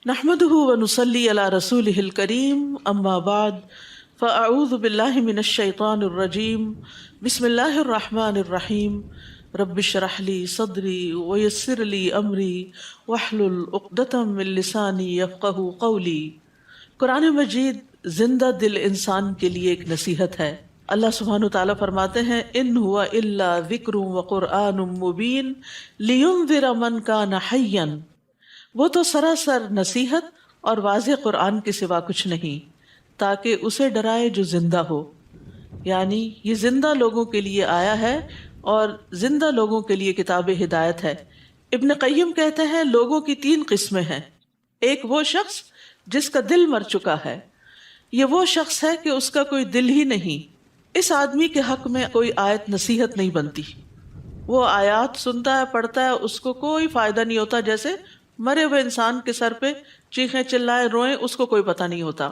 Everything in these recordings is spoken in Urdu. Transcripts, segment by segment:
نحمده ونصلي على رسوله الكريم اما بعد فاعوذ بالله من الشيطان الرجيم بسم الله الرحمن الرحيم رب اشرح لي صدري ويسر لي امري واحلل عقدة من لساني يفقهوا قولي۔ قرآن مجید زندہ دل انسان کے لیے ایک نصیحت ہے۔ اللہ سبحانہ تعالیٰ فرماتے ہیں ان ہوا الا ذکر وقرآن مبین لینذر من کان حیا، وہ تو سراسر نصیحت اور واضح قرآن کے سوا کچھ نہیں تاکہ اسے ڈرائے جو زندہ ہو، یعنی یہ زندہ لوگوں کے لیے آیا ہے اور زندہ لوگوں کے لیے کتاب ہدایت ہے۔ ابن قیم کہتے ہیں لوگوں کی تین قسمیں ہیں۔ ایک وہ شخص جس کا دل مر چکا ہے، یہ وہ شخص ہے کہ اس کا کوئی دل ہی نہیں، اس آدمی کے حق میں کوئی آیت نصیحت نہیں بنتی، وہ آیات سنتا ہے پڑھتا ہے، اس کو کوئی فائدہ نہیں ہوتا، جیسے مرے ہوئے انسان کے سر پہ چیخیں چلائیں روئیں، اس کو کوئی پتہ نہیں ہوتا۔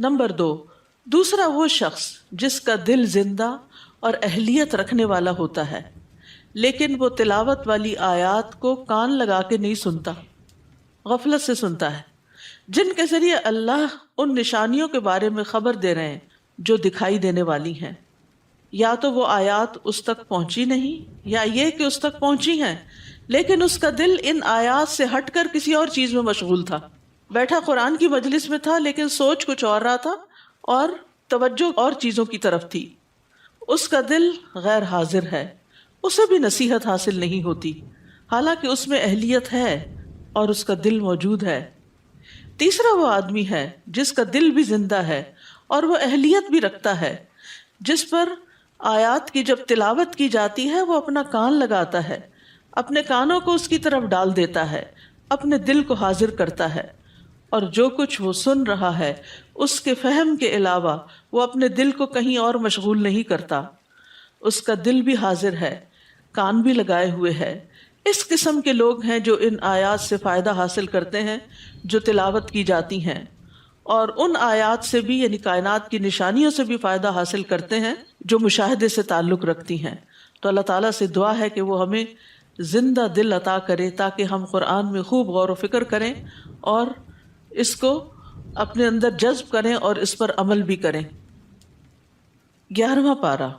نمبر دو، دوسرا وہ شخص جس کا دل زندہ اور اہلیت رکھنے والا ہوتا ہے لیکن وہ تلاوت والی آیات کو کان لگا کے نہیں سنتا، غفلت سے سنتا ہے، جن کے ذریعے اللہ ان نشانیوں کے بارے میں خبر دے رہے ہیں جو دکھائی دینے والی ہیں۔ یا تو وہ آیات اس تک پہنچی نہیں، یا یہ کہ اس تک پہنچی ہیں لیکن اس کا دل ان آیات سے ہٹ کر کسی اور چیز میں مشغول تھا، بیٹھا قرآن کی مجلس میں تھا لیکن سوچ کچھ اور رہا تھا اور توجہ اور چیزوں کی طرف تھی، اس کا دل غیر حاضر ہے، اسے بھی نصیحت حاصل نہیں ہوتی حالانکہ اس میں اہلیت ہے اور اس کا دل موجود ہے۔ تیسرا وہ آدمی ہے جس کا دل بھی زندہ ہے اور وہ اہلیت بھی رکھتا ہے، جس پر آیات کی جب تلاوت کی جاتی ہے وہ اپنا کان لگاتا ہے، اپنے کانوں کو اس کی طرف ڈال دیتا ہے، اپنے دل کو حاضر کرتا ہے، اور جو کچھ وہ سن رہا ہے اس کے فہم کے علاوہ وہ اپنے دل کو کہیں اور مشغول نہیں کرتا، اس کا دل بھی حاضر ہے، کان بھی لگائے ہوئے ہے۔ اس قسم کے لوگ ہیں جو ان آیات سے فائدہ حاصل کرتے ہیں جو تلاوت کی جاتی ہیں، اور ان آیات سے بھی یعنی کائنات کی نشانیوں سے بھی فائدہ حاصل کرتے ہیں جو مشاہدے سے تعلق رکھتی ہیں۔ تو اللہ تعالیٰ سے دعا ہے کہ وہ ہمیں زندہ دل عطا کرے تاکہ ہم قرآن میں خوب غور و فکر کریں اور اس کو اپنے اندر جذب کریں اور اس پر عمل بھی کریں۔ 11واں پارہ۔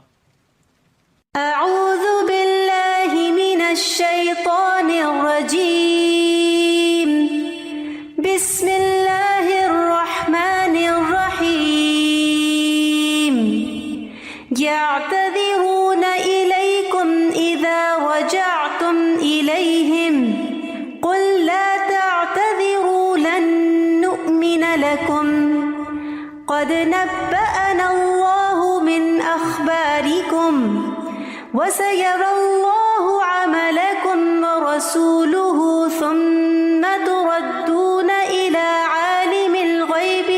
اعوذ باللہ من الشیطان الرجیم، بسم اللہ الرحمن الرحیم، یعتذرون الیکم اذا رجعتم الیہم قل لا تعتذروا لن نؤمن لکم قد نبأنا اللہ من اخبارکم وَسَيَرَى اللَّهُ عَمَلَكُمْ وَرَسُولُهُ ثُمَّ تُرَدُّونَ إِلَى عَالِمِ الْغَيْبِ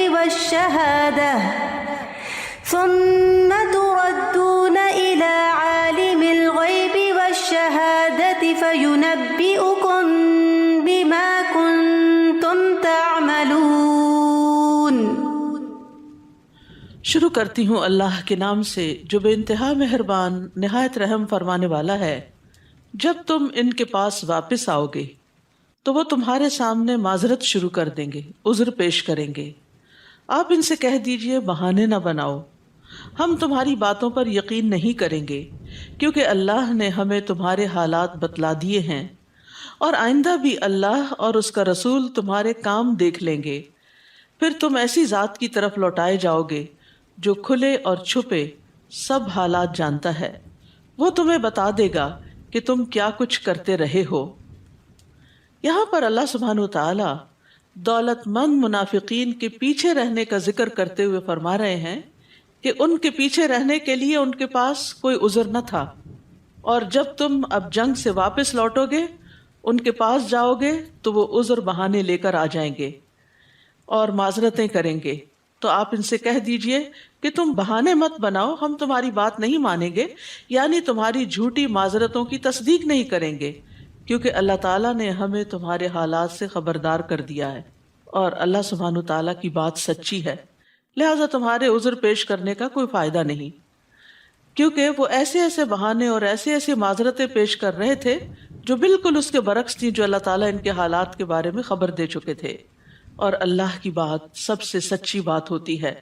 وَالشَّهَادَةِ فَيُنَبِّئُكُم بِمَا كُنتُمْ تَعْمَلُونَ۔ شروع کرتی ہوں اللہ کے نام سے جو بے انتہا مہربان نہایت رحم فرمانے والا ہے۔ جب تم ان کے پاس واپس آؤ گے تو وہ تمہارے سامنے معذرت شروع کر دیں گے، عذر پیش کریں گے۔ آپ ان سے کہہ دیجئے بہانے نہ بناؤ، ہم تمہاری باتوں پر یقین نہیں کریں گے کیونکہ اللہ نے ہمیں تمہارے حالات بتلا دیے ہیں، اور آئندہ بھی اللہ اور اس کا رسول تمہارے کام دیکھ لیں گے، پھر تم ایسی ذات کی طرف لوٹائے جاؤ گے جو کھلے اور چھپے سب حالات جانتا ہے، وہ تمہیں بتا دے گا کہ تم کیا کچھ کرتے رہے ہو۔ یہاں پر اللہ سبحانہ وتعالی دولت مند منافقین کے پیچھے رہنے کا ذکر کرتے ہوئے فرما رہے ہیں کہ ان کے پیچھے رہنے کے لیے ان کے پاس کوئی عذر نہ تھا، اور جب تم اب جنگ سے واپس لوٹو گے ان کے پاس جاؤ گے تو وہ عذر بہانے لے کر آ جائیں گے اور معذرتیں کریں گے۔ تو آپ ان سے کہہ دیجئے کہ تم بہانے مت بناؤ، ہم تمہاری بات نہیں مانیں گے، یعنی تمہاری جھوٹی معذرتوں کی تصدیق نہیں کریں گے، کیونکہ اللہ تعالیٰ نے ہمیں تمہارے حالات سے خبردار کر دیا ہے اور اللہ سبحانہ تعالیٰ کی بات سچی ہے، لہٰذا تمہارے عذر پیش کرنے کا کوئی فائدہ نہیں، کیونکہ وہ ایسے ایسے بہانے اور ایسے ایسے معذرتیں پیش کر رہے تھے جو بالکل اس کے برعکس تھی جو اللہ تعالیٰ ان کے حالات کے بارے میں خبر دے چکے تھے۔ اور اللہ کی بات سب سے سچی بات ہوتی ہے۔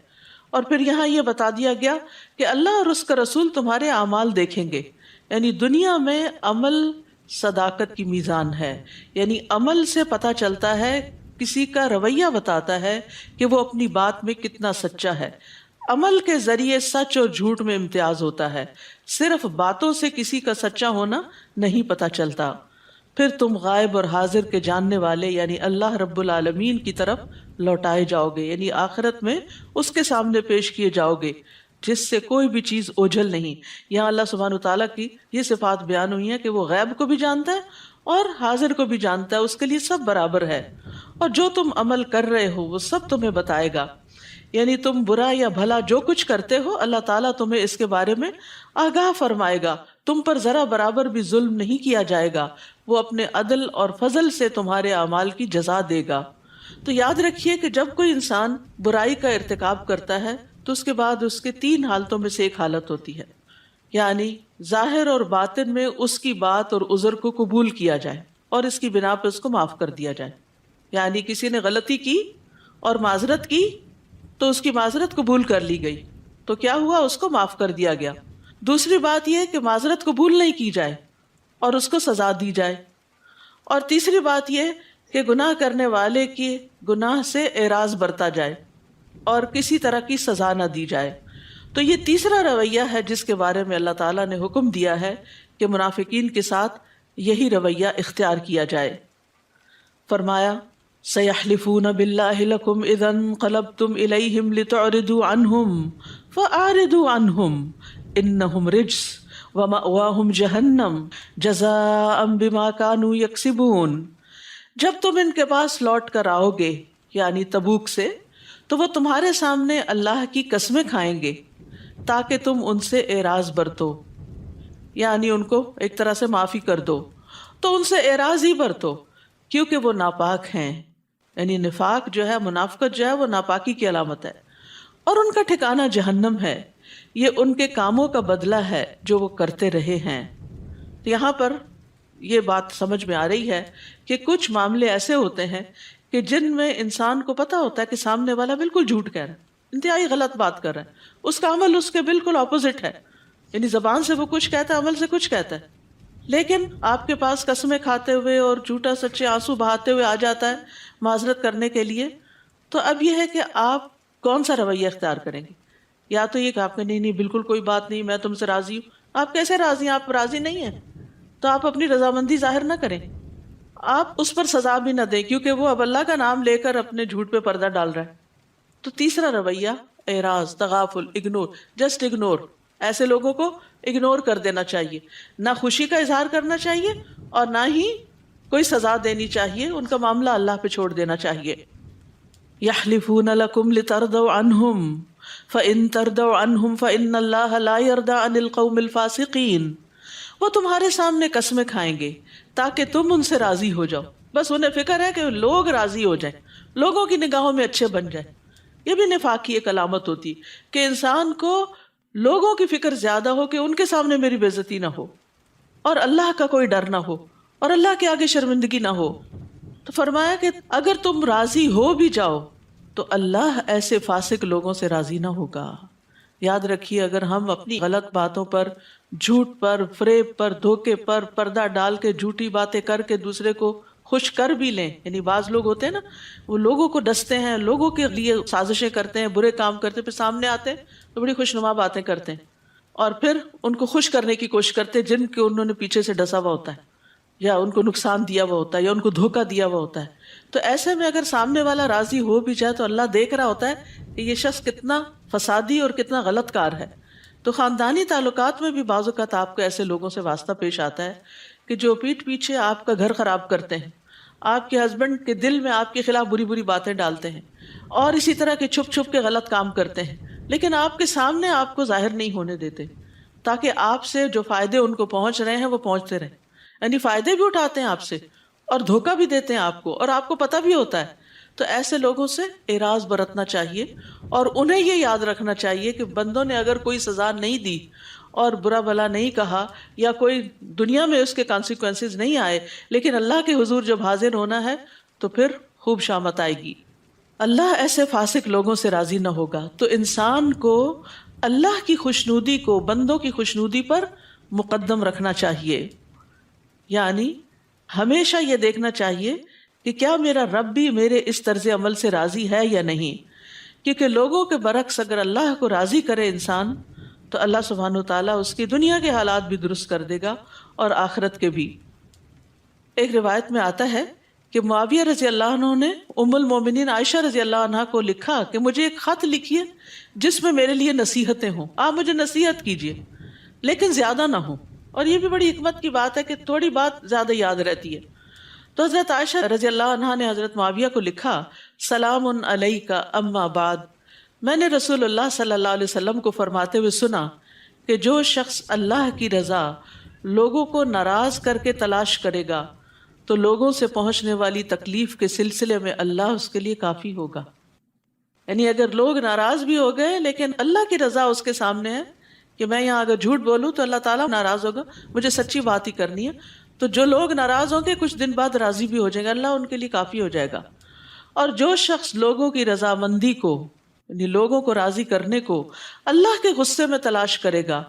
اور پھر یہاں یہ بتا دیا گیا کہ اللہ اور اس کا رسول تمہارے اعمال دیکھیں گے، یعنی دنیا میں عمل صداقت کی میزان ہے، یعنی عمل سے پتہ چلتا ہے، کسی کا رویہ بتاتا ہے کہ وہ اپنی بات میں کتنا سچا ہے۔ عمل کے ذریعے سچ اور جھوٹ میں امتیاز ہوتا ہے، صرف باتوں سے کسی کا سچا ہونا نہیں پتہ چلتا۔ پھر تم غائب اور حاضر کے جاننے والے یعنی اللہ رب العالمین کی طرف لوٹائے جاؤ گے، یعنی آخرت میں اس کے سامنے پیش کیے جاؤ گے جس سے کوئی بھی چیز اوجھل نہیں۔ یہاں اللہ سبحانہ تعالیٰ کی یہ صفات بیان ہوئی ہیں کہ وہ غیب کو بھی جانتا ہے اور حاضر کو بھی جانتا ہے، اس کے لیے سب برابر ہے، اور جو تم عمل کر رہے ہو وہ سب تمہیں بتائے گا، یعنی تم برا یا بھلا جو کچھ کرتے ہو اللہ تعالیٰ تمہیں اس کے بارے میں آگاہ فرمائے گا، تم پر ذرا برابر بھی ظلم نہیں کیا جائے گا، وہ اپنے عدل اور فضل سے تمہارے اعمال کی جزا دے گا۔ تو یاد رکھیے کہ جب کوئی انسان برائی کا ارتکاب کرتا ہے تو اس کے بعد اس کے 3 حالتوں میں سے ایک حالت ہوتی ہے، یعنی ظاہر اور باطن میں اس کی بات اور عذر کو قبول کیا جائے اور اس کی بنا پہ اس کو معاف کر دیا جائے، یعنی کسی نے غلطی کی اور معذرت کی تو اس کی معذرت قبول کر لی گئی، تو کیا ہوا، اس کو معاف کر دیا گیا۔ دوسری بات یہ کہ معذرت قبول نہیں کی جائے اور اس کو سزا دی جائے، اور تیسری بات یہ کہ گناہ کرنے والے کی گناہ سے اعراض برتا جائے اور کسی طرح کی سزا نہ دی جائے۔ تو یہ تیسرا رویہ ہے جس کے بارے میں اللہ تعالیٰ نے حکم دیا ہے کہ منافقین کے ساتھ یہی رویہ اختیار کیا جائے۔ فرمایا سَيَحْلِفُونَ بِاللَّهِ لَكُمْ إِذَا انقَلَبْتُمْ إِلَيْهِمْ لِتُعْرِضُوا عَنْهُمْ فَأَعْرِضُوا عَنْهُمْ إِنَّهُمْ رِجْسٌ وَمَأْوَاهُمْ جَهَنَّمُ جَزَاءً بِمَا كَانُوا يَكْسِبُونَ۔ جب تم ان کے پاس لوٹ کر آؤ گے یعنی تبوک سے، تو وہ تمہارے سامنے اللہ کی قسمیں کھائیں گے تاکہ تم ان سے اعراض برتو، یعنی ان کو ایک طرح سے معافی کر دو، تو ان سے اعراض ہی برتو کیونکہ وہ ناپاک ہیں، یعنی نفاق جو ہے، منافقت جو ہے وہ ناپاکی کی علامت ہے، اور ان کا ٹھکانہ جہنم ہے، یہ ان کے کاموں کا بدلہ ہے جو وہ کرتے رہے ہیں۔ یہاں پر یہ بات سمجھ میں آ رہی ہے کہ کچھ معاملے ایسے ہوتے ہیں کہ جن میں انسان کو پتا ہوتا ہے کہ سامنے والا بالکل جھوٹ کہہ رہا ہے، انتہائی غلط بات کر رہا ہے، اس کا عمل اس کے بالکل اپوزٹ ہے، یعنی زبان سے وہ کچھ کہتا ہے، عمل سے کچھ کہتا ہے، لیکن آپ کے پاس قسمیں کھاتے ہوئے اور جھوٹا سچے آنسو بہاتے ہوئے آ جاتا ہے معذرت کرنے کے لیے، تو اب یہ ہے کہ آپ کون سا رویہ اختیار کریں گے؟ یا تو یہ کہ آپ نے نہیں بالکل کوئی بات نہیں، میں تم سے راضی ہوں۔ آپ کیسے راضی ہیں؟ آپ راضی نہیں ہیں تو آپ اپنی رضامندی ظاہر نہ کریں، آپ اس پر سزا بھی نہ دیں، کیونکہ وہ اب اللہ کا نام لے کر اپنے جھوٹ پہ پردہ ڈال رہا ہے۔ تو تیسرا رویہ اعراض، تغافل، اگنور، جسٹ اگنور، ایسے لوگوں کو اگنور کر دینا چاہیے، نہ خوشی کا اظہار کرنا چاہیے اور نہ ہی کوئی سزا دینی چاہیے، ان کا معاملہ اللہ پہ چھوڑ دینا چاہیے۔ یحلفون لکم لترضوا عنہم فإن ترضوا عنہم فإن اللہ لا یرضی عن القوم الفاسقین۔ وہ تمہارے سامنے قسمیں کھائیں گے تاکہ تم ان سے راضی ہو جاؤ، بس انہیں فکر ہے کہ لوگ راضی ہو جائیں، لوگوں کی نگاہوں میں اچھے بن جائیں۔ یہ بھی نفاق کی ایک علامت ہوتی کہ انسان کو لوگوں کی فکر زیادہ ہو کہ ان کے سامنے میری بے عزتی نہ ہو، اور اللہ کا کوئی ڈر نہ ہو، اور اللہ کے آگے شرمندگی نہ ہو۔ تو فرمایا کہ اگر تم راضی ہو بھی جاؤ تو اللہ ایسے فاسق لوگوں سے راضی نہ ہوگا۔ یاد رکھیے، اگر ہم اپنی غلط باتوں پر، جھوٹ پر، فریب پر، دھوکے پر پردہ ڈال کے جھوٹی باتیں کر کے دوسرے کو خوش کر بھی لیں، یعنی بعض لوگ ہوتے ہیں نا، وہ لوگوں کو ڈستے ہیں، لوگوں کے لیے سازشیں کرتے ہیں، برے کام کرتے ہیں، پھر سامنے آتے ہیں تو بڑی خوشنما باتیں کرتے ہیں اور پھر ان کو خوش کرنے کی کوشش کرتے ہیں جن کو انہوں نے پیچھے سے ڈسا ہوا ہوتا ہے یا ان کو نقصان دیا ہوا ہوتا ہے یا ان کو دھوکہ دیا ہوا ہوتا ہے۔ تو ایسے میں اگر سامنے والا راضی ہو بھی جائے تو اللہ دیکھ رہا ہوتا ہے کہ یہ شخص کتنا فسادی اور کتنا غلط کار ہے۔ تو خاندانی تعلقات میں بھی بعض اوقات آپ کو ایسے لوگوں سے واسطہ پیش آتا ہے کہ جو پیٹھ پیچھے آپ کا گھر خراب کرتے ہیں، آپ کے ہسبینڈ کے دل میں آپ کے خلاف بری بری باتیں ڈالتے ہیں، اور اسی طرح کے چھپ چھپ کے غلط کام کرتے ہیں، لیکن آپ کے سامنے آپ کو ظاہر نہیں ہونے دیتے تاکہ آپ سے جو فائدے ان کو پہنچ رہے ہیں وہ پہنچتے رہیں، یعنی فائدے بھی اٹھاتے ہیں آپ سے اور دھوکہ بھی دیتے ہیں آپ کو، اور آپ کو پتہ بھی ہوتا ہے۔ تو ایسے لوگوں سے اعراض برتنا چاہیے، اور انہیں یہ یاد رکھنا چاہیے کہ بندوں نے اگر کوئی سزا نہیں دی اور برا بھلا نہیں کہا یا کوئی دنیا میں اس کے کانسیکوینسز نہیں آئے، لیکن اللہ کے حضور جب حاضر ہونا ہے تو پھر خوب شامت آئے گی۔ اللہ ایسے فاسق لوگوں سے راضی نہ ہوگا. تو انسان کو اللہ کی خوشنودی کو بندوں کی خوشنودی پر مقدم رکھنا چاہیے. یعنی ہمیشہ یہ دیکھنا چاہیے کہ کیا میرا رب بھی میرے اس طرز عمل سے راضی ہے یا نہیں. کیونکہ لوگوں کے برعکس اگر اللہ کو راضی کرے انسان تو اللہ سبحانہ وتعالیٰ اس کی دنیا کے حالات بھی درست کر دے گا اور آخرت کے بھی. ایک روایت میں آتا ہے کہ معاویہ رضی اللہ عنہ نے ام المومنین عائشہ رضی اللہ عنہ کو لکھا کہ مجھے ایک خط لکھیے جس میں میرے لیے نصیحتیں ہوں، آپ مجھے نصیحت کیجیے لیکن زیادہ نہ ہو. اور یہ بھی بڑی حکمت کی بات ہے کہ تھوڑی بات زیادہ یاد رہتی ہے. تو حضرت عائشہ رضی اللہ عنہ نے حضرت معاویہ کو لکھا، سلام علیک اما بعد، میں نے رسول اللہ صلی اللہ علیہ وسلم کو فرماتے ہوئے سنا کہ جو شخص اللہ کی رضا لوگوں کو ناراض کر کے تلاش کرے گا تو لوگوں سے پہنچنے والی تکلیف کے سلسلے میں اللہ اس کے لیے کافی ہوگا. یعنی اگر لوگ ناراض بھی ہو گئے لیکن اللہ کی رضا اس کے سامنے ہے کہ میں یہاں اگر جھوٹ بولوں تو اللہ تعالیٰ ناراض ہوگا، مجھے سچی بات ہی کرنی ہے، تو جو لوگ ناراض ہوں گے کچھ دن بعد راضی بھی ہو جائیں گے، اللہ ان کے لیے کافی ہو جائے گا. اور جو شخص لوگوں کی رضامندی کو یعنی لوگوں کو راضی کرنے کو اللہ کے غصے میں تلاش کرے گا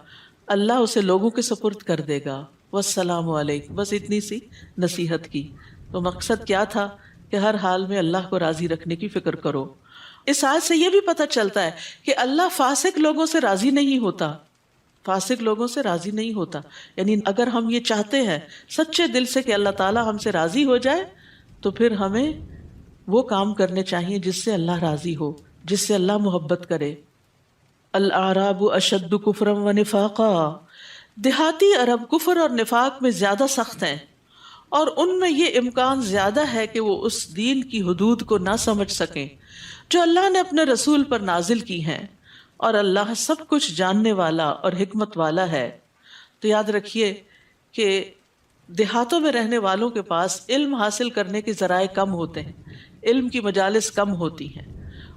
اللہ اسے لوگوں کے سپرد کر دے گا. والسلام علیکم. بس اتنی سی نصیحت کی. تو مقصد کیا تھا کہ ہر حال میں اللہ کو راضی رکھنے کی فکر کرو. اس آیت سے یہ بھی پتہ چلتا ہے کہ اللہ فاسق لوگوں سے راضی نہیں ہوتا، فاسق لوگوں سے راضی نہیں ہوتا. یعنی اگر ہم یہ چاہتے ہیں سچے دل سے کہ اللہ تعالیٰ ہم سے راضی ہو جائے تو پھر ہمیں وہ کام کرنے چاہیے جس سے اللہ راضی ہو، جس سے اللہ محبت کرے. الاعراب اشد کفرا و نفاقا، دیہاتی عرب کفر اور نفاق میں زیادہ سخت ہیں اور ان میں یہ امکان زیادہ ہے کہ وہ اس دین کی حدود کو نہ سمجھ سکیں جو اللہ نے اپنے رسول پر نازل کی ہیں، اور اللہ سب کچھ جاننے والا اور حکمت والا ہے. تو یاد رکھیے کہ دیہاتوں میں رہنے والوں کے پاس علم حاصل کرنے کے ذرائع کم ہوتے ہیں، علم کی مجالس کم ہوتی ہیں،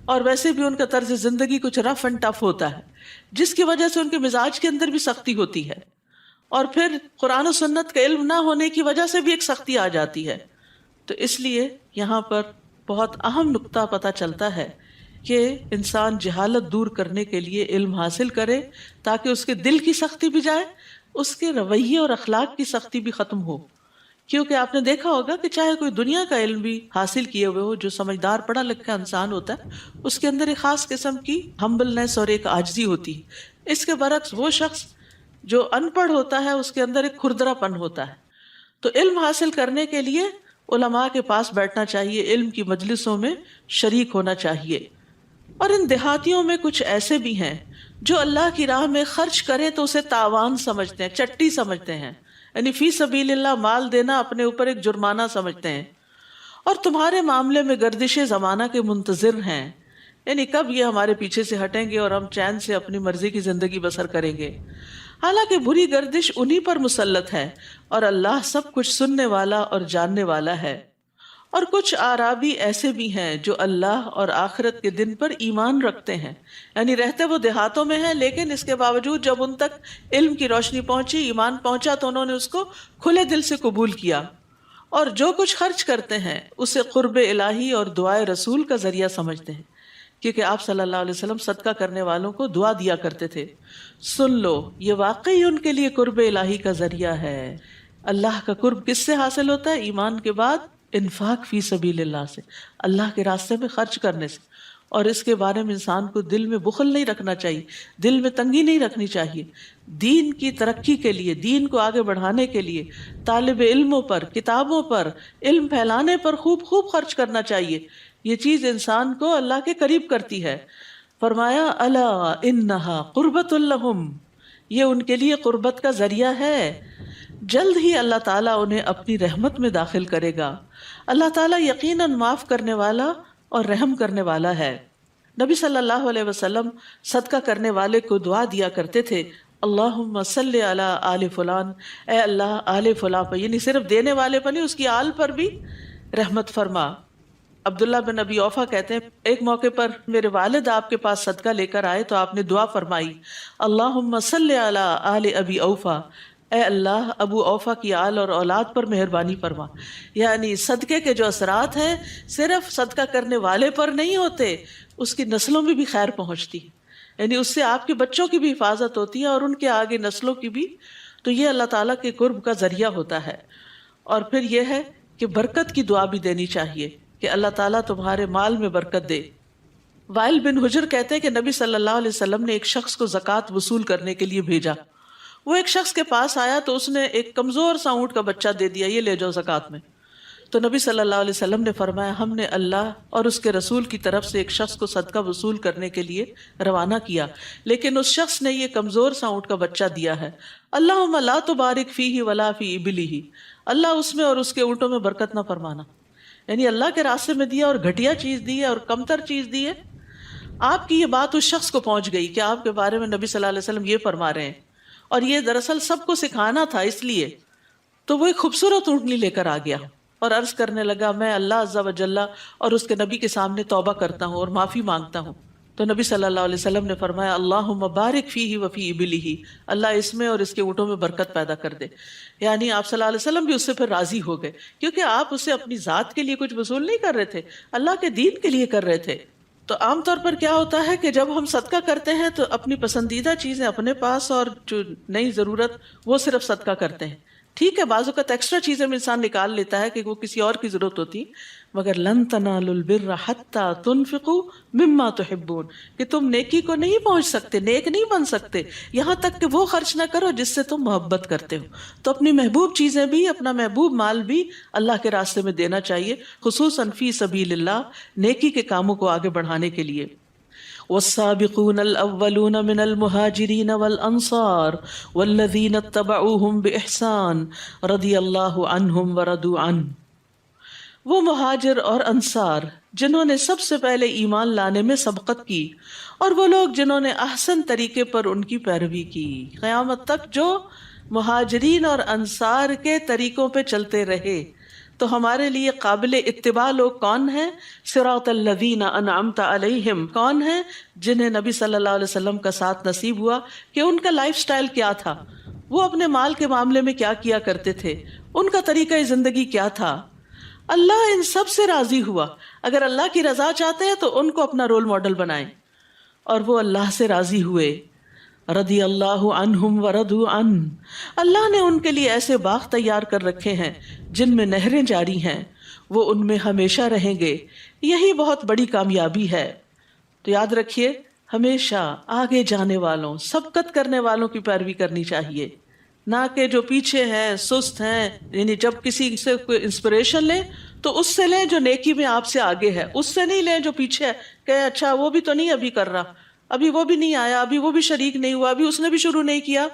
اور ویسے بھی ان کا طرز زندگی کچھ رف اینڈ ٹف ہوتا ہے جس کی وجہ سے ان کے مزاج کے اندر بھی سختی ہوتی ہے، اور پھر قرآن و سنت کا علم نہ ہونے کی وجہ سے بھی ایک سختی آ جاتی ہے. تو اس لیے یہاں پر بہت اہم نقطہ پتہ چلتا ہے کہ انسان جہالت دور کرنے کے لیے علم حاصل کرے تاکہ اس کے دل کی سختی بھی جائے، اس کے رویے اور اخلاق کی سختی بھی ختم ہو. کیونکہ آپ نے دیکھا ہوگا کہ چاہے کوئی دنیا کا علم بھی حاصل کیے ہوئے ہو، جو سمجھدار پڑھا لکھا انسان ہوتا ہے اس کے اندر ایک خاص قسم کی ہمبلنس اور ایک عاجزی ہوتی ہے. اس کے برعکس وہ شخص جو ان پڑھ ہوتا ہے اس کے اندر ایک کھردرا پن ہوتا ہے. تو علم حاصل کرنے کے لیے علماء کے پاس بیٹھنا چاہیے، علم کی مجلسوں میں شریک ہونا چاہیے. اور ان دیہاتیوں میں کچھ ایسے بھی ہیں جو اللہ کی راہ میں خرچ کرے تو اسے تاوان سمجھتے ہیں، چٹی سمجھتے ہیں، یعنی فی سبیل اللہ مال دینا اپنے اوپر ایک جرمانہ سمجھتے ہیں، اور تمہارے معاملے میں گردش زمانہ کے منتظر ہیں، یعنی کب یہ ہمارے پیچھے سے ہٹیں گے اور ہم چین سے اپنی مرضی کی زندگی بسر کریں گے. حالانکہ بری گردش انہی پر مسلط ہے اور اللہ سب کچھ سننے والا اور جاننے والا ہے. اور کچھ اعرابی ایسے بھی ہیں جو اللہ اور آخرت کے دن پر ایمان رکھتے ہیں، یعنی رہتے وہ دیہاتوں میں ہیں لیکن اس کے باوجود جب ان تک علم کی روشنی پہنچی، ایمان پہنچا تو انہوں نے اس کو کھلے دل سے قبول کیا، اور جو کچھ خرچ کرتے ہیں اسے قرب الہی اور دعائے رسول کا ذریعہ سمجھتے ہیں، کیونکہ آپ صلی اللہ علیہ وسلم صدقہ کرنے والوں کو دعا دیا کرتے تھے. سن لو یہ واقعی ان کے لیے قرب الہی کا ذریعہ ہے. اللہ کا قرب کس سے حاصل ہوتا ہے؟ ایمان کے بعد انفاق فی سبیل اللہ سے، اللہ کے راستے میں خرچ کرنے سے. اور اس کے بارے میں انسان کو دل میں بخل نہیں رکھنا چاہیے، دل میں تنگی نہیں رکھنی چاہیے. دین کی ترقی کے لیے، دین کو آگے بڑھانے کے لیے طالب علموں پر، کتابوں پر، علم پھیلانے پر خوب خوب خرچ کرنا چاہیے. یہ چیز انسان کو اللہ کے قریب کرتی ہے. فرمایا الا انہا قربت لہم، یہ ان کے لیے قربت کا ذریعہ ہے، جلد ہی اللہ تعالیٰ انہیں اپنی رحمت میں داخل کرے گا. اللہ تعالیٰ یقیناً معاف کرنے والا اور رحم کرنے والا ہے. نبی صلی اللہ علیہ وسلم صدقہ کرنے والے کو دعا دیا کرتے تھے، اللہم صلی علی آل فلان، اے اللہ آل فلاں پر، یعنی صرف دینے والے پر نہیں، اس کی آل پر بھی رحمت فرما. عبداللہ بن ابی اوفا کہتے ہیں ایک موقع پر میرے والد آپ کے پاس صدقہ لے کر آئے تو آپ نے دعا فرمائی، اللہم صلی علی آل ابی اوفا، اے اللہ ابو اوفا کی آل اور اولاد پر مہربانی فرما. یعنی صدقے کے جو اثرات ہیں صرف صدقہ کرنے والے پر نہیں ہوتے، اس کی نسلوں میں بھی خیر پہنچتی ہے. یعنی اس سے آپ کے بچوں کی بھی حفاظت ہوتی ہے اور ان کے آگے نسلوں کی بھی. تو یہ اللہ تعالیٰ کے قرب کا ذریعہ ہوتا ہے. اور پھر یہ ہے کہ برکت کی دعا بھی دینی چاہیے کہ اللہ تعالیٰ تمہارے مال میں برکت دے. وائل بن حجر کہتے ہیں کہ نبی صلی اللہ علیہ وسلم نے ایک شخص کو زکوٰۃ وصول کرنے کے لیے بھیجا. وہ ایک شخص کے پاس آیا تو اس نے ایک کمزور سا اونٹ کا بچہ دے دیا، یہ لے جاؤ زکوٰۃ میں. تو نبی صلی اللہ علیہ وسلم نے فرمایا ہم نے اللہ اور اس کے رسول کی طرف سے ایک شخص کو صدقہ وصول کرنے کے لیے روانہ کیا، لیکن اس شخص نے یہ کمزور سا اونٹ کا بچہ دیا ہے. اللہم لا تبارک فیہ ولا فی ابلہ، اللہ اس میں اور اس کے اونٹوں میں برکت نہ فرمانا. یعنی اللہ کے راستے میں دیا اور گھٹیا چیز دی ہے اور کمتر چیز دی ہے. آپ کی یہ بات اس شخص کو پہنچ گئی کہ آپ کے بارے میں نبی صلی اللہ علیہ وسلم یہ فرما رہے ہیں، اور یہ دراصل سب کو سکھانا تھا. اس لیے تو وہ ایک خوبصورت اونٹنی لے کر آ گیا اور عرض کرنے لگا میں اللہ عز و جل اور اس کے نبی کے سامنے توبہ کرتا ہوں اور معافی مانگتا ہوں. تو نبی صلی اللہ علیہ وسلم نے فرمایا اللہم بارک فیہ وفی ابلہ، اللہ اس میں اور اس کے اونٹوں میں برکت پیدا کر دے. یعنی آپ صلی اللہ علیہ وسلم بھی اس سے پھر راضی ہو گئے، کیونکہ آپ اسے اپنی ذات کے لیے کچھ وصول نہیں کر رہے تھے، اللہ کے دین کے لیے کر رہے تھے. تو عام طور پر کیا ہوتا ہے کہ جب ہم صدقہ کرتے ہیں تو اپنی پسندیدہ چیزیں اپنے پاس اور جو نئی ضرورت وہ صرف صدقہ کرتے ہیں. ٹھیک ہے بعض اوقات ایکسٹرا چیزیں میں انسان نکال لیتا ہے کہ وہ کسی اور کی ضرورت ہوتی، مگر لن تنالوا البر حتی تنفقوا مما تحبون، کہ تم نیکی کو نہیں پہنچ سکتے، نیک نہیں بن سکتے یہاں تک کہ وہ خرچ نہ کرو جس سے تم محبت کرتے ہو. تو اپنی محبوب چیزیں بھی، اپنا محبوب مال بھی اللہ کے راستے میں دینا چاہیے، خصوصاً فی سبیل اللہ، نیکی کے کاموں کو آگے بڑھانے کے لیے. والسابقون الاولون من المہاجرین والانصار والذین اتبعوہم باحسان رضی اللہ عنہم ورضوا عنہ. وہ مہاجر اور انصار جنہوں نے سب سے پہلے ایمان لانے میں سبقت کی، اور وہ لوگ جنہوں نے احسن طریقے پر ان کی پیروی کی. قیامت تک جو مہاجرین اور انصار کے طریقوں پہ چلتے رہے تو ہمارے لیے قابل اتباع لوگ کون ہیں؟ صراط الذین انعمت علیہم، کون ہیں؟ جنہیں نبی صلی اللہ علیہ وسلم کا ساتھ نصیب ہوا کہ ان کا لائف سٹائل کیا تھا، وہ اپنے مال کے معاملے میں کیا کیا کرتے تھے، ان کا طریقہ زندگی کیا تھا. اللہ ان سب سے راضی ہوا. اگر اللہ کی رضا چاہتے ہیں تو ان کو اپنا رول ماڈل بنائیں، اور وہ اللہ سے راضی ہوئے. رضی اللہ عنہم ورضوا عنہ، اللہ نے ان کے لیے ایسے باغ تیار کر رکھے ہیں جن میں نہریں جاری ہیں، وہ ان میں ہمیشہ رہیں گے. یہی بہت بڑی کامیابی ہے. تو یاد رکھیے ہمیشہ آگے جانے والوں، سبقت کرنے والوں کی پیروی کرنی چاہیے، نہ کہ جو پیچھے ہیں، سست ہیں. یعنی جب کسی سے کوئی انسپریشن لیں تو اس سے لیں جو نیکی میں آپ سے آگے ہے، اس سے نہیں لیں جو پیچھے ہے کہ اچھا وہ بھی تو نہیں ابھی کر رہا، ابھی وہ بھی نہیں آیا، ابھی وہ بھی شریک نہیں ہوا، ابھی اس نے بھی شروع نہیں کیا،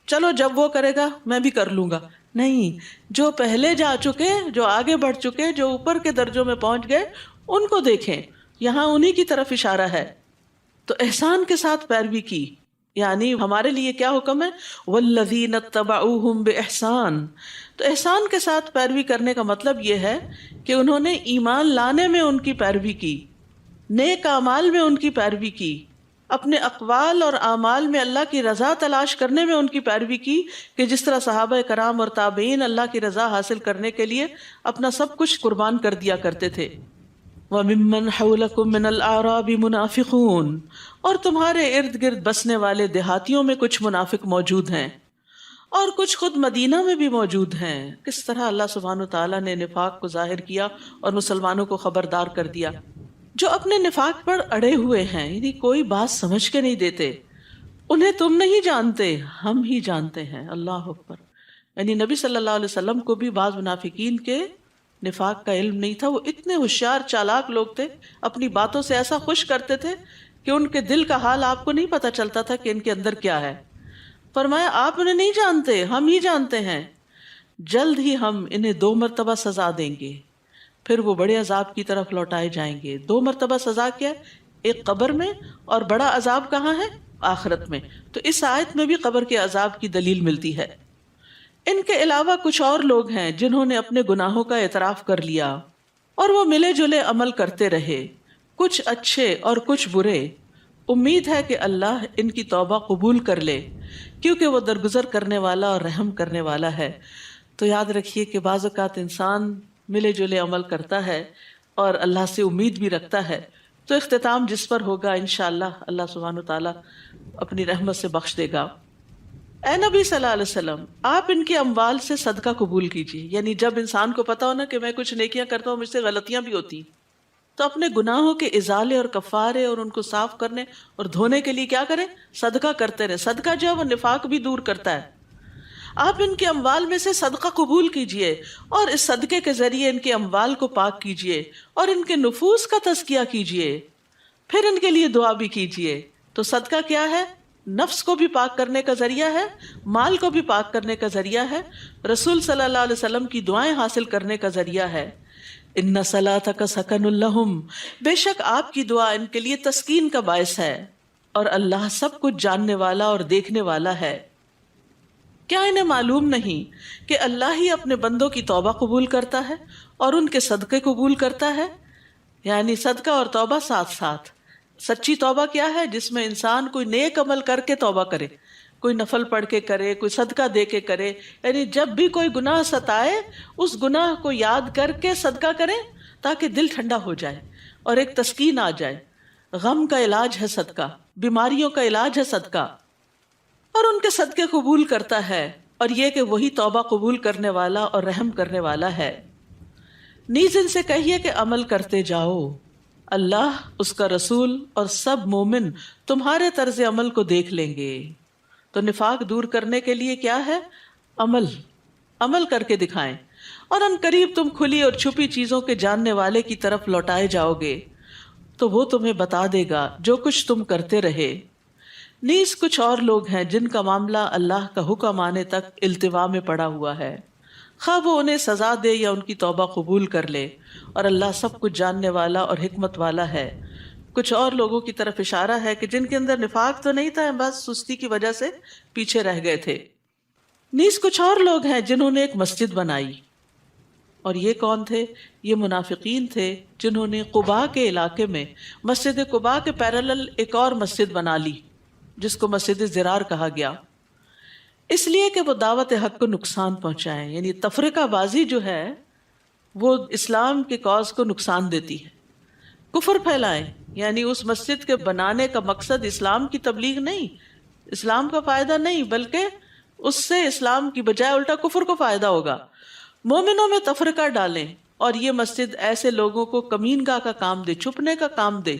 چلو جب وہ کرے گا میں بھی کر لوں گا. نہیں، جو پہلے جا چکے، جو آگے بڑھ چکے، جو اوپر کے درجوں میں پہنچ گئے، ان کو دیکھیں. یہاں انہی کی طرف اشارہ ہے. تو احسان کے ساتھ پیروی کی، یعنی ہمارے لیے کیا حکم ہے؟ والذین اتبعوہم باحسان. تو احسان کے ساتھ پیروی کرنے کا مطلب یہ ہے کہ انہوں نے ایمان لانے میں ان کی پیروی کی، نیک اعمال میں ان کی پیروی کی، اپنے اقوال اور اعمال میں اللہ کی رضا تلاش کرنے میں ان کی پیروی کی، کہ جس طرح صحابہ کرام اور تابعین اللہ کی رضا حاصل کرنے کے لیے اپنا سب کچھ قربان کر دیا کرتے تھے. وَمِمَّنْ حَوْلَكُمْ مِنَ الْأَعْرَابِ مُنَافِقُونَ، اور تمہارے ارد گرد بسنے والے دیہاتیوں میں کچھ منافق موجود ہیں، اور کچھ خود مدینہ میں بھی موجود ہیں. کس طرح اللہ سبحانہ وتعالیٰ نے نفاق کو ظاہر کیا اور مسلمانوں کو خبردار کر دیا. جو اپنے نفاق پر اڑے ہوئے ہیں، یعنی کوئی بات سمجھ کے نہیں دیتے، انہیں تم نہیں جانتے، ہم ہی جانتے ہیں. اللہ اکبر. یعنی نبی صلی اللہ علیہ وسلم کو بھی بعض منافقین کے نفاق کا علم نہیں تھا. وہ اتنے ہوشیار چالاک لوگ تھے، اپنی باتوں سے ایسا خوش کرتے تھے کہ ان کے دل کا حال آپ کو نہیں پتا چلتا تھا کہ ان کے اندر کیا ہے. فرمایا آپ انہیں نہیں جانتے، ہم ہی جانتے ہیں. جلد ہی ہم انہیں 2 مرتبہ سزا دیں گے، پھر وہ بڑے عذاب کی طرف لوٹائے جائیں گے. 2 مرتبہ سزا کیا؟ ایک قبر میں، اور بڑا عذاب کہاں ہے؟ آخرت میں. تو اس آیت میں بھی قبر کے عذاب کی دلیل ملتی ہے. ان کے علاوہ کچھ اور لوگ ہیں جنہوں نے اپنے گناہوں کا اعتراف کر لیا اور وہ ملے جلے عمل کرتے رہے، کچھ اچھے اور کچھ برے. امید ہے کہ اللہ ان کی توبہ قبول کر لے، کیونکہ وہ درگزر کرنے والا اور رحم کرنے والا ہے۔ تو یاد رکھیے کہ بعض اوقات انسان ملے جلے عمل کرتا ہے اور اللہ سے امید بھی رکھتا ہے، تو اختتام جس پر ہوگا انشاءاللہ اللہ سبحانہ وتعالی اپنی رحمت سے بخش دے گا۔ اے نبی صلی اللہ علیہ وسلم، آپ ان کے اموال سے صدقہ قبول کیجیے، یعنی جب انسان کو پتا ہو نا کہ میں کچھ نیکیاں کرتا ہوں، مجھ سے غلطیاں بھی ہوتی، تو اپنے گناہوں کے ازالے اور کفارے اور ان کو صاف کرنے اور دھونے کے لیے کیا کریں؟ صدقہ کرتے رہیں۔ صدقہ جو ہے وہ نفاق بھی دور کرتا ہے۔ آپ ان کے اموال میں سے صدقہ قبول کیجئے اور اس صدقے کے ذریعے ان کے اموال کو پاک کیجئے اور ان کے نفوس کا تزکیہ کیجئے، پھر ان کے لیے دعا بھی کیجئے۔ تو صدقہ کیا ہے؟ نفس کو بھی پاک کرنے کا ذریعہ ہے، مال کو بھی پاک کرنے کا ذریعہ ہے، رسول صلی اللہ علیہ وسلم کی دعائیں حاصل کرنے کا ذریعہ ہے۔ ان صلاتک سکن لہم، بے شک آپ کی دعا ان کے لیے تسکین کا باعث ہے، اور اللہ سب کچھ جاننے والا اور دیکھنے والا ہے۔ کیا انہیں معلوم نہیں کہ اللہ ہی اپنے بندوں کی توبہ قبول کرتا ہے اور ان کے صدقے قبول کرتا ہے؟ یعنی صدقہ اور توبہ ساتھ ساتھ۔ سچی توبہ کیا ہے؟ جس میں انسان کوئی نیک عمل کر کے توبہ کرے، کوئی نفل پڑھ کے کرے، کوئی صدقہ دے کے کرے، یعنی جب بھی کوئی گناہ ستائے اس گناہ کو یاد کر کے صدقہ کریں تاکہ دل ٹھنڈا ہو جائے اور ایک تسکین آ جائے۔ غم کا علاج ہے صدقہ، بیماریوں کا علاج ہے صدقہ، اور ان کے صدقے قبول کرتا ہے، اور یہ کہ وہی توبہ قبول کرنے والا اور رحم کرنے والا ہے۔ نیز ان سے کہیے کہ عمل کرتے جاؤ، اللہ، اس کا رسول اور سب مومن تمہارے طرز عمل کو دیکھ لیں گے۔ تو نفاق دور کرنے کے لیے کیا ہے؟ عمل کر کے دکھائیں، اور ان قریب تم کھلی اور چھپی چیزوں کے جاننے والے کی طرف لوٹائے جاؤ گے، تو وہ تمہیں بتا دے گا جو کچھ تم کرتے رہے۔ نیز کچھ اور لوگ ہیں جن کا معاملہ اللہ کا حکم آنے تک التوا میں پڑا ہوا ہے، خواہ وہ انہیں سزا دے یا ان کی توبہ قبول کر لے، اور اللہ سب کچھ جاننے والا اور حکمت والا ہے۔ کچھ اور لوگوں کی طرف اشارہ ہے کہ جن کے اندر نفاق تو نہیں تھا، بس سستی کی وجہ سے پیچھے رہ گئے تھے۔ نیز کچھ اور لوگ ہیں جنہوں نے ایک مسجد بنائی، اور یہ کون تھے؟ یہ منافقین تھے جنہوں نے قباء کے علاقے میں مسجد قباء کے پیرالل ایک اور مسجد بنا لی جس کو مسجد زرار کہا گیا، اس لیے کہ وہ دعوت حق کو نقصان پہنچائیں۔ یعنی تفرقہ بازی جو ہے وہ اسلام کے کاز کو نقصان دیتی ہے، کفر پھیلائیں۔ یعنی اس مسجد کے بنانے کا مقصد اسلام کی تبلیغ نہیں، اسلام کا فائدہ نہیں، بلکہ اس سے اسلام کی بجائے الٹا کفر کو فائدہ ہوگا۔ مومنوں میں تفرقہ ڈالیں، اور یہ مسجد ایسے لوگوں کو کمین گاہ کا کام دے، چھپنے کا کام دے،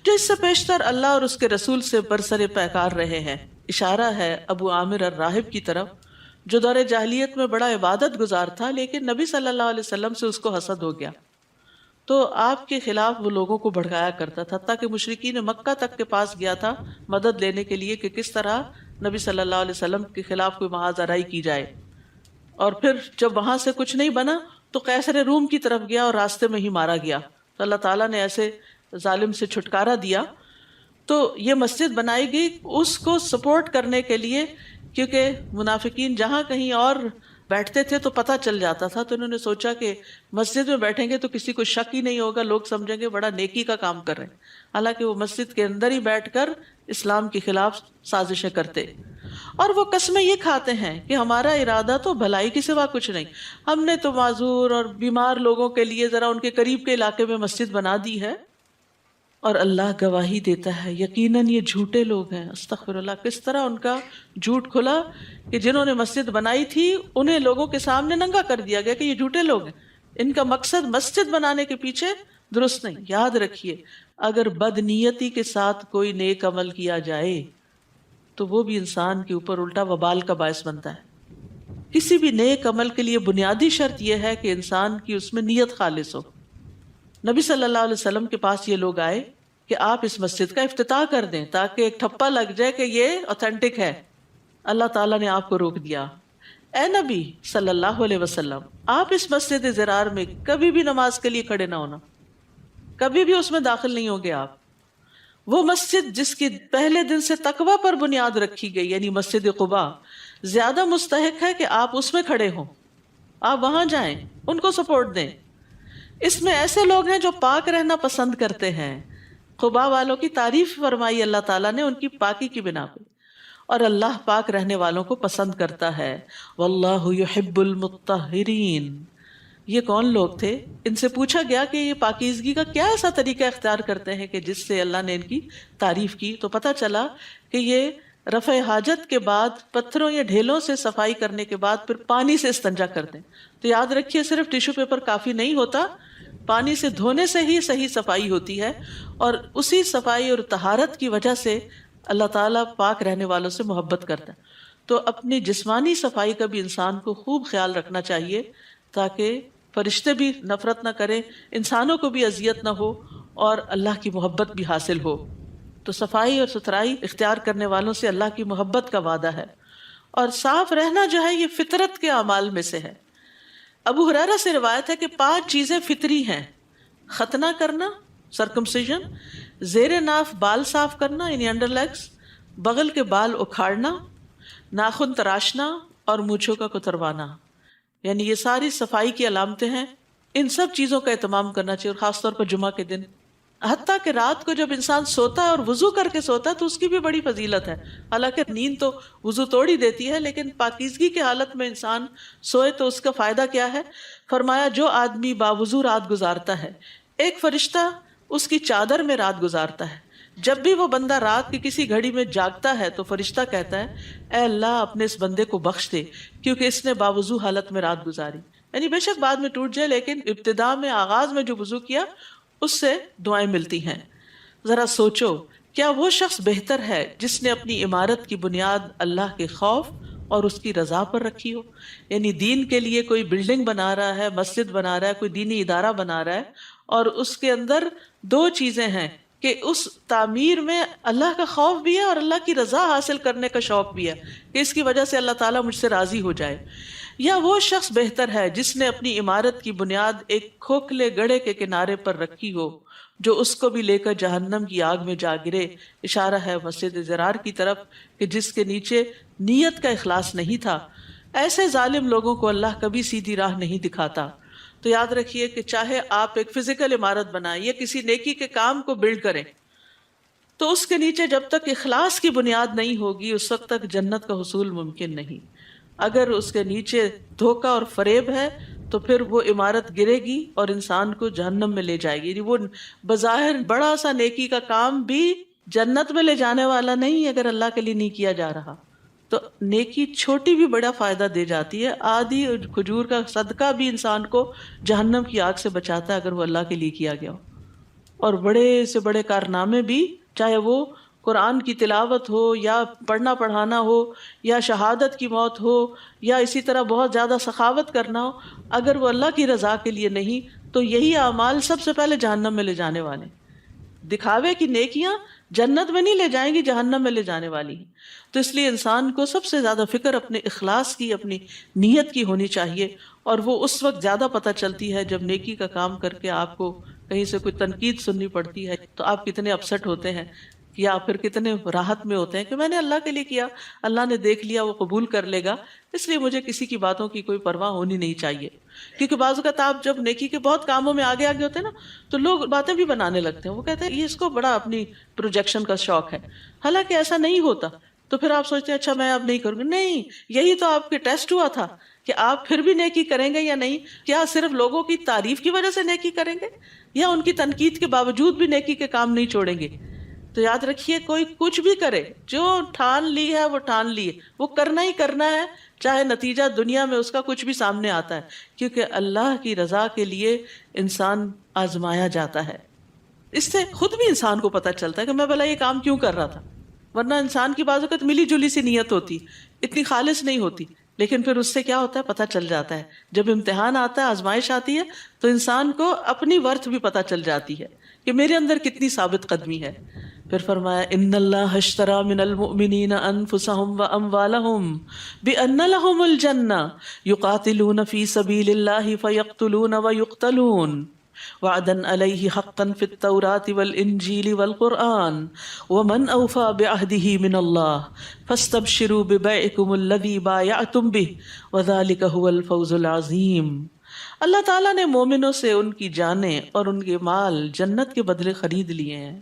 جو اس سے پیشتر اللہ اور اس کے رسول سے برسر پیکار رہے ہیں۔ اشارہ ہے ابو عامر الراہب کی طرف، جو دور جاہلیت میں بڑا عبادت گزار تھا، لیکن نبی صلی اللہ علیہ وسلم سے اس کو حسد ہو گیا، تو آپ کے خلاف وہ لوگوں کو بھڑکایا کرتا تھا، حتیٰ کہ مشرکین مکہ تک کے پاس گیا تھا مدد لینے کے لیے کہ کس طرح نبی صلی اللہ علیہ وسلم کے خلاف کوئی محاذ آرائی کی جائے۔ اور پھر جب وہاں سے کچھ نہیں بنا تو قیصر روم کی طرف گیا اور راستے میں ہی مارا گیا، تو اللہ تعالیٰ نے ایسے ظالم سے چھٹکارا دیا۔ تو یہ مسجد بنائی گئی اس کو سپورٹ کرنے کے لیے، کیونکہ منافقین جہاں کہیں اور بیٹھتے تھے تو پتہ چل جاتا تھا، تو انہوں نے سوچا کہ مسجد میں بیٹھیں گے تو کسی کو شک ہی نہیں ہوگا، لوگ سمجھیں گے بڑا نیکی کا کام کر رہے ہیں، حالانکہ وہ مسجد کے اندر ہی بیٹھ کر اسلام کے خلاف سازشیں کرتے، اور وہ قسمیں یہ کھاتے ہیں کہ ہمارا ارادہ تو بھلائی کے سوا کچھ نہیں، ہم نے تو معذور اور بیمار لوگوں کے لیے ذرا ان کے قریب کے علاقے میں مسجد بنا دی ہے، اور اللہ گواہی دیتا ہے یقیناً یہ جھوٹے لوگ ہیں۔ استغفر اللہ، کس طرح ان کا جھوٹ کھلا کہ جنہوں نے مسجد بنائی تھی انہیں لوگوں کے سامنے ننگا کر دیا گیا کہ یہ جھوٹے لوگ ہیں، ان کا مقصد مسجد بنانے کے پیچھے درست نہیں۔ یاد رکھیے، اگر بدنیتی کے ساتھ کوئی نیک عمل کیا جائے تو وہ بھی انسان کے اوپر الٹا وبال کا باعث بنتا ہے۔ کسی بھی نیک عمل کے لیے بنیادی شرط یہ ہے کہ انسان کی اس میں نیت خالص ہو۔ نبی صلی اللہ علیہ وسلم کے پاس یہ لوگ آئے کہ آپ اس مسجد کا افتتاح کر دیں تاکہ ایک ٹھپا لگ جائے کہ یہ اوتھینٹک ہے۔ اللہ تعالیٰ نے آپ کو روک دیا، اے نبی صلی اللہ علیہ وسلم، آپ اس مسجد زرار میں کبھی بھی نماز کے لیے کھڑے نہ ہونا، کبھی بھی اس میں داخل نہیں ہوگے آپ۔ وہ مسجد جس کی پہلے دن سے تقوی پر بنیاد رکھی گئی، یعنی مسجد قباء، زیادہ مستحق ہے کہ آپ اس میں کھڑے ہوں، آپ وہاں جائیں، ان کو سپورٹ دیں۔ اس میں ایسے لوگ ہیں جو پاک رہنا پسند کرتے ہیں۔ قباء والوں کی تعریف فرمائی اللہ تعالیٰ نے ان کی پاکی کی بنا پہ، اور اللہ پاک رہنے والوں کو پسند کرتا ہے. واللہ یحب المطہرین. یہ کون لوگ تھے؟ ان سے پوچھا گیا کہ یہ پاکیزگی کا کیا ایسا طریقہ اختیار کرتے ہیں کہ جس سے اللہ نے ان کی تعریف کی. تو پتہ چلا کہ یہ رفع حاجت کے بعد پتھروں یا ڈھیلوں سے صفائی کرنے کے بعد پھر پانی سے استنجا کرتے ہیں. تو یاد رکھیے صرف ٹیشو پیپر کافی نہیں ہوتا، پانی سے دھونے سے ہی صحیح صفائی ہوتی ہے، اور اسی صفائی اور طہارت کی وجہ سے اللہ تعالیٰ پاک رہنے والوں سے محبت کرتا ہے. تو اپنی جسمانی صفائی کا بھی انسان کو خوب خیال رکھنا چاہیے تاکہ فرشتے بھی نفرت نہ کریں، انسانوں کو بھی اذیت نہ ہو اور اللہ کی محبت بھی حاصل ہو. تو صفائی اور ستھرائی اختیار کرنے والوں سے اللہ کی محبت کا وعدہ ہے. اور صاف رہنا جو ہے یہ فطرت کے اعمال میں سے ہے. ابو ہریرہ سے روایت ہے کہ 5 چیزیں فطری ہیں: ختنہ کرنا، سرکمسیژن، زیر ناف بال صاف کرنا یعنی انڈر لیگز، بغل کے بال اکھاڑنا، ناخن تراشنا اور مونچھوں کا کتروانا. یعنی یہ ساری صفائی کی علامتیں ہیں. ان سب چیزوں کا اہتمام کرنا چاہیے، اور خاص طور پر جمعہ کے دن. حتیٰ کہ رات کو جب انسان سوتا ہے اور وضو کر کے سوتا ہے تو اس کی بھی بڑی فضیلت ہے. حالانکہ نیند تو وضو توڑ ہی دیتی ہے، لیکن پاکیزگی کی حالت میں انسان سوئے تو اس کا فائدہ کیا ہے؟ فرمایا جو آدمی باوضو رات گزارتا ہے ایک فرشتہ اس کی چادر میں رات گزارتا ہے. جب بھی وہ بندہ رات کی کسی گھڑی میں جاگتا ہے تو فرشتہ کہتا ہے اے اللہ اپنے اس بندے کو بخش دے کیونکہ اس نے باوضو حالت میں رات گزاری. یعنی بے شک بعد میں ٹوٹ جائے لیکن ابتدا میں آغاز میں جو وضو کیا اس سے دعائیں ملتی ہیں. ذرا سوچو کیا وہ شخص بہتر ہے جس نے اپنی عمارت کی بنیاد اللہ کے خوف اور اس کی رضا پر رکھی ہو؟ یعنی دین کے لیے کوئی بلڈنگ بنا رہا ہے، مسجد بنا رہا ہے، کوئی دینی ادارہ بنا رہا ہے، اور اس کے اندر 2 چیزیں ہیں کہ اس تعمیر میں اللہ کا خوف بھی ہے اور اللہ کی رضا حاصل کرنے کا شوق بھی ہے کہ اس کی وجہ سے اللہ تعالیٰ مجھ سے راضی ہو جائے. یا وہ شخص بہتر ہے جس نے اپنی عمارت کی بنیاد ایک کھوکھلے گڑھے کے کنارے پر رکھی ہو جو اس کو بھی لے کر جہنم کی آگ میں جا گرے. اشارہ ہے مسجد ضرار کی طرف کہ جس کے نیچے نیت کا اخلاص نہیں تھا. ایسے ظالم لوگوں کو اللہ کبھی سیدھی راہ نہیں دکھاتا. تو یاد رکھیے کہ چاہے آپ ایک فزیکل عمارت بنائیں یا کسی نیکی کے کام کو بلڈ کریں تو اس کے نیچے جب تک اخلاص کی بنیاد نہیں ہوگی اس وقت تک جنت کا حصول ممکن نہیں. اگر اس کے نیچے دھوکہ اور فریب ہے تو پھر وہ عمارت گرے گی اور انسان کو جہنم میں لے جائے گی. یعنی وہ بظاہر بڑا سا نیکی کا کام بھی جنت میں لے جانے والا نہیں اگر اللہ کے لیے نہیں کیا جا رہا. تو نیکی چھوٹی بھی بڑا فائدہ دے جاتی ہے. آدھی کھجور کا صدقہ بھی انسان کو جہنم کی آگ سے بچاتا ہے اگر وہ اللہ کے لیے کیا گیا ہو. اور بڑے سے بڑے کارنامے بھی، چاہے وہ قرآن کی تلاوت ہو یا پڑھنا پڑھانا ہو یا شہادت کی موت ہو یا اسی طرح بہت زیادہ سخاوت کرنا ہو، اگر وہ اللہ کی رضا کے لیے نہیں تو یہی اعمال سب سے پہلے جہنم میں لے جانے والے. دکھاوے کی نیکیاں جنت میں نہیں لے جائیں گی، جہنم میں لے جانے والی ہیں. تو اس لیے انسان کو سب سے زیادہ فکر اپنے اخلاص کی، اپنی نیت کی ہونی چاہیے، اور وہ اس وقت زیادہ پتہ چلتی ہے جب نیکی کا کام کر کے آپ کو کہیں سے کوئی تنقید سننی پڑتی ہے تو آپ کتنے اپسٹ ہوتے ہیں یا پھر کتنے راحت میں ہوتے ہیں کہ میں نے اللہ کے لیے کیا، اللہ نے دیکھ لیا، وہ قبول کر لے گا، اس لیے مجھے کسی کی باتوں کی کوئی پرواہ ہونی نہیں چاہیے. کیونکہ بعض اوقات آپ جب نیکی کے بہت کاموں میں آگے ہوتے ہیں نا تو لوگ باتیں بھی بنانے لگتے ہیں. وہ کہتے ہیں یہ اس کو بڑا اپنی پروجیکشن کا شوق ہے، حالانکہ ایسا نہیں ہوتا. تو پھر آپ سوچتے ہیں اچھا میں اب نہیں کروں گی. نہیں، یہی تو آپ کے ٹیسٹ ہوا تھا کہ آپ پھر بھی نیکی کریں گے یا نہیں. کیا صرف لوگوں کی تعریف کی وجہ سے نیکی کریں گے یا ان کی تنقید کے باوجود بھی نیکی کے کام نہیں چھوڑیں گے؟ تو یاد رکھیے کوئی کچھ بھی کرے، جو ٹھان لی ہے وہ ٹھان لی ہے، وہ کرنا ہی کرنا ہے، چاہے نتیجہ دنیا میں اس کا کچھ بھی سامنے آتا ہے، کیونکہ اللہ کی رضا کے لیے انسان آزمایا جاتا ہے. اس سے خود بھی انسان کو پتہ چلتا ہے کہ میں بھلا یہ کام کیوں کر رہا تھا. ورنہ انسان کی بعض اوقات ملی جلی سی نیت ہوتی، اتنی خالص نہیں ہوتی، لیکن پھر اس سے کیا ہوتا ہے پتہ چل جاتا ہے. جب امتحان آتا ہے، آزمائش آتی ہے تو انسان کو اپنی ورتھ بھی پتہ چل جاتی ہے کہ میرے اندر کتنی ثابت قدمی ہے. پھر فرمایا ان اللہ اشترى من المؤمنین انفسهم واموالهم بان لهم الجنہ یقاتلون فی سبیل اللہ فیقتلون ویقتلون وعدا علیہ حقا فی التوراة والانجیل والقرآن ومن اوفى بعہدہ من اللہ فاستبشروا ببیعکم الذی بایعتم بہ وذلک هو الفوز العظیم. اللہ تعالیٰ نے مومنوں سے ان کی جانیں اور ان کے مال جنت کے بدلے خرید لیے ہیں.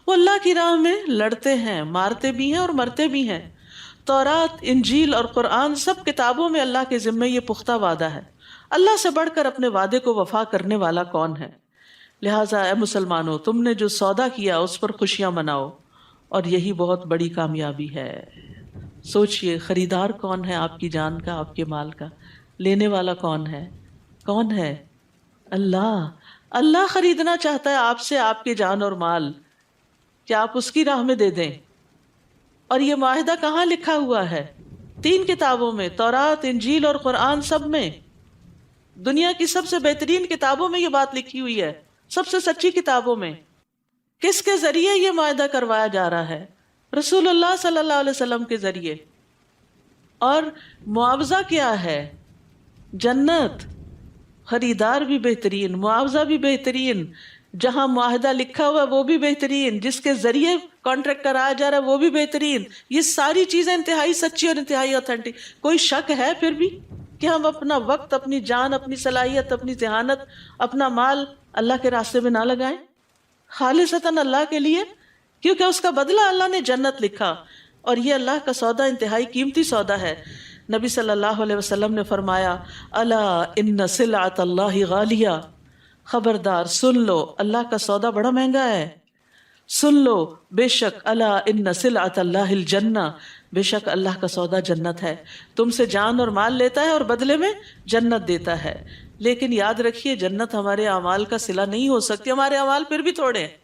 وہ اللہ کی راہ میں لڑتے ہیں، مارتے بھی ہیں اور مرتے بھی ہیں، تورات، انجیل اور قرآن سب کتابوں میں اللہ کے ذمے یہ پختہ وعدہ ہے۔ اللہ سے بڑھ کر اپنے وعدے کو وفا کرنے والا کون ہے؟ لہٰذا اے مسلمانوں، تم نے جو سودا کیا اس پر خوشیاں مناؤ، اور یہی بہت بڑی کامیابی ہے۔ سوچئے، خریدار کون ہے آپ کی جان کا، آپ کے مال کا؟ لینے والا کون ہے؟ کون ہے؟ اللہ۔ اللہ خریدنا چاہتا ہے آپ سے آپ کی جان اور مال، کہ آپ اس کی راہ میں دے دیں۔ اور یہ معاہدہ کہاں لکھا ہوا ہے؟ 3 کتابوں میں، تورات، انجیل اور قرآن، سب میں۔ دنیا کی سب سے بہترین کتابوں میں یہ بات لکھی ہوئی ہے، سب سے سچی کتابوں میں۔ کس کے ذریعے یہ معاہدہ کروایا جا رہا ہے؟ رسول اللہ صلی اللہ علیہ وسلم کے ذریعے۔ اور معاوضہ کیا ہے؟ جنت۔ خریدار بھی بہترین، معاوضہ بھی بہترین، جہاں معاہدہ لکھا ہوا ہے وہ بھی بہترین، جس کے ذریعے کانٹریکٹ کرایا جا رہا ہے وہ بھی بہترین۔ یہ ساری چیزیں انتہائی سچی اور انتہائی اوتھینٹک۔ کوئی شک ہے پھر بھی کہ ہم اپنا وقت، اپنی جان، اپنی صلاحیت، اپنی ذہانت، اپنا مال اللہ کے راستے میں نہ لگائیں، خالصتاً اللہ کے لیے؟ کیونکہ اس کا بدلہ اللہ نے جنت لکھا، اور یہ اللہ کا سودا انتہائی قیمتی سودا ہے۔ نبی صلی اللہ علیہ وسلم نے فرمایا، الا ان سلعۃ اللہ غالیہ، خبردار سن لو، اللہ کا سودا بڑا مہنگا ہے۔ سن لو، بے شک، الا ان سلعۃ اللہ الجنہ، بے شک اللہ کا سودا جنت ہے۔ تم سے جان اور مال لیتا ہے اور بدلے میں جنت دیتا ہے۔ لیکن یاد رکھیے، جنت ہمارے اعمال کا صلہ نہیں ہو سکتی، ہمارے اعمال پھر بھی تھوڑے ہیں،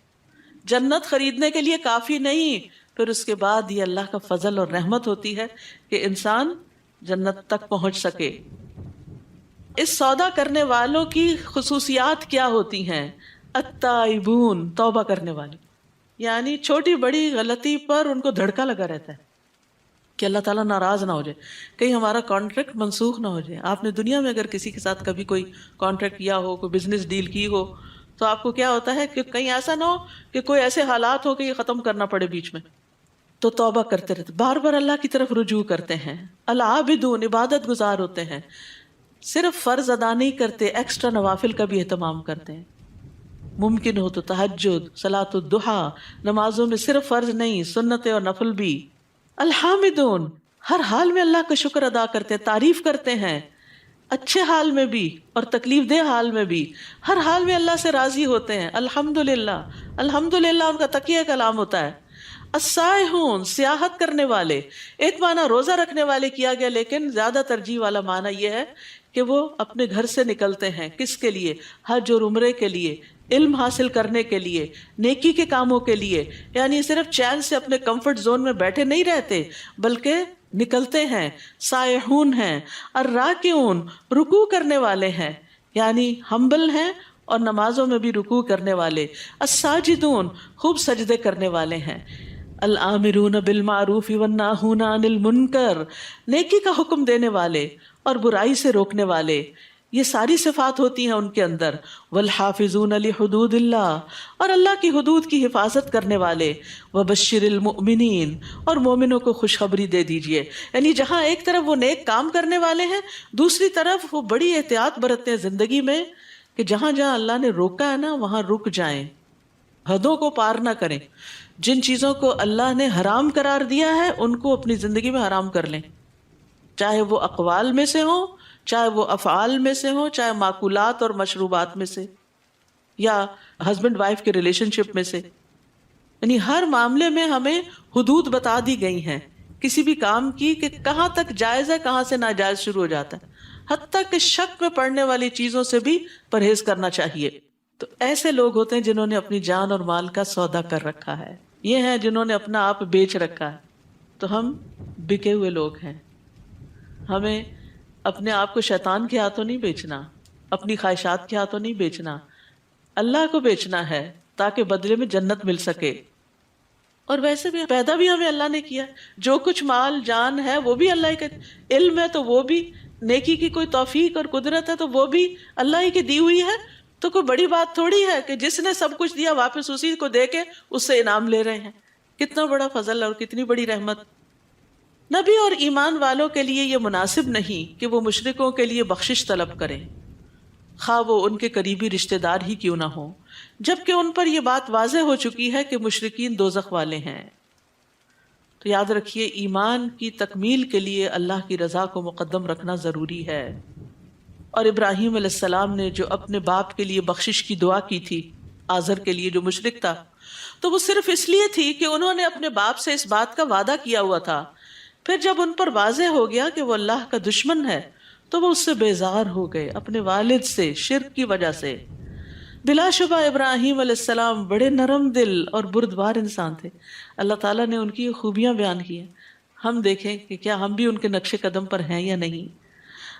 جنت خریدنے کے لیے کافی نہیں۔ پھر اس کے بعد یہ اللہ کا فضل اور رحمت ہوتی ہے کہ انسان جنت تک پہنچ سکے۔ اس سودا کرنے والوں کی خصوصیات کیا ہوتی ہیں؟ التائبون، توبہ کرنے والے، یعنی چھوٹی بڑی غلطی پر ان کو دھڑکا لگا رہتا ہے کہ اللہ تعالیٰ ناراض نہ ہو جائے، کہیں ہمارا کانٹریکٹ منسوخ نہ ہو جائے۔ آپ نے دنیا میں اگر کسی کے ساتھ کبھی کوئی کانٹریکٹ کیا ہو، کوئی بزنس ڈیل کی ہو، تو آپ کو کیا ہوتا ہے کہ کہیں ایسا نہ ہو کہ کوئی ایسے حالات ہو کہ یہ ختم کرنا پڑے بیچ میں، تو توبہ کرتے رہتے، بار بار اللہ کی طرف رجوع کرتے ہیں۔ العابدون، عبادت گزار ہوتے ہیں، صرف فرض ادا نہیں کرتے، ایکسٹرا نوافل کا بھی اہتمام کرتے ہیں۔ ممکن ہو تو تہجد، صلاۃ الضحیٰ، نمازوں میں صرف فرض نہیں، سنتیں اور نفل بھی۔ الحامدون، ہر حال میں اللہ کا شکر ادا کرتے ہیں، تعریف کرتے ہیں، اچھے حال میں بھی اور تکلیف دہ حال میں بھی، ہر حال میں اللہ سے راضی ہوتے ہیں۔ الحمدللہ، الحمدللہ ان کا تقیہ کلام ہوتا ہے۔ السائحون، سیاحت کرنے والے، ایک معنی روزہ رکھنے والے کیا گیا، لیکن زیادہ ترجیح والا معنی یہ ہے کہ وہ اپنے گھر سے نکلتے ہیں، کس کے لیے؟ حج اور عمرے کے لیے، علم حاصل کرنے کے لیے، نیکی کے کاموں کے لیے، یعنی صرف چین سے اپنے کمفرٹ زون میں بیٹھے نہیں رہتے بلکہ نکلتے ہیں، سائحون ہیں۔ الراکعون، رکوع کرنے والے ہیں، یعنی ہمبل ہیں اور نمازوں میں بھی رکوع کرنے والے۔ الساجدون، خوب سجدے کرنے والے ہیں۔ الآمرون بالمعروف والناہون عن المنکر، نیکی کا حکم دینے والے اور برائی سے روکنے والے، یہ ساری صفات ہوتی ہیں ان کے اندر۔ والحافظون لحدود اللہ، اور اللہ کی حدود کی حفاظت کرنے والے۔ وبشر المؤمنین، اور مومنوں کو خوشخبری دے دیجئے، یعنی جہاں ایک طرف وہ نیک کام کرنے والے ہیں، دوسری طرف وہ بڑی احتیاط برتتے ہیں زندگی میں کہ جہاں جہاں اللہ نے روکا ہے نا وہاں رک جائیں، حدوں کو پار نہ کریں۔ جن چیزوں کو اللہ نے حرام قرار دیا ہے ان کو اپنی زندگی میں حرام کر لیں، چاہے وہ اقوال میں سے ہوں، چاہے وہ افعال میں سے ہوں، چاہے ماکولات اور مشروبات میں سے، یا ہسبینڈ وائف کے ریلیشن شپ میں سے، یعنی ہر معاملے میں ہمیں حدود بتا دی گئی ہیں کسی بھی کام کی کہ کہاں تک جائز ہے، کہاں سے ناجائز شروع ہو جاتا ہے، حتیٰ کہ شک میں پڑنے والی چیزوں سے بھی پرہیز کرنا چاہیے۔ تو ایسے لوگ ہوتے ہیں جنہوں نے اپنی جان اور مال کا سودا کر رکھا ہے، یہ ہیں جنہوں نے اپنا آپ بیچ رکھا ہے۔ تو ہم بکے ہوئے لوگ ہیں، ہمیں اپنے آپ کو شیطان کے ہاتھوں نہیں بیچنا، اپنی خواہشات کے ہاتھوں نہیں بیچنا، اللہ کو بیچنا ہے تاکہ بدلے میں جنت مل سکے۔ اور ویسے بھی پیدا بھی ہمیں اللہ نے کیا، جو کچھ مال جان ہے وہ بھی اللہ کا، علم ہے تو وہ بھی، نیکی کی کوئی توفیق اور قدرت ہے تو وہ بھی اللہ ہی کی دی ہوئی ہے۔ تو کوئی بڑی بات تھوڑی ہے کہ جس نے سب کچھ دیا واپس اسی کو دے کے اس سے انعام لے رہے ہیں۔ کتنا بڑا فضل اور کتنی بڑی رحمت۔ نبی اور ایمان والوں کے لیے یہ مناسب نہیں کہ وہ مشرکوں کے لیے بخشش طلب کریں، خواہ وہ ان کے قریبی رشتہ دار ہی کیوں نہ ہوں، جبکہ ان پر یہ بات واضح ہو چکی ہے کہ مشرکین دوزخ والے ہیں۔ تو یاد رکھیے ایمان کی تکمیل کے لیے اللہ کی رضا کو مقدم رکھنا ضروری ہے. اور ابراہیم علیہ السلام نے جو اپنے باپ کے لیے بخشش کی دعا کی تھی آزر کے لیے جو مشرک تھا، تو وہ صرف اس لیے تھی کہ انہوں نے اپنے باپ سے اس بات کا وعدہ کیا ہوا تھا. پھر جب ان پر واضح ہو گیا کہ وہ اللہ کا دشمن ہے تو وہ اس سے بیزار ہو گئے، اپنے والد سے، شرک کی وجہ سے. بلا شبہ ابراہیم علیہ السلام بڑے نرم دل اور بردبار انسان تھے. اللہ تعالیٰ نے ان کی خوبیاں بیان کی ہیں. ہم دیکھیں کہ کیا ہم بھی ان کے نقش قدم پر ہیں یا نہیں.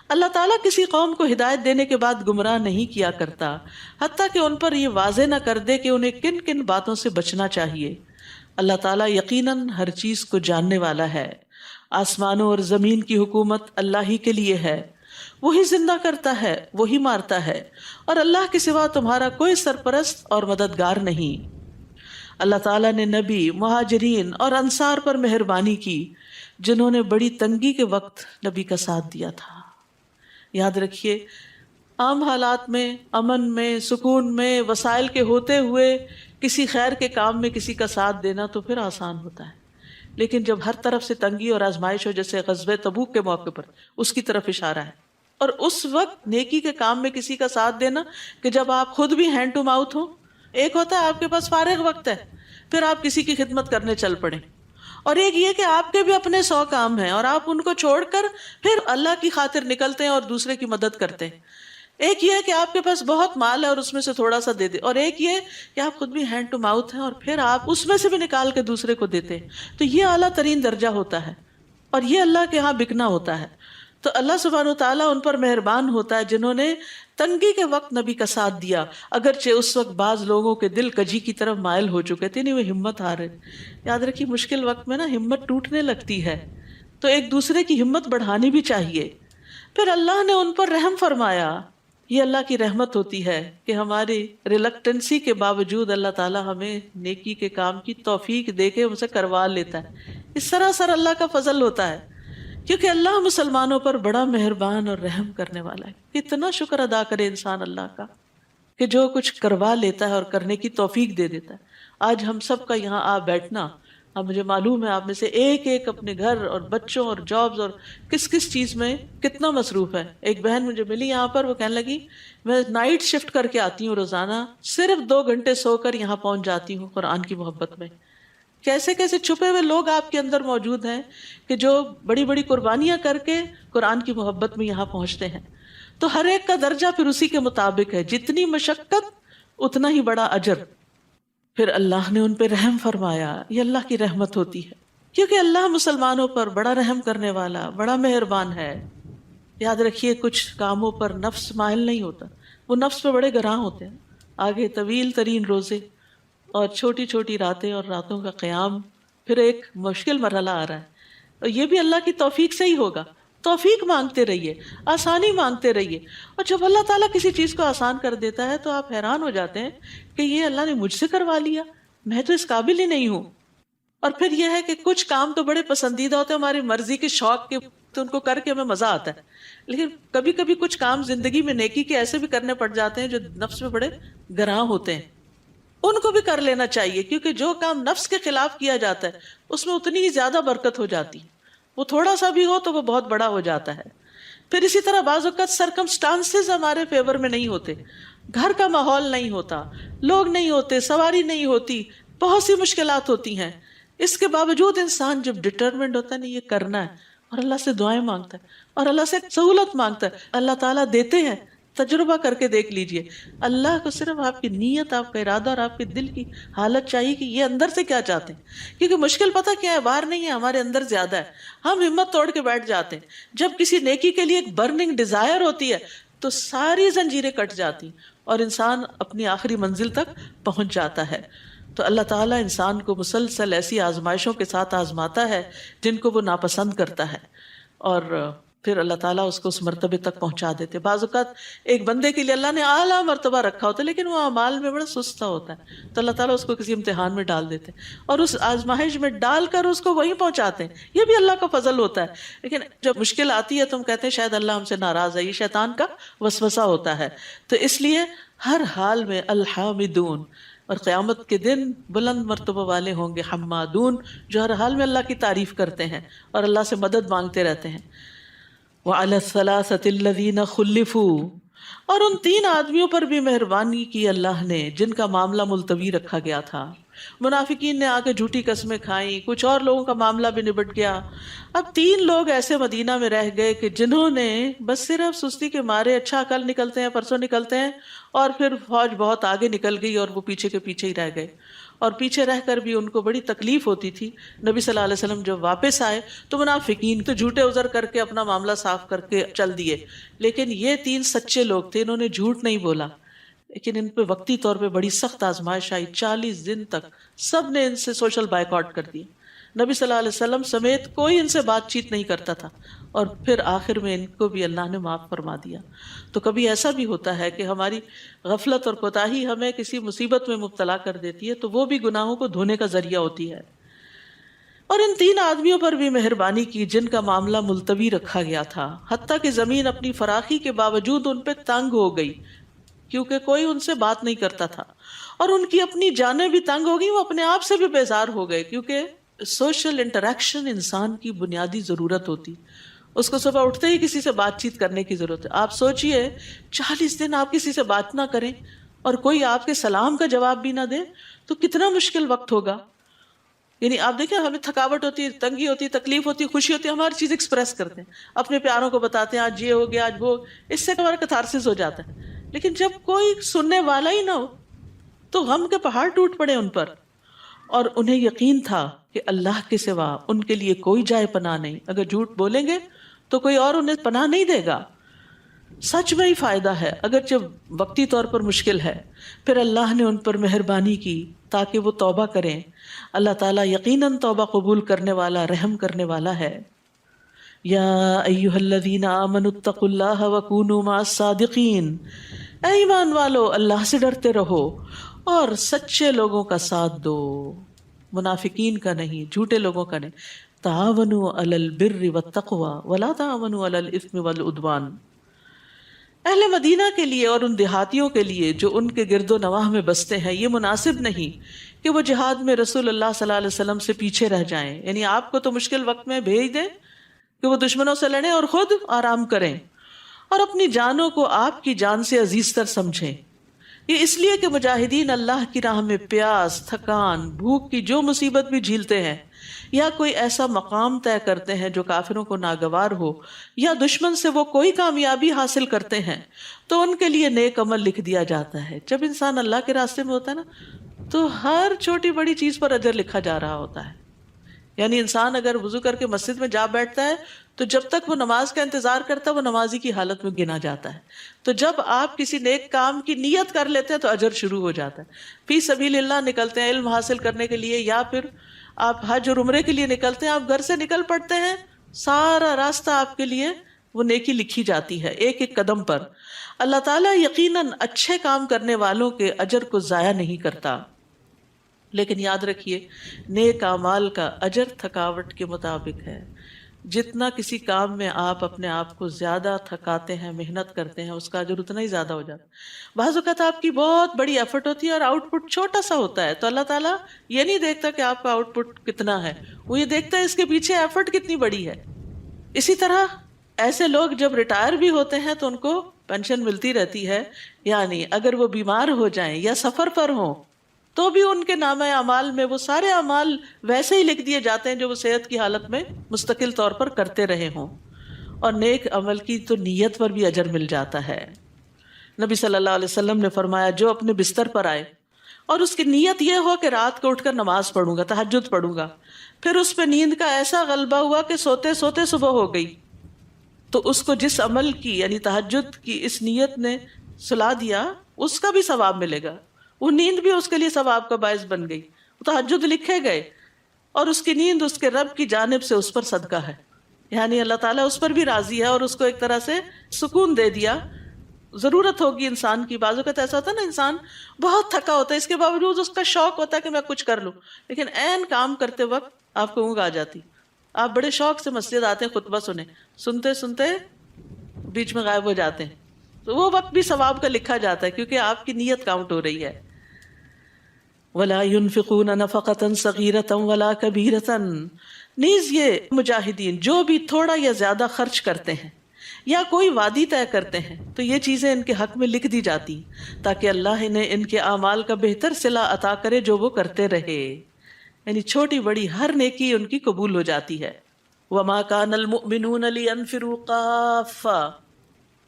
اللہ تعالیٰ کسی قوم کو ہدایت دینے کے بعد گمراہ نہیں کیا کرتا، حتیٰ کہ ان پر یہ واضح نہ کر دے کہ انہیں کن کن باتوں سے بچنا چاہیے. اللہ تعالیٰ یقیناً ہر چیز کو جاننے والا ہے. آسمانوں اور زمین کی حکومت اللہ ہی کے لیے ہے. وہی زندہ کرتا ہے، وہی مارتا ہے، اور اللہ کے سوا تمہارا کوئی سرپرست اور مددگار نہیں. اللہ تعالیٰ نے نبی، مہاجرین اور انصار پر مہربانی کی جنہوں نے بڑی تنگی کے وقت نبی کا ساتھ دیا تھا. یاد رکھیے، عام حالات میں، امن میں، سکون میں، وسائل کے ہوتے ہوئے کسی خیر کے کام میں کسی کا ساتھ دینا تو پھر آسان ہوتا ہے، لیکن جب ہر طرف سے تنگی اور آزمائش ہو، جیسے غزوہ تبوک کے موقع پر، اس کی طرف اشارہ ہے. اور اس وقت نیکی کے کام میں کسی کا ساتھ دینا کہ جب آپ خود بھی ہینڈ ٹو ماؤتھ ہو. ایک ہوتا ہے آپ کے پاس فارغ وقت ہے، پھر آپ کسی کی خدمت کرنے چل پڑیں، اور ایک یہ کہ آپ کے بھی اپنے 100 کام ہیں اور آپ ان کو چھوڑ کر پھر اللہ کی خاطر نکلتے ہیں اور دوسرے کی مدد کرتے ہیں. ایک یہ ہے کہ آپ کے پاس بہت مال ہے اور اس میں سے تھوڑا سا دے دے، اور ایک یہ کہ آپ خود بھی ہینڈ ٹو ماؤتھ ہیں اور پھر آپ اس میں سے بھی نکال کے دوسرے کو دیتے ہیں. تو یہ اعلیٰ ترین درجہ ہوتا ہے اور یہ اللہ کے ہاں بکنا ہوتا ہے. تو اللہ سبحانہ و تعالیٰ ان پر مہربان ہوتا ہے جنہوں نے تنگی کے وقت نبی کا ساتھ دیا، اگرچہ اس وقت بعض لوگوں کے دل کجی کی طرف مائل ہو چکے تھے، نہیں وہ ہمت ہار رہے. یاد رکھیے مشکل وقت میں نا ہمت ٹوٹنے لگتی ہے، تو ایک دوسرے کی ہمت بڑھانی بھی چاہیے. پھر اللہ نے ان پر رحم فرمایا. یہ اللہ کی رحمت ہوتی ہے کہ ہماری ریلکٹنسی کے باوجود اللہ تعالیٰ ہمیں نیکی کے کام کی توفیق دے کے ہم سے کروا لیتا ہے. اس سراسر اللہ کا فضل ہوتا ہے، کیونکہ اللہ مسلمانوں پر بڑا مہربان اور رحم کرنے والا ہے. کتنا شکر ادا کرے انسان اللہ کا کہ جو کچھ کروا لیتا ہے اور کرنے کی توفیق دے دیتا ہے. آج ہم سب کا یہاں آ بیٹھنا، اب مجھے معلوم ہے آپ میں سے ایک ایک اپنے گھر اور بچوں اور جابز اور کس کس چیز میں کتنا مصروف ہے. ایک بہن مجھے ملی یہاں پر، وہ کہنے لگی میں نائٹ شفٹ کر کے آتی ہوں روزانہ، صرف 2 گھنٹے سو کر یہاں پہنچ جاتی ہوں قرآن کی محبت میں. کیسے کیسے چھپے ہوئے لوگ آپ کے اندر موجود ہیں کہ جو بڑی بڑی قربانیاں کر کے قرآن کی محبت میں یہاں پہنچتے ہیں. تو ہر ایک کا درجہ پھر اسی کے مطابق ہے، جتنی مشقت اتنا ہی بڑا اجر. پھر اللہ نے ان پہ رحم فرمایا. یہ اللہ کی رحمت ہوتی ہے کیونکہ اللہ مسلمانوں پر بڑا رحم کرنے والا، بڑا مہربان ہے. یاد رکھیے کچھ کاموں پر نفس مائل نہیں ہوتا، وہ نفس پہ بڑے گراں ہوتے ہیں. آگے طویل ترین روزے اور چھوٹی چھوٹی راتیں اور راتوں کا قیام، پھر ایک مشکل مرحلہ آ رہا ہے، اور یہ بھی اللہ کی توفیق سے ہی ہوگا. توفیق مانگتے رہیے، آسانی مانگتے رہیے. اور جب اللہ تعالیٰ کسی چیز کو آسان کر دیتا ہے تو آپ حیران ہو جاتے ہیں کہ یہ اللہ نے مجھ سے کروا لیا، میں تو اس قابل ہی نہیں ہوں. اور پھر یہ ہے کہ کچھ کام تو بڑے پسندیدہ ہوتے ہیں ہماری مرضی کے شوق کے، تو ان کو کر کے ہمیں مزہ آتا ہے. لیکن کبھی کبھی کچھ کام زندگی میں نیکی کے ایسے بھی کرنے پڑ جاتے ہیں جو نفس میں بڑے گراں ہوتے ہیں، ان کو بھی کر لینا چاہیے، کیونکہ جو کام نفس کے خلاف کیا جاتا ہے اس میں اتنی ہی زیادہ برکت ہو جاتی ہے. وہ تھوڑا سا بھی ہو تو وہ بہت بڑا ہو جاتا ہے. پھر اسی طرح بعض اوقات سرکمسٹانسز ہمارے فیور میں نہیں ہوتے، گھر کا ماحول نہیں ہوتا، لوگ نہیں ہوتے، سواری نہیں ہوتی، بہت سی مشکلات ہوتی ہیں. اس کے باوجود انسان جب ڈٹرمنڈ ہوتا ہے نا یہ کرنا ہے، اور اللہ سے دعائیں مانگتا ہے اور اللہ سے سہولت مانگتا ہے، اللہ تعالیٰ دیتے ہیں. تجربہ کر کے دیکھ لیجئے، اللہ کو صرف آپ کی نیت، آپ کا ارادہ اور آپ کے دل کی حالت چاہیے کہ یہ اندر سے کیا چاہتے ہیں. کیونکہ مشکل پتہ کیا ہے، باہر نہیں ہے، ہمارے اندر زیادہ ہے. ہم ہمت توڑ کے بیٹھ جاتے ہیں. جب کسی نیکی کے لیے ایک برننگ ڈیزائر ہوتی ہے تو ساری زنجیریں کٹ جاتی ہیں اور انسان اپنی آخری منزل تک پہنچ جاتا ہے. تو اللہ تعالیٰ انسان کو مسلسل ایسی آزمائشوں کے ساتھ آزماتا ہے جن کو وہ ناپسند کرتا ہے، اور پھر اللہ تعالیٰ اس کو اس مرتبے تک پہنچا دیتے. بعض اوقات ایک بندے کے لیے اللہ نے اعلیٰ مرتبہ رکھا ہوتا ہے لیکن وہ اعمال میں بڑا سستا ہوتا ہے، تو اللہ تعالیٰ اس کو کسی امتحان میں ڈال دیتے ہیں اور اس آزمائش میں ڈال کر اس کو وہیں پہنچاتے ہیں. یہ بھی اللہ کا فضل ہوتا ہے. لیکن جب مشکل آتی ہے تو ہم کہتے ہیں شاید اللہ ہم سے ناراض ہے، یہ شیطان کا وسوسہ ہوتا ہے. تو اس لیے ہر حال میں الحامدون، اور قیامت کے دن بلند مرتبہ والے ہوں گے حمادون، جو ہر حال میں اللہ کی تعریف کرتے ہیں اور اللہ سے مدد مانگتے رہتے ہیں. وعلی الثلاثۃ الذین خلفوا، اور ان 3 آدمیوں پر بھی مہربانی کی اللہ نے جن کا معاملہ ملتوی رکھا گیا تھا. منافقین نے آ کے جھوٹی قسمیں کھائیں، کچھ اور لوگوں کا معاملہ بھی نبٹ گیا. اب 3 لوگ ایسے مدینہ میں رہ گئے کہ جنہوں نے بس صرف سستی کے مارے اچھا کل نکلتے ہیں پرسوں نکلتے ہیں، اور پھر فوج بہت آگے نکل گئی اور وہ پیچھے کے پیچھے ہی رہ گئے. اور پیچھے رہ کر بھی ان کو بڑی تکلیف ہوتی تھی. نبی صلی اللہ علیہ وسلم جب واپس آئے تو منافقین تو جھوٹے عذر کر کے اپنا معاملہ صاف کر کے چل دیے، لیکن یہ 3 سچے لوگ تھے، انہوں نے جھوٹ نہیں بولا. لیکن ان پہ وقتی طور پہ بڑی سخت آزمائش آئی. 40 دن تک سب نے ان سے سوشل بائیکاٹ کر دی. نبی صلی اللہ علیہ وسلم سمیت کوئی ان سے بات چیت نہیں کرتا تھا، اور پھر آخر میں ان کو بھی اللہ نے معاف فرما دیا. تو کبھی ایسا بھی ہوتا ہے کہ ہماری غفلت اور کوتاہی ہمیں کسی مصیبت میں مبتلا کر دیتی ہے، تو وہ بھی گناہوں کو دھونے کا ذریعہ ہوتی ہے. اور ان 3 آدمیوں پر بھی مہربانی کی جن کا معاملہ ملتوی رکھا گیا تھا، حتیٰ کہ زمین اپنی فراخی کے باوجود ان پہ تنگ ہو گئی، کیونکہ کوئی ان سے بات نہیں کرتا تھا. اور ان کی اپنی جانیں بھی تنگ ہو گئی، وہ اپنے آپ سے بھی بیزار ہو گئے، کیونکہ سوشل انٹریکشن انسان کی بنیادی ضرورت ہوتی. اس کو صبح اٹھتے ہی کسی سے بات چیت کرنے کی ضرورت ہے. آپ سوچئے 40 دن آپ کسی سے بات نہ کریں اور کوئی آپ کے سلام کا جواب بھی نہ دے تو کتنا مشکل وقت ہوگا. یعنی آپ دیکھیں، ہمیں تھکاوٹ ہوتی ہے، تنگی ہوتی ہے، تکلیف ہوتی ہے، خوشی ہوتی ہے، ہم ہر چیز ایکسپریس کرتے ہیں، اپنے پیاروں کو بتاتے ہیں آج یہ ہو گیا، آج وہ، اس سے ہمارا کتھارسس ہو جاتا ہے. لیکن جب کوئی سننے والا ہی نہ ہو تو غم کے پہاڑ ٹوٹ پڑے ان پر. اور انہیں یقین تھا کہ اللہ کے سوا ان کے لیے کوئی جائے پناہ نہیں. اگر جھوٹ بولیں گے تو کوئی اور انہیں پناہ نہیں دے گا. سچ میں ہی فائدہ ہے اگرچہ وقتی طور پر مشکل ہے. پھر اللہ نے ان پر مہربانی کی تاکہ وہ توبہ کریں. اللہ تعالیٰ یقیناً توبہ قبول کرنے والا، رحم کرنے والا ہے. یا ایھا الذین آمنوا اتقوا اللہ وکونوا مع الصادقین، اے ایمان والو اللہ سے ڈرتے رہو اور سچے لوگوں کا ساتھ دو، منافقین کا نہیں، جھوٹے لوگوں کا نہیں. تعاونوا علی البر والتقوی ولا تعاونوا علی الاثم والعدوان. اہل مدینہ کے لیے اور ان دیہاتیوں کے لیے جو ان کے گرد و نواح میں بستے ہیں یہ مناسب نہیں کہ وہ جہاد میں رسول اللہ صلی اللہ علیہ وسلم سے پیچھے رہ جائیں. یعنی آپ کو تو مشکل وقت میں بھیج دیں کہ وہ دشمنوں سے لڑیں اور خود آرام کریں، اور اپنی جانوں کو آپ کی جان سے عزیز تر سمجھیں. یہ اس لیے کہ مجاہدین اللہ کی راہ میں پیاس، تھکان، بھوک کی جو مصیبت بھی جھیلتے ہیں، یا کوئی ایسا مقام طے کرتے ہیں جو کافروں کو ناگوار ہو، یا دشمن سے وہ کوئی کامیابی حاصل کرتے ہیں، تو ان کے لیے نیک عمل لکھ دیا جاتا ہے. جب انسان اللہ کے راستے میں ہوتا ہے نا تو ہر چھوٹی بڑی چیز پر اجر لکھا جا رہا ہوتا ہے. یعنی انسان اگر وضو کر کے مسجد میں جا بیٹھتا ہے تو جب تک وہ نماز کا انتظار کرتا ہے وہ نمازی کی حالت میں گنا جاتا ہے. تو جب آپ کسی نیک کام کی نیت کر لیتے ہیں تو اجر شروع ہو جاتا ہے. فی سبیل اللہ نکلتے ہیں علم حاصل کرنے کے لیے، یا پھر آپ حج اور عمرے کے لیے نکلتے ہیں، آپ گھر سے نکل پڑتے ہیں، سارا راستہ آپ کے لیے وہ نیکی لکھی جاتی ہے ایک ایک قدم پر. اللہ تعالیٰ یقیناً اچھے کام کرنے والوں کے اجر کو ضائع نہیں کرتا. لیکن یاد رکھیے نیک اعمال کا اجر تھکاوٹ کے مطابق ہے. جتنا کسی کام میں آپ اپنے آپ کو زیادہ تھکاتے ہیں، محنت کرتے ہیں، اس کا اجر اتنا ہی زیادہ ہو جاتا ہے. بعض اوقات آپ کی بہت بڑی ایفرٹ ہوتی ہے اور آؤٹ پٹ چھوٹا سا ہوتا ہے، تو اللہ تعالیٰ یہ نہیں دیکھتا کہ آپ کا آؤٹ پٹ کتنا ہے، وہ یہ دیکھتا ہے اس کے پیچھے ایفرٹ کتنی بڑی ہے. اسی طرح ایسے لوگ جب ریٹائر بھی ہوتے ہیں تو ان کو پینشن ملتی رہتی ہے. یعنی اگر وہ بیمار ہو جائیں یا سفر پر ہوں تو بھی ان کے نامہ اعمال میں وہ سارے اعمال ویسے ہی لکھ دیے جاتے ہیں جو وہ صحت کی حالت میں مستقل طور پر کرتے رہے ہوں. اور نیک عمل کی تو نیت پر بھی اجر مل جاتا ہے. نبی صلی اللہ علیہ وسلم نے فرمایا جو اپنے بستر پر آئے اور اس کی نیت یہ ہو کہ رات کو اٹھ کر نماز پڑھوں گا، تہجد پڑھوں گا، پھر اس پہ نیند کا ایسا غلبہ ہوا کہ سوتے سوتے صبح ہو گئی، تو اس کو جس عمل کی یعنی تہجد کی اس نیت نے سلا دیا اس کا بھی ثواب ملے گا. وہ نیند بھی اس کے لیے ثواب کا باعث بن گئی. تہجد لکھے گئے اور اس کی نیند اس کے رب کی جانب سے اس پر صدقہ ہے. یعنی اللہ تعالیٰ اس پر بھی راضی ہے اور اس کو ایک طرح سے سکون دے دیا. ضرورت ہوگی انسان کی، بعض اوقات ایسا ہوتا ہے نا انسان بہت تھکا ہوتا ہے، اس کے باوجود اس کا شوق ہوتا ہے کہ میں کچھ کر لوں، لیکن عین کام کرتے وقت آپ کو اونگ آ جاتی. آپ بڑے شوق سے مسجد آتے ہیں خطبہ سنتے سنتے بیچ میں غائب ہو جاتے ہیں، تو وہ وقت بھی ثواب کا لکھا جاتا ہے کیونکہ آپ کی نیت کاؤنٹ ہو رہی ہے. ولا ينفقون نفقة صغيرة ولا كبيرة، نیز یہ مجاہدین جو بھی تھوڑا یا زیادہ خرچ کرتے ہیں یا کوئی وعدی طے کرتے ہیں تو یہ چیزیں ان کے حق میں لکھ دی جاتی تاکہ اللہ انہیں ان کے اعمال کا بہتر صلہ عطا کرے جو وہ کرتے رہے، یعنی چھوٹی بڑی ہر نیکی ان کی قبول ہو جاتی ہے۔ وما كان المؤمنون لينفروا كافة،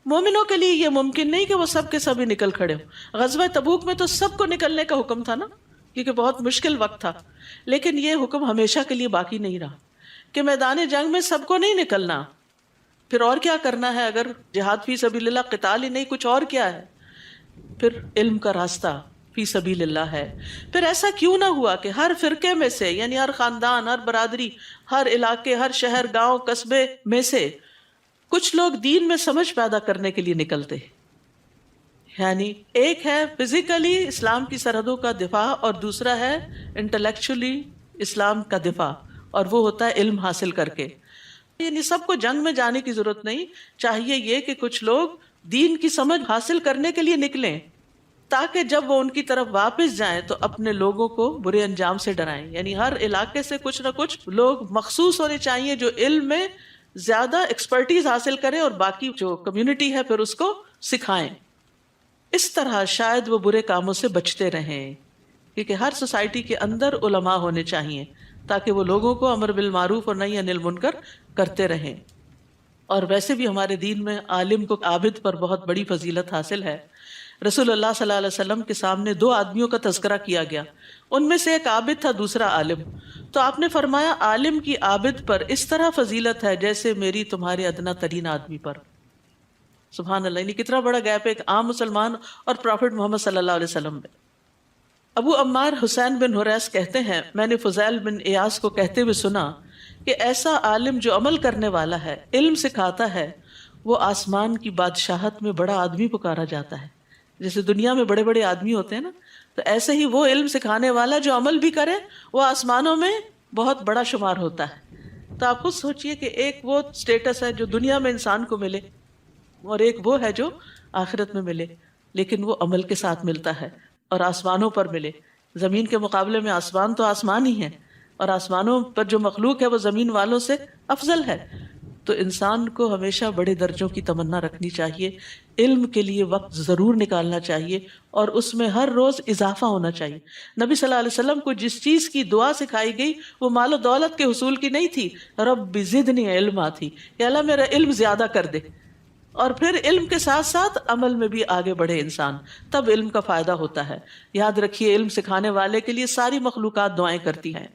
مومنوں کے لیے یہ ممکن نہیں کہ وہ سب کے سب ہی نکل کھڑے ہوں۔ غزوہ تبوک میں تو سب کو نکلنے کا حکم تھا نا، کیونکہ بہت مشکل وقت تھا، لیکن یہ حکم ہمیشہ کے لیے باقی نہیں رہا کہ میدان جنگ میں سب کو نہیں نکلنا۔ پھر اور کیا کرنا ہے اگر جہاد فی سبیل اللہ قتال ہی نہیں، کچھ اور کیا ہے؟ پھر علم کا راستہ فی سبیل اللہ ہے۔ پھر ایسا کیوں نہ ہوا کہ ہر فرقے میں سے، یعنی ہر خاندان، ہر برادری، ہر علاقے، ہر شہر، گاؤں، قصبے میں سے کچھ لوگ دین میں سمجھ پیدا کرنے کے لیے نکلتے، یعنی ایک ہے فزیکلی اسلام کی سرحدوں کا دفاع اور دوسرا ہے انٹلیکچولی اسلام کا دفاع، اور وہ ہوتا ہے علم حاصل کر کے۔ یعنی سب کو جنگ میں جانے کی ضرورت نہیں، چاہیے یہ کہ کچھ لوگ دین کی سمجھ حاصل کرنے کے لیے نکلیں تاکہ جب وہ ان کی طرف واپس جائیں تو اپنے لوگوں کو برے انجام سے ڈرائیں۔ یعنی ہر علاقے سے کچھ نہ کچھ لوگ مخصوص ہونے چاہیے جو علم میں زیادہ ایکسپرٹیز حاصل کریں اور باقی جو کمیونٹی ہے پھر اس کو سکھائیں۔ اس طرح شاید وہ برے کاموں سے بچتے رہیں، کیونکہ ہر سوسائٹی کے اندر علماء ہونے چاہیے تاکہ وہ لوگوں کو امر بالمعروف اور نہی عن المنکر کرتے رہیں۔ اور ویسے بھی ہمارے دین میں عالم کو عابد پر بہت بڑی فضیلت حاصل ہے۔ رسول اللہ صلی اللہ علیہ وسلم کے سامنے دو آدمیوں کا تذکرہ کیا گیا، ان میں سے ایک عابد تھا، دوسرا عالم۔ تو آپ نے فرمایا عالم کی عابد پر اس طرح فضیلت ہے جیسے میری تمہارے ادنا ترین آدمی پر۔ سبحان اللہ، یعنی کتنا بڑا گیپ ہے ایک عام مسلمان اور پروفٹ محمد صلی اللہ علیہ وسلم میں۔ ابو عمار حسین بن حریث کہتے ہیں میں نے فضیل بن ایاس کو کہتے ہوئے سنا کہ ایسا عالم جو عمل کرنے والا ہے، علم سکھاتا ہے، وہ آسمان کی بادشاہت میں بڑا آدمی پکارا جاتا ہے۔ جیسے دنیا میں بڑے بڑے آدمی ہوتے ہیں نا، تو ایسے ہی وہ علم سکھانے والا جو عمل بھی کرے وہ آسمانوں میں بہت بڑا شمار ہوتا ہے۔ تو آپ خود سوچئے کہ ایک وہ سٹیٹس ہے جو دنیا میں انسان کو ملے اور ایک وہ ہے جو آخرت میں ملے، لیکن وہ عمل کے ساتھ ملتا ہے اور آسمانوں پر ملے۔ زمین کے مقابلے میں آسمان تو آسمان ہی ہے، اور آسمانوں پر جو مخلوق ہے وہ زمین والوں سے افضل ہے۔ تو انسان کو ہمیشہ بڑے درجوں کی تمنا رکھنی چاہیے، علم کے لیے وقت ضرور نکالنا چاہیے اور اس میں ہر روز اضافہ ہونا چاہیے۔ نبی صلی اللہ علیہ وسلم کو جس چیز کی دعا سکھائی گئی وہ مال و دولت کے حصول کی نہیں تھی، رب زدنی علما تھی، کہ اللہ میرا علم زیادہ کر دے۔ اور پھر علم کے ساتھ ساتھ عمل میں بھی آگے بڑھے انسان، تب علم کا فائدہ ہوتا ہے۔ یاد رکھیے علم سکھانے والے کے لیے ساری مخلوقات دعائیں کرتی ہیں۔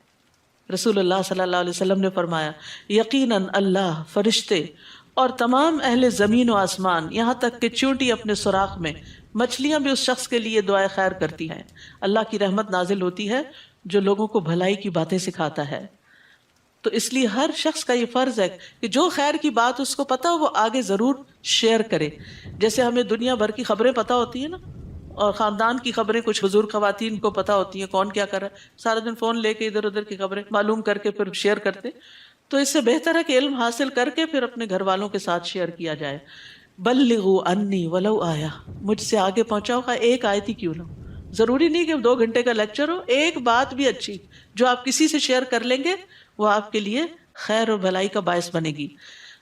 رسول اللہ صلی اللہ علیہ وسلم نے فرمایا یقیناً اللہ، فرشتے اور تمام اہل زمین و آسمان، یہاں تک کہ چونٹی اپنے سوراخ میں، مچھلیاں بھی اس شخص کے لیے دعائے خیر کرتی ہیں۔ اللہ کی رحمت نازل ہوتی ہے جو لوگوں کو بھلائی کی باتیں سکھاتا ہے۔ تو اس لیے ہر شخص کا یہ فرض ہے کہ جو خیر کی بات اس کو پتا وہ آگے ضرور شیئر کرے۔ جیسے ہمیں دنیا بھر کی خبریں پتا ہوتی ہیں نا، اور خاندان کی خبریں کچھ بزرگ خواتین کو پتا ہوتی ہیں کون کیا کر رہا ہے، سارا دن فون لے کے ادھر ادھر کی خبریں معلوم کر کے پھر شیئر کرتے، تو اس سے بہتر ہے کہ علم حاصل کر کے پھر اپنے گھر والوں کے ساتھ شیئر کیا جائے۔ بلغوا انی ولو آیا، مجھ سے آگے پہنچاؤ، کا ایک آیت ہی کیوں نہ ہو۔ ضروری نہیں کہ 2 گھنٹے کا لیکچر ہو، ایک بات بھی اچھی جو آپ کسی سے شیئر کر لیں گے وہ آپ کے لیے خیر اور بھلائی کا باعث بنے گی۔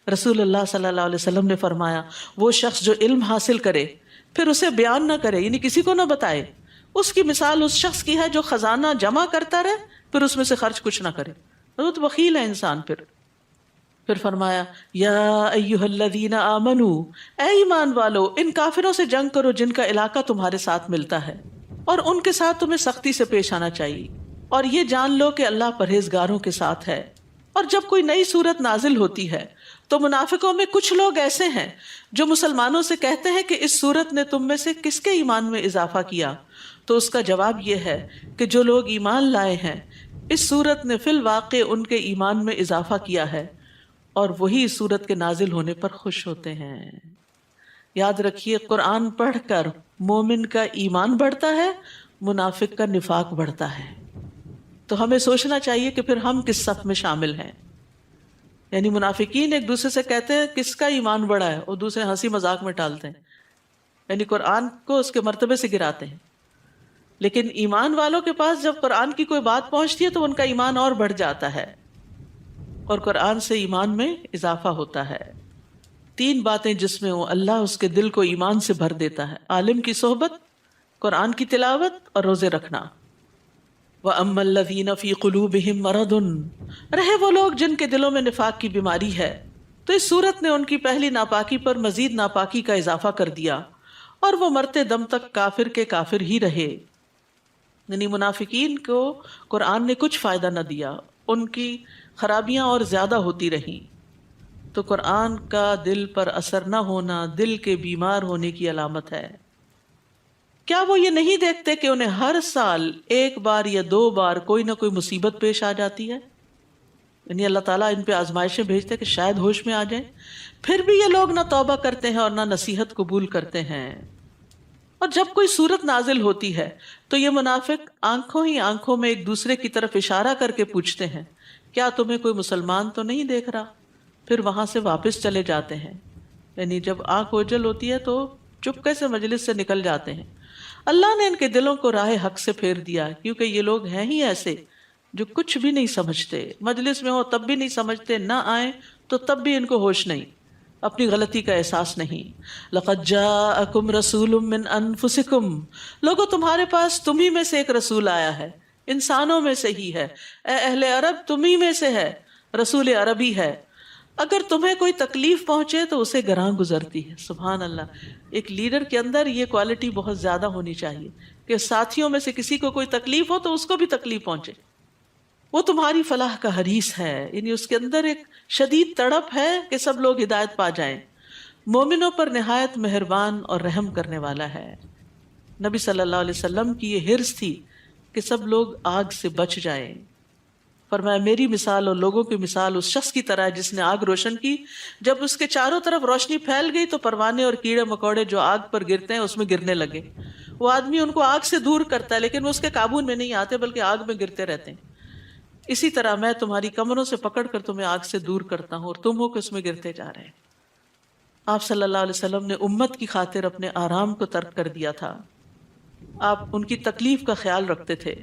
رسول اللہ صلی اللہ علیہ وسلم نے فرمایا وہ شخص جو علم حاصل کرے پھر اسے بیان نہ کرے، یعنی کسی کو نہ بتائے، اس کی مثال اس شخص کی ہے جو خزانہ جمع کرتا رہے پھر اس میں سے خرچ کچھ نہ کرے، بہت بخیل ہے انسان۔ پھر فرمایا یا ایھا الذین آمنوا، اے ایمان والو، ان کافروں سے جنگ کرو جن کا علاقہ تمہارے ساتھ ملتا ہے، اور ان کے ساتھ تمہیں سختی سے پیش آنا چاہیے، اور یہ جان لو کہ اللہ پرہیزگاروں کے ساتھ ہے۔ اور جب کوئی نئی صورت نازل ہوتی ہے تو منافقوں میں کچھ لوگ ایسے ہیں جو مسلمانوں سے کہتے ہیں کہ اس صورت نے تم میں سے کس کے ایمان میں اضافہ کیا، تو اس کا جواب یہ ہے کہ جو لوگ ایمان لائے ہیں اس صورت نے فی الواقع ان کے ایمان میں اضافہ کیا ہے، اور وہی اس صورت کے نازل ہونے پر خوش ہوتے ہیں۔ یاد رکھیے قرآن پڑھ کر مومن کا ایمان بڑھتا ہے، منافق کا نفاق بڑھتا ہے۔ تو ہمیں سوچنا چاہیے کہ پھر ہم کس صف میں شامل ہیں۔ یعنی منافقین ایک دوسرے سے کہتے ہیں کس کا ایمان بڑا ہے، اور دوسرے ہنسی مذاق میں ٹالتے ہیں، یعنی قرآن کو اس کے مرتبے سے گراتے ہیں۔ لیکن ایمان والوں کے پاس جب قرآن کی کوئی بات پہنچتی ہے تو ان کا ایمان اور بڑھ جاتا ہے، اور قرآن سے ایمان میں اضافہ ہوتا ہے۔ 3 باتیں جس میں ہو اللہ اس کے دل کو ایمان سے بھر دیتا ہے: عالم کی صحبت، قرآن کی تلاوت اور روزے رکھنا۔ وَأَمَّا الَّذِينَ فِي قُلُوبِهِم مَرَضٌ، رہے وہ لوگ جن کے دلوں میں نفاق کی بیماری ہے، تو اس صورت نے ان کی پہلی ناپاکی پر مزید ناپاکی کا اضافہ کر دیا، اور وہ مرتے دم تک کافر کے کافر ہی رہے۔ یعنی منافقین کو قرآن نے کچھ فائدہ نہ دیا، ان کی خرابیاں اور زیادہ ہوتی رہیں۔ تو قرآن کا دل پر اثر نہ ہونا دل کے بیمار ہونے کی علامت ہے۔ کیا وہ یہ نہیں دیکھتے کہ انہیں ہر سال 1 بار یا 2 بار کوئی نہ کوئی مصیبت پیش آ جاتی ہے؟ یعنی اللہ تعالیٰ ان پہ آزمائشیں بھیجتے کہ شاید ہوش میں آ جائیں، پھر بھی یہ لوگ نہ توبہ کرتے ہیں اور نہ نصیحت قبول کرتے ہیں۔ اور جب کوئی صورت نازل ہوتی ہے تو یہ منافق آنکھوں ہی آنکھوں میں ایک دوسرے کی طرف اشارہ کر کے پوچھتے ہیں، کیا تمہیں کوئی مسلمان تو نہیں دیکھ رہا؟ پھر وہاں سے واپس چلے جاتے ہیں۔ یعنی جب آنکھ اوجل ہوتی ہے تو چپکے سے مجلس سے نکل جاتے ہیں۔ اللہ نے ان کے دلوں کو راہ حق سے پھیر دیا، کیونکہ یہ لوگ ہیں ہی ایسے جو کچھ بھی نہیں سمجھتے، مجلس میں ہو تب بھی نہیں سمجھتے، نہ آئیں تو تب بھی ان کو ہوش نہیں، اپنی غلطی کا احساس نہیں۔ لَقَدْ جَاءَكُمْ رَسُولٌ مِّنْ أَنفُسِكُمْ، لوگوں تمہارے پاس تمہیں میں سے ایک رسول آیا ہے، انسانوں میں سے ہی ہے۔ اے اہل عرب تمہیں میں سے ہے، رسول عربی ہے۔ اگر تمہیں کوئی تکلیف پہنچے تو اسے گراں گزرتی ہے۔ سبحان اللہ، ایک لیڈر کے اندر یہ کوالٹی بہت زیادہ ہونی چاہیے کہ ساتھیوں میں سے کسی کو کوئی تکلیف ہو تو اس کو بھی تکلیف پہنچے۔ وہ تمہاری فلاح کا حریص ہے، یعنی اس کے اندر ایک شدید تڑپ ہے کہ سب لوگ ہدایت پا جائیں۔ مومنوں پر نہایت مہربان اور رحم کرنے والا ہے۔ نبی صلی اللہ علیہ وسلم کی یہ حرص تھی کہ سب لوگ آگ سے بچ جائیں۔ فرمایا میری مثال اور لوگوں کی مثال اس شخص کی طرح ہے جس نے آگ روشن کی، جب اس کے چاروں طرف روشنی پھیل گئی تو پروانے اور کیڑے مکوڑے جو آگ پر گرتے ہیں اس میں گرنے لگے۔ وہ آدمی ان کو آگ سے دور کرتا ہے لیکن وہ اس کے قابو میں نہیں آتے بلکہ آگ میں گرتے رہتے ہیں۔ اسی طرح میں تمہاری کمروں سے پکڑ کر تمہیں آگ سے دور کرتا ہوں اور تم ہو کہ اس میں گرتے جا رہے ہیں۔ آپ صلی اللہ علیہ وسلم نے امت کی خاطر اپنے آرام کو ترک کر دیا تھا، آپ ان کی تکلیف کا خیال رکھتے تھے۔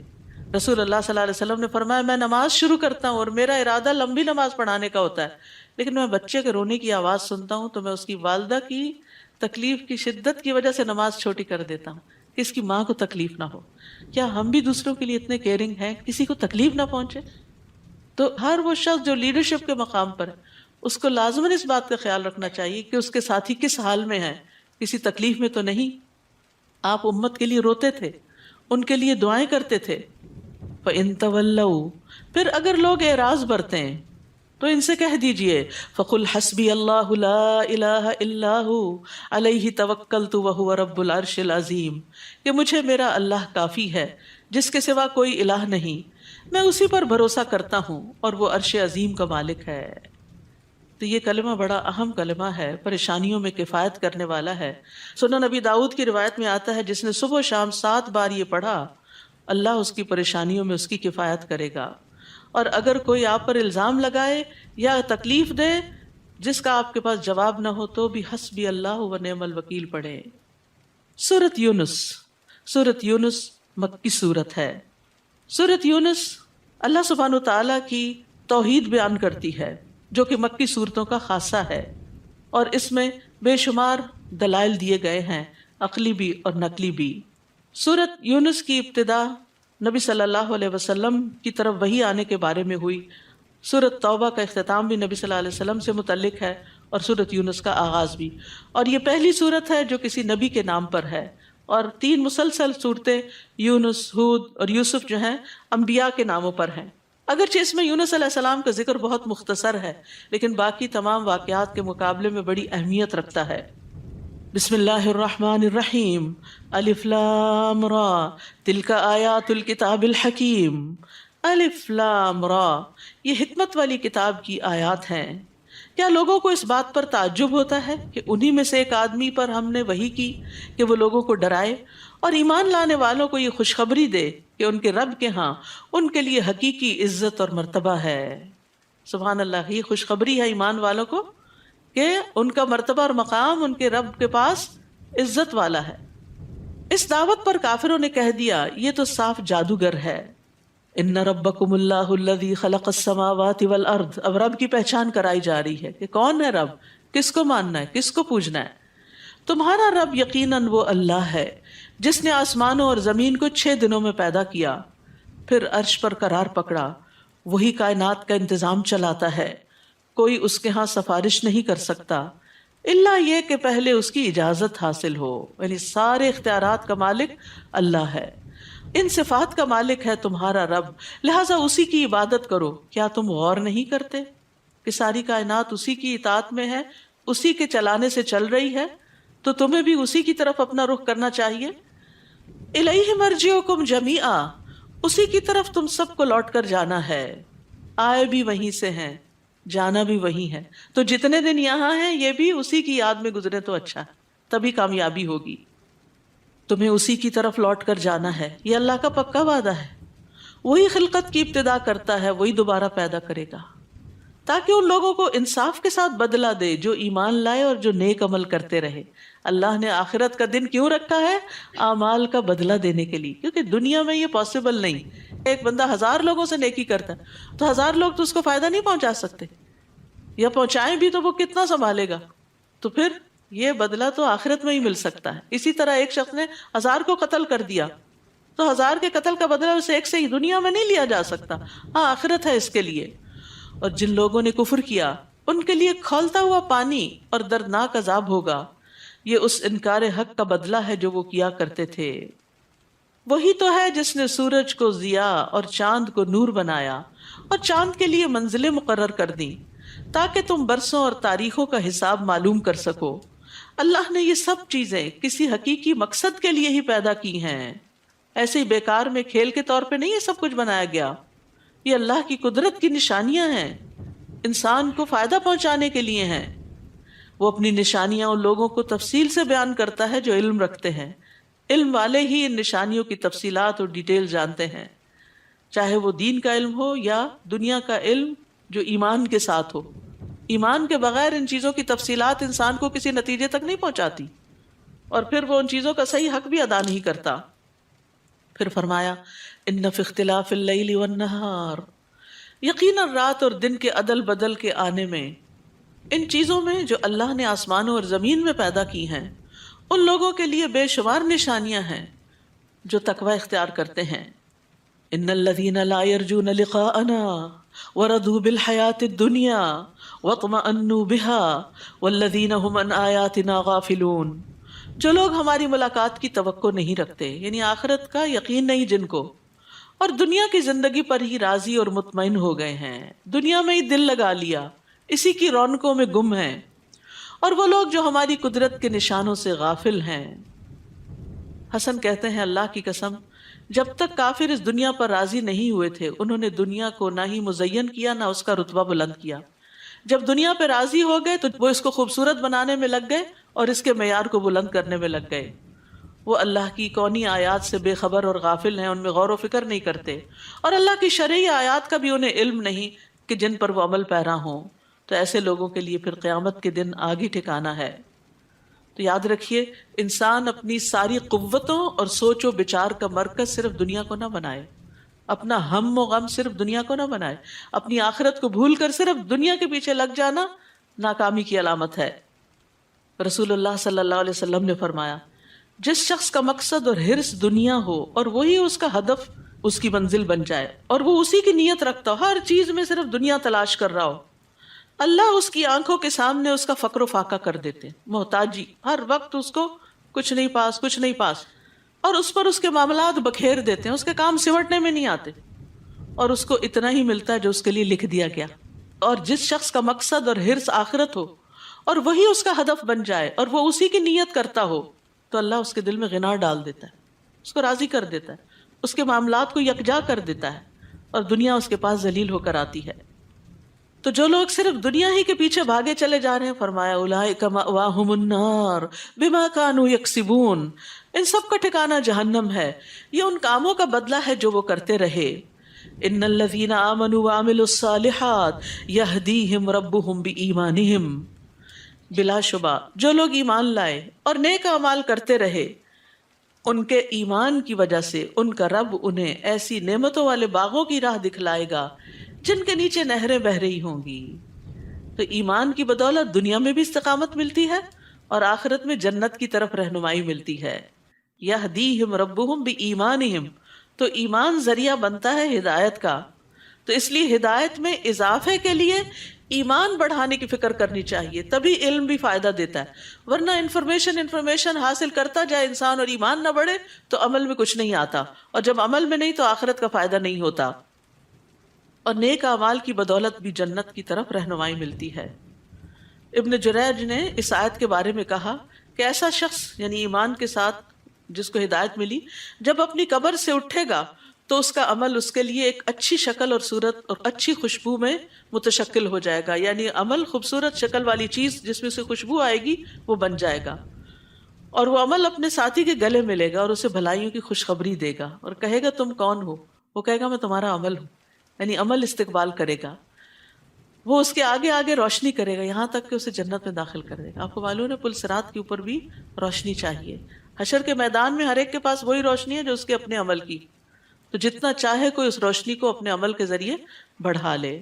رسول اللہ صلی اللہ علیہ وسلم نے فرمایا میں نماز شروع کرتا ہوں اور میرا ارادہ لمبی نماز پڑھانے کا ہوتا ہے، لیکن میں بچے کے رونے کی آواز سنتا ہوں تو میں اس کی والدہ کی تکلیف کی شدت کی وجہ سے نماز چھوٹی کر دیتا ہوں کہ اس کی ماں کو تکلیف نہ ہو۔ کیا ہم بھی دوسروں کے لیے اتنے کیئرنگ ہیں کسی کو تکلیف نہ پہنچے؟ تو ہر وہ شخص جو لیڈرشپ کے مقام پر ہے اس کو لازماً اس بات کا خیال رکھنا چاہیے کہ اس کے ساتھی کس حال میں ہیں، کسی تکلیف میں تو نہیں۔ آپ امت کے لیے روتے تھے، ان کے لیے دعائیں کرتے تھے۔ فَإِن تَوَلَّوْا، پھر اگر لوگ اعراض برتے ہیں تو ان سے کہہ دیجئے فَقُلْ حَسْبِيَ اللَّهُ لَا إِلَٰهَ إِلَّا هُوَ عَلَيْهِ تَوَكَّلْتُ وَهُوَ رَبُّ الْعَرْشِ الْعَظِيمِ، کہ مجھے میرا اللہ کافی ہے جس کے سوا کوئی الہ نہیں، میں اسی پر بھروسہ کرتا ہوں اور وہ عرش عظیم کا مالک ہے۔ تو یہ کلمہ بڑا اہم کلمہ ہے، پریشانیوں میں کفایت کرنے والا ہے۔ سنن نبی داؤد کی روایت میں آتا ہے جس نے صبح و شام 7 بار یہ پڑھا اللہ اس کی پریشانیوں میں اس کی کفایت کرے گا۔ اور اگر کوئی آپ پر الزام لگائے یا تکلیف دے جس کا آپ کے پاس جواب نہ ہو تو بھی حسبی اللہ و نعم الوکیل پڑھے۔ سورۃ یونس، سورۃ یونس مکی سورت ہے۔ سورۃ یونس اللہ سبحانہ وتعالیٰ کی توحید بیان کرتی ہے جو کہ مکی صورتوں کا خاصہ ہے، اور اس میں بے شمار دلائل دیے گئے ہیں، عقلی بھی اور نقلی بھی۔ سورۃ یونس کی ابتدا نبی صلی اللہ علیہ وسلم کی طرف وحی آنے کے بارے میں ہوئی۔ سورۃ توبہ کا اختتام بھی نبی صلی اللہ علیہ وسلم سے متعلق ہے اور سورۃ یونس کا آغاز بھی، اور یہ پہلی سورت ہے جو کسی نبی کے نام پر ہے، اور 3 مسلسل صورتیں یونس، ہود اور یوسف جو ہیں انبیاء کے ناموں پر ہیں۔ اگرچہ اس میں یونس علیہ السلام کا ذکر بہت مختصر ہے لیکن باقی تمام واقعات کے مقابلے میں بڑی اہمیت رکھتا ہے۔ بسم اللہ الرحمن الرحیم، الف لام را تلک آیات الکتاب الحکیم۔ الف لام را، یہ حکمت والی کتاب کی آیات ہیں۔ کیا لوگوں کو اس بات پر تعجب ہوتا ہے کہ انہی میں سے ایک آدمی پر ہم نے وحی کی کہ وہ لوگوں کو ڈرائے اور ایمان لانے والوں کو یہ خوشخبری دے کہ ان کے رب کے ہاں ان کے لیے حقیقی عزت اور مرتبہ ہے۔ سبحان اللہ، یہ خوشخبری ہے ایمان والوں کو کہ ان کا مرتبہ اور مقام ان کے رب کے پاس عزت والا ہے۔ اس دعوت پر کافروں نے کہہ دیا یہ تو صاف جادوگر ہے. ان ربکم اللہ الذی خلق السماوات والارض. اب رب کی پہچان کرائی جا رہی ہے کہ کون ہے رب، کس کو ماننا ہے، کس کو پوجنا ہے. تمہارا رب یقیناً وہ اللہ ہے جس نے آسمانوں اور زمین کو 6 دنوں میں پیدا کیا، پھر عرش پر قرار پکڑا. وہی کائنات کا انتظام چلاتا ہے، کوئی اس کے ہاں سفارش نہیں کر سکتا الا یہ کہ پہلے اس کی اجازت حاصل ہو. یعنی سارے اختیارات کا مالک اللہ ہے، ان صفات کا مالک ہے تمہارا رب، لہٰذا اسی کی عبادت کرو. کیا تم غور نہیں کرتے کہ ساری کائنات اسی کی اطاعت میں ہے، اسی کے چلانے سے چل رہی ہے، تو تمہیں بھی اسی کی طرف اپنا رخ کرنا چاہیے. الیہ مرجعکم جمیعا. اسی کی طرف تم سب کو لوٹ کر جانا ہے. آئے بھی وہیں سے ہیں، جانا بھی وہی ہے. تو جتنے دن یہاں ہیں یہ بھی اسی کی یاد میں گزرے تو اچھا ہے، تبھی کامیابی ہوگی. تمہیں اسی کی طرف لوٹ کر جانا ہے، یہ اللہ کا پکا وعدہ ہے. وہی خلقت کی ابتدا کرتا ہے، وہی دوبارہ پیدا کرے گا، تاکہ ان لوگوں کو انصاف کے ساتھ بدلہ دے جو ایمان لائے اور جو نیک عمل کرتے رہے. اللہ نے آخرت کا دن کیوں رکھا ہے؟ اعمال کا بدلہ دینے کے لیے، کیونکہ دنیا میں یہ پاسبل نہیں. ایک بندہ 1000 لوگوں سے نیکی کرتا ہے تو 1000 لوگ تو اس کو فائدہ نہیں پہنچا سکتے، یا پہنچائیں بھی تو وہ کتنا سنبھالے گا. تو پھر یہ بدلہ تو آخرت میں ہی مل سکتا ہے. اسی طرح ایک شخص نے 1000 کو قتل کر دیا تو 1000 کے قتل کا بدلہ اس ایک سے ہی دنیا میں نہیں لیا جا سکتا، ہاں آخرت ہے اس کے لیے. اور جن لوگوں نے کفر کیا ان کے لیے کھولتا ہوا پانی اور دردناک عذاب ہوگا. یہ اس انکار حق کا بدلہ ہے جو وہ کیا کرتے تھے. وہی تو ہے جس نے سورج کو ضیاء اور چاند کو نور بنایا اور چاند کے لیے منزلیں مقرر کر دیں تاکہ تم برسوں اور تاریخوں کا حساب معلوم کر سکو. اللہ نے یہ سب چیزیں کسی حقیقی مقصد کے لیے ہی پیدا کی ہیں، ایسے ہی بیکار میں کھیل کے طور پہ نہیں یہ سب کچھ بنایا گیا. یہ اللہ کی قدرت کی نشانیاں ہیں، انسان کو فائدہ پہنچانے کے لیے ہیں. وہ اپنی نشانیاں ان لوگوں کو تفصیل سے بیان کرتا ہے جو علم رکھتے ہیں. علم والے ہی ان نشانیوں کی تفصیلات اور ڈیٹیل جانتے ہیں، چاہے وہ دین کا علم ہو یا دنیا کا علم جو ایمان کے ساتھ ہو. ایمان کے بغیر ان چیزوں کی تفصیلات انسان کو کسی نتیجے تک نہیں پہنچاتی، اور پھر وہ ان چیزوں کا صحیح حق بھی ادا نہیں کرتا. پھر فرمایا ان فی اختلاف اللیل والنہار. یقیناً رات اور دن کے عدل بدل کے آنے میں، ان چیزوں میں جو اللہ نے آسمانوں اور زمین میں پیدا کی ہیں، ان لوگوں کے لیے بے شمار نشانیاں ہیں جو تقوی اختیار کرتے ہیں. ان الذین لا یرجون لقاءنا ورضوا بالحیاة الدنیا واطمأنوا بها والذین هم عن آیاتنا غافلون. جو لوگ ہماری ملاقات کی توقع نہیں رکھتے، یعنی آخرت کا یقین نہیں جن کو، اور دنیا کی زندگی پر ہی راضی اور مطمئن ہو گئے ہیں، دنیا میں ہی دل لگا لیا، اسی کی رونقوں میں گم ہیں، اور وہ لوگ جو ہماری قدرت کے نشانوں سے غافل ہیں. حسن کہتے ہیں اللہ کی قسم، جب تک کافر اس دنیا پر راضی نہیں ہوئے تھے انہوں نے دنیا کو نہ ہی مزین کیا نہ اس کا رتبہ بلند کیا. جب دنیا پہ راضی ہو گئے تو وہ اس کو خوبصورت بنانے میں لگ گئے اور اس کے معیار کو بلند کرنے میں لگ گئے. وہ اللہ کی کونی آیات سے بے خبر اور غافل ہیں، ان میں غور و فکر نہیں کرتے، اور اللہ کی شرعی آیات کا بھی انہیں علم نہیں کہ جن پر وہ عمل پیرا ہوں. تو ایسے لوگوں کے لیے پھر قیامت کے دن آگ ہی ٹھکانا ہے. تو یاد رکھیے، انسان اپنی ساری قوتوں اور سوچ و بچار کا مرکز صرف دنیا کو نہ بنائے، اپنا ہم و غم صرف دنیا کو نہ بنائے. اپنی آخرت کو بھول کر صرف دنیا کے پیچھے لگ جانا ناکامی کی علامت ہے. رسول اللہ صلی اللہ علیہ وسلم نے فرمایا، جس شخص کا مقصد اور حرص دنیا ہو اور وہی اس کا ہدف، اس کی منزل بن جائے، اور وہ اسی کی نیت رکھتا ہو، ہر چیز میں صرف دنیا تلاش کر رہا ہو، اللہ اس کی آنکھوں کے سامنے اس کا فقر و فاقہ کر دیتے، محتاجی، ہر وقت اس کو کچھ نہیں پاس، کچھ نہیں پاس، اور اس پر اس کے معاملات بکھیر دیتے ہیں، اس کے کام سمٹنے میں نہیں آتے، اور اس کو اتنا ہی ملتا ہے جو اس کے لیے لکھ دیا گیا. اور جس شخص کا مقصد اور حرص آخرت ہو اور وہی اس کا ہدف بن جائے اور وہ اسی کی نیت کرتا ہو، تو اللہ اس کے دل میں غنا ڈال دیتا ہے، اس کو راضی کر دیتا ہے، اس کے معاملات کو یکجا کر دیتا ہے، اور دنیا اس کے پاس ذلیل ہو کر آتی ہے. تو جو لوگ صرف دنیا ہی کے پیچھے بھاگے چلے جا رہے ہیں، فرمایا اولئک مأواہم النار بما کانوا یکسبون. ان سب کا ٹھکانہ جہنم ہے، یہ ان کاموں کا بدلہ ہے جو وہ کرتے رہے. ان الذین آمنوا وعملوا الصالحات یہدیہم ربہم بایمانہم. بلا شبہ جو لوگ ایمان لائے اور نیک اعمال کرتے رہے، ان کے ایمان کی وجہ سے ان کا رب انہیں ایسی نعمتوں والے باغوں کی راہ دکھلائے گا جن کے نیچے نہریں بہہ رہی ہوں گی. تو ایمان کی بدولت دنیا میں بھی استقامت ملتی ہے اور آخرت میں جنت کی طرف رہنمائی ملتی ہے. یہدیہم ربہم بایمانہم، تو ایمان ذریعہ بنتا ہے ہدایت کا. تو اس لیے ہدایت میں اضافے کے لیے ایمان بڑھانے کی فکر کرنی چاہیے، تبھی علم بھی فائدہ دیتا ہے. ورنہ انفارمیشن حاصل کرتا جائے انسان اور ایمان نہ بڑھے تو عمل میں کچھ نہیں آتا، اور جب عمل میں نہیں تو آخرت کا فائدہ نہیں ہوتا. اور نیک اعمال کی بدولت بھی جنت کی طرف رہنمائی ملتی ہے. ابن جریج نے اس آیت کے بارے میں کہا کہ ایسا شخص یعنی ایمان کے ساتھ جس کو ہدایت ملی، جب اپنی قبر سے اٹھے گا تو اس کا عمل اس کے لیے ایک اچھی شکل اور صورت اور اچھی خوشبو میں متشکل ہو جائے گا. یعنی عمل خوبصورت شکل والی چیز جس میں سے خوشبو آئے گی وہ بن جائے گا، اور وہ عمل اپنے ساتھی کے گلے ملے گا اور اسے بھلائیوں کی خوشخبری دے گا اور کہے گا تم کون ہو؟ وہ کہے گا میں تمہارا عمل ہوں. یعنی عمل استقبال کرے گا، وہ اس کے آگے آگے روشنی کرے گا یہاں تک کہ اسے جنت میں داخل کر دے گا. آپ کو معلوم ہے پل صراط کے اوپر بھی روشنی چاہیے. حشر کے میدان میں ہر ایک کے پاس وہی روشنی ہے جو اس کے اپنے عمل کی. تو جتنا چاہے کوئی اس روشنی کو اپنے عمل کے ذریعے بڑھا لے.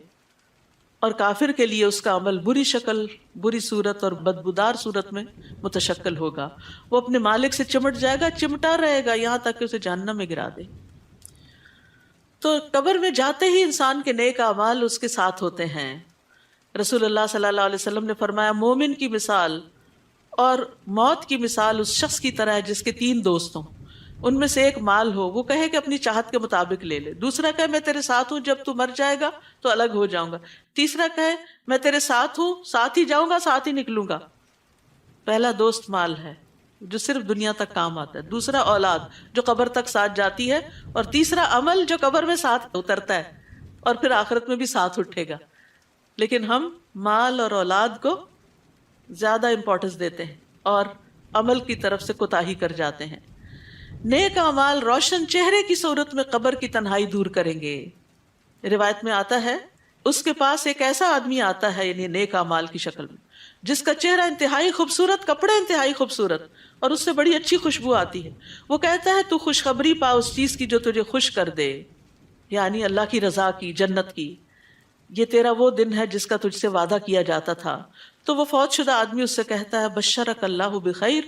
اور کافر کے لیے اس کا عمل بری شکل، بری صورت اور بدبودار صورت میں متشکل ہوگا. وہ اپنے مالک سے چمٹ جائے گا، چمٹا رہے گا یہاں تک کہ اسے جہنم میں گرا دے. تو قبر میں جاتے ہی انسان کے نیک اعمال اس کے ساتھ ہوتے ہیں. رسول اللہ صلی اللہ علیہ وسلم نے فرمایا مومن کی مثال اور موت کی مثال اس شخص کی طرح ہے جس کے 3 دوست ہوں. ان میں سے ایک مال ہو، وہ کہے کہ اپنی چاہت کے مطابق لے لے. دوسرا کہے میں تیرے ساتھ ہوں، جب تو مر جائے گا تو الگ ہو جاؤں گا. تیسرا کہے میں تیرے ساتھ ہوں، ساتھ ہی جاؤں گا، ساتھ ہی نکلوں گا. پہلا دوست مال ہے جو صرف دنیا تک کام آتا ہے، دوسرا اولاد جو قبر تک ساتھ جاتی ہے، اور تیسرا عمل جو قبر میں ساتھ اترتا ہے اور پھر آخرت میں بھی ساتھ اٹھے گا. لیکن ہم مال اور اولاد کو زیادہ امپورٹنس دیتے ہیں اور عمل کی طرف سے کوتاہی کر جاتے ہیں. نیک اعمال روشن چہرے کی صورت میں قبر کی تنہائی دور کریں گے. روایت میں آتا ہے اس کے پاس ایک ایسا آدمی آتا ہے یعنی نیک اعمال کی شکل میں جس کا چہرہ انتہائی خوبصورت، کپڑے انتہائی خوبصورت اور اس سے بڑی اچھی خوشبو آتی ہے. وہ کہتا ہے تو خوشخبری پا اس چیز کی جو تجھے خوش کر دے، یعنی اللہ کی رضا کی، جنت کی. یہ تیرا وہ دن ہے جس کا تجھ سے وعدہ کیا جاتا تھا. تو وہ فوت شدہ آدمی اس سے کہتا ہے بشرک اللہ بخیر،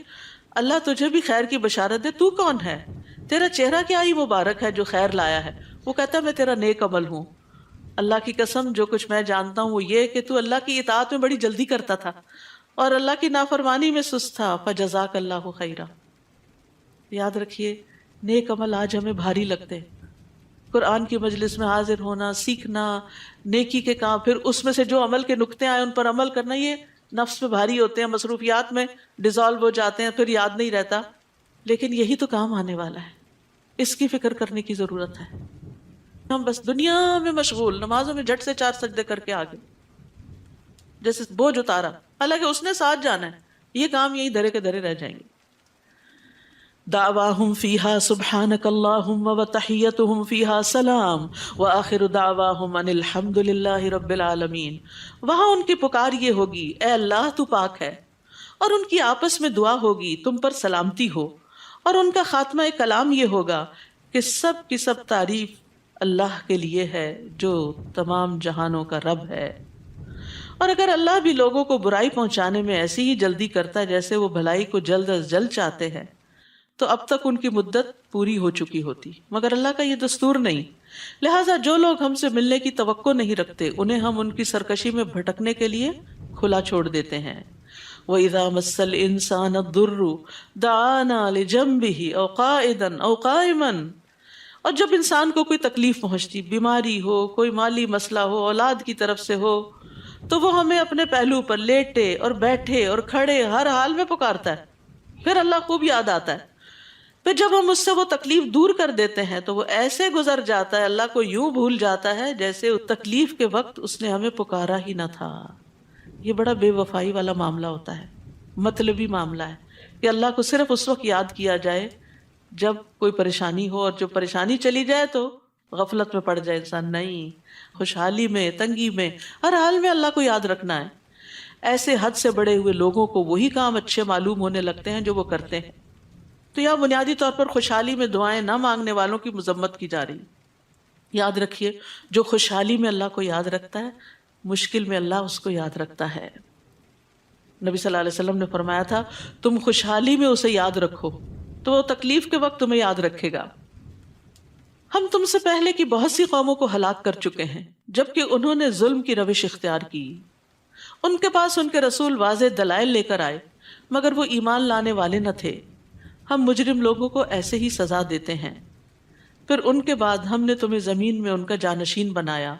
اللہ تجھے بھی خیر کی بشارت دے. تو کون ہے؟ تیرا چہرہ کیا ہی مبارک ہے جو خیر لایا ہے. وہ کہتا ہے میں تیرا نیک عمل ہوں. اللہ کی قسم جو کچھ میں جانتا ہوں وہ یہ کہ تو اللہ کی اطاعت میں بڑی جلدی کرتا تھا اور اللہ کی نافرمانی میں سست تھا. فجزاک اللہ خیرا. یاد رکھیے نیک عمل آج ہمیں بھاری لگتے ہیں. قرآن کی مجلس میں حاضر ہونا، سیکھنا، نیکی کے کام، پھر اس میں سے جو عمل کے نقطے آئے ان پر عمل کرنا، یہ نفس میں بھاری ہوتے ہیں، مصروفیات میں ڈیزالو ہو جاتے ہیں، پھر یاد نہیں رہتا. لیکن یہی تو کام آنے والا ہے، اس کی فکر کرنے کی ضرورت ہے. ہم بس دنیا میں مشغول، نمازوں میں جھٹ سے 4 سجدے کر کے آگے جیسے بوجھ اتارا، حالانکہ اس نے ساتھ جانا ہے. یہ کام یہی دھرے کے دھرے رہ جائیں گے. دعواہم فیہا سبحانک اللہم وتحیتہم فیہا سلام وآخر دعواہم ان الحمد للہ رب العالمین. وہاں ان کی پکار یہ ہوگی اے اللہ تو پاک ہے، اور ان کی آپس میں دعا ہوگی تم پر سلامتی ہو، اور ان کا خاتمہ کلام یہ ہوگا کہ سب کی سب تعریف اللہ کے لیے ہے جو تمام جہانوں کا رب ہے. اور اگر اللہ بھی لوگوں کو برائی پہنچانے میں ایسی ہی جلدی کرتا ہے جیسے وہ بھلائی کو جلد از جلد چاہتے ہیں تو اب تک ان کی مدت پوری ہو چکی ہوتی، مگر اللہ کا یہ دستور نہیں. لہٰذا جو لوگ ہم سے ملنے کی توقع نہیں رکھتے انہیں ہم ان کی سرکشی میں بھٹکنے کے لیے کھلا چھوڑ دیتے ہیں. وَإِذَا مَسَّ الْإِنسَانَ الضُّرُّ دَعَانَا لِجَنبِهِ أَوْ قَاعِدًا أَوْ قَائِمًا. اور جب انسان کو کوئی تکلیف پہنچتی، بیماری ہو، کوئی مالی مسئلہ ہو، اولاد کی طرف سے ہو، تو وہ ہمیں اپنے پہلو پر لیٹے اور بیٹھے اور کھڑے ہر حال میں پکارتا ہے. پھر اللہ خوب یاد آتا ہے. پھر جب ہم اس سے وہ تکلیف دور کر دیتے ہیں تو وہ ایسے گزر جاتا ہے، اللہ کو یوں بھول جاتا ہے جیسے اس تکلیف کے وقت اس نے ہمیں پکارا ہی نہ تھا. یہ بڑا بے وفائی والا معاملہ ہوتا ہے، مطلبی معاملہ ہے کہ اللہ کو صرف اس وقت یاد کیا جائے جب کوئی پریشانی ہو، اور جو پریشانی چلی جائے تو غفلت میں پڑ جائے انسان. نہیں، خوشحالی میں، تنگی میں، ہر حال میں اللہ کو یاد رکھنا ہے. ایسے حد سے بڑے ہوئے لوگوں کو وہی کام اچھے معلوم ہونے لگتے ہیں جو وہ کرتے ہیں. تو یہاں بنیادی طور پر خوشحالی میں دعائیں نہ مانگنے والوں کی مذمت کی جا رہی. یاد رکھیے جو خوشحالی میں اللہ کو یاد رکھتا ہے مشکل میں اللہ اس کو یاد رکھتا ہے. نبی صلی اللہ علیہ وسلم نے فرمایا تھا تم خوشحالی میں اسے یاد رکھو تو وہ تکلیف کے وقت تمہیں یاد رکھے گا. ہم تم سے پہلے کی بہت سی قوموں کو ہلاک کر چکے ہیں جبکہ انہوں نے ظلم کی روش اختیار کی. ان کے پاس ان کے رسول واضح دلائل لے کر آئے مگر وہ ایمان لانے والے نہ تھے. ہم مجرم لوگوں کو ایسے ہی سزا دیتے ہیں. پھر ان کے بعد ہم نے تمہیں زمین میں ان کا جانشین بنایا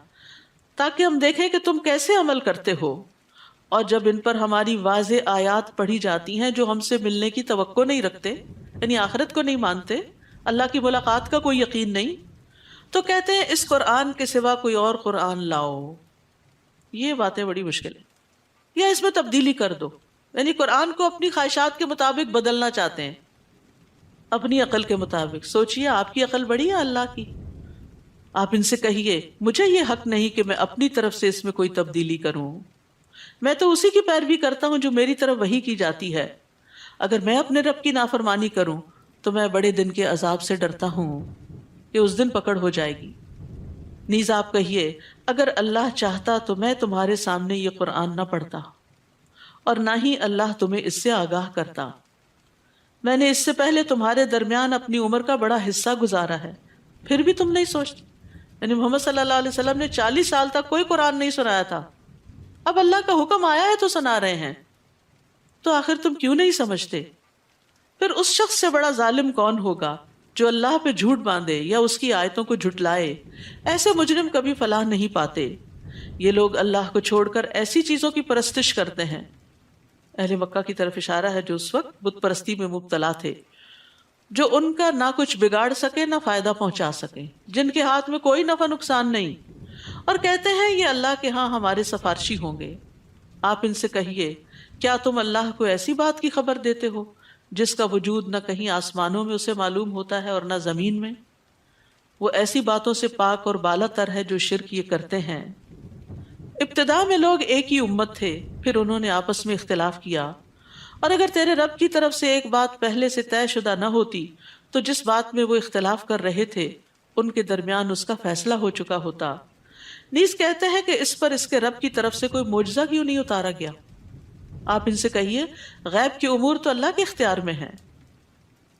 تاکہ ہم دیکھیں کہ تم کیسے عمل کرتے ہو. اور جب ان پر ہماری واضح آیات پڑھی جاتی ہیں جو ہم سے ملنے کی توقع نہیں رکھتے، یعنی آخرت کو نہیں مانتے، اللہ کی ملاقات کا کوئی یقین نہیں، تو کہتے ہیں اس قرآن کے سوا کوئی اور قرآن لاؤ. یہ باتیں بڑی مشکل ہیں. یا اس میں تبدیلی کر دو، یعنی قرآن کو اپنی خواہشات کے مطابق بدلنا چاہتے ہیں، اپنی عقل کے مطابق. سوچئے آپ کی عقل بڑی ہے اللہ کی. آپ ان سے کہیے مجھے یہ حق نہیں کہ میں اپنی طرف سے اس میں کوئی تبدیلی کروں، میں تو اسی کی پیروی کرتا ہوں جو میری طرف وحی کی جاتی ہے. اگر میں اپنے رب کی نافرمانی کروں تو میں بڑے دن کے عذاب سے ڈرتا ہوں کہ اس دن پکڑ ہو جائے گی. نیز آپ کہیے اگر اللہ چاہتا تو میں تمہارے سامنے یہ قرآن نہ پڑھتا اور نہ ہی اللہ تمہیں اس سے آگاہ کرتا. میں نے اس سے پہلے تمہارے درمیان اپنی عمر کا بڑا حصہ گزارا ہے پھر بھی تم نہیں سوچتے. یعنی محمد صلی اللہ علیہ وسلم نے 40 سال تک کوئی قرآن نہیں سنایا تھا، اب اللہ کا حکم آیا ہے تو سنا رہے ہیں، تو آخر تم کیوں نہیں سمجھتے؟ پھر اس شخص سے بڑا ظالم کون ہوگا جو اللہ پہ جھوٹ باندھے یا اس کی آیتوں کو جھٹلائے. ایسے مجرم کبھی فلاح نہیں پاتے. یہ لوگ اللہ کو چھوڑ کر ایسی چیزوں کی پرستش کرتے ہیں. اہل مکہ کی طرف اشارہ ہے جو اس وقت بت پرستی میں مبتلا تھے، جو ان کا نہ کچھ بگاڑ سکے نہ فائدہ پہنچا سکے، جن کے ہاتھ میں کوئی نفع نقصان نہیں، اور کہتے ہیں یہ اللہ کے ہاں ہمارے سفارشی ہوں گے. آپ ان سے کہیے کیا تم اللہ کو ایسی بات کی خبر دیتے ہو جس کا وجود نہ کہیں آسمانوں میں اسے معلوم ہوتا ہے اور نہ زمین میں؟ وہ ایسی باتوں سے پاک اور بالا تر ہے جو شرک یہ کرتے ہیں. ابتدا میں لوگ ایک ہی امت تھے، پھر انہوں نے آپس میں اختلاف کیا، اور اگر تیرے رب کی طرف سے ایک بات پہلے سے طے شدہ نہ ہوتی تو جس بات میں وہ اختلاف کر رہے تھے ان کے درمیان اس کا فیصلہ ہو چکا ہوتا. نیز کہتے ہیں کہ اس پر اس کے رب کی طرف سے کوئی معجزہ کیوں نہیں اتارا گیا. آپ ان سے کہیے غیب کے امور تو اللہ کے اختیار میں ہیں،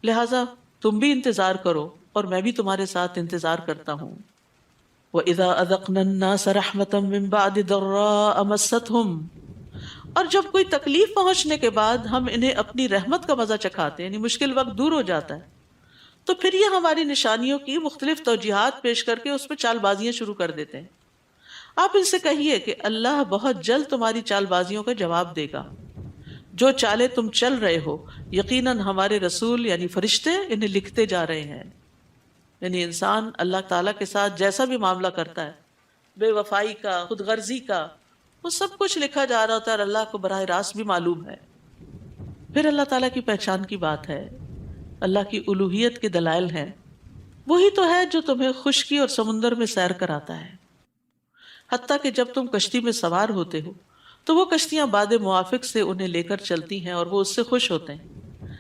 لہٰذا تم بھی انتظار کرو اور میں بھی تمہارے ساتھ انتظار کرتا ہوں. وَإِذَا أَذَقْنَا النَّاسَ رَحْمَةً مِّن بَعْدِ ضَرَّاءَ مَسَّتْهُمْ، اور جب کوئی تکلیف پہنچنے کے بعد ہم انہیں اپنی رحمت کا مزہ چکھاتے ہیں، یعنی مشکل وقت دور ہو جاتا ہے، تو پھر یہ ہماری نشانیوں کی مختلف توجیہات پیش کر کے اس پہ چال بازیاں شروع کر دیتے ہیں. آپ ان سے کہیے کہ اللہ بہت جلد تمہاری چال بازیوں کا جواب دے گا. جو چالے تم چل رہے ہو یقیناً ہمارے رسول یعنی فرشتے انہیں لکھتے جا رہے ہیں. یعنی انسان اللہ تعالیٰ کے ساتھ جیسا بھی معاملہ کرتا ہے، بے وفائی کا، خود غرضی کا، وہ سب کچھ لکھا جا رہا ہوتا ہے اور اللہ کو براہ راست بھی معلوم ہے. پھر اللہ تعالیٰ کی پہچان کی بات ہے، اللہ کی الوہیت کے دلائل ہیں. وہی تو ہے جو تمہیں خشکی اور سمندر میں سیر کراتا ہے، حتیٰ کہ جب تم کشتی میں سوار ہوتے ہو تو وہ کشتیاں باد موافق سے انہیں لے کر چلتی ہیں اور وہ اس سے خوش ہوتے ہیں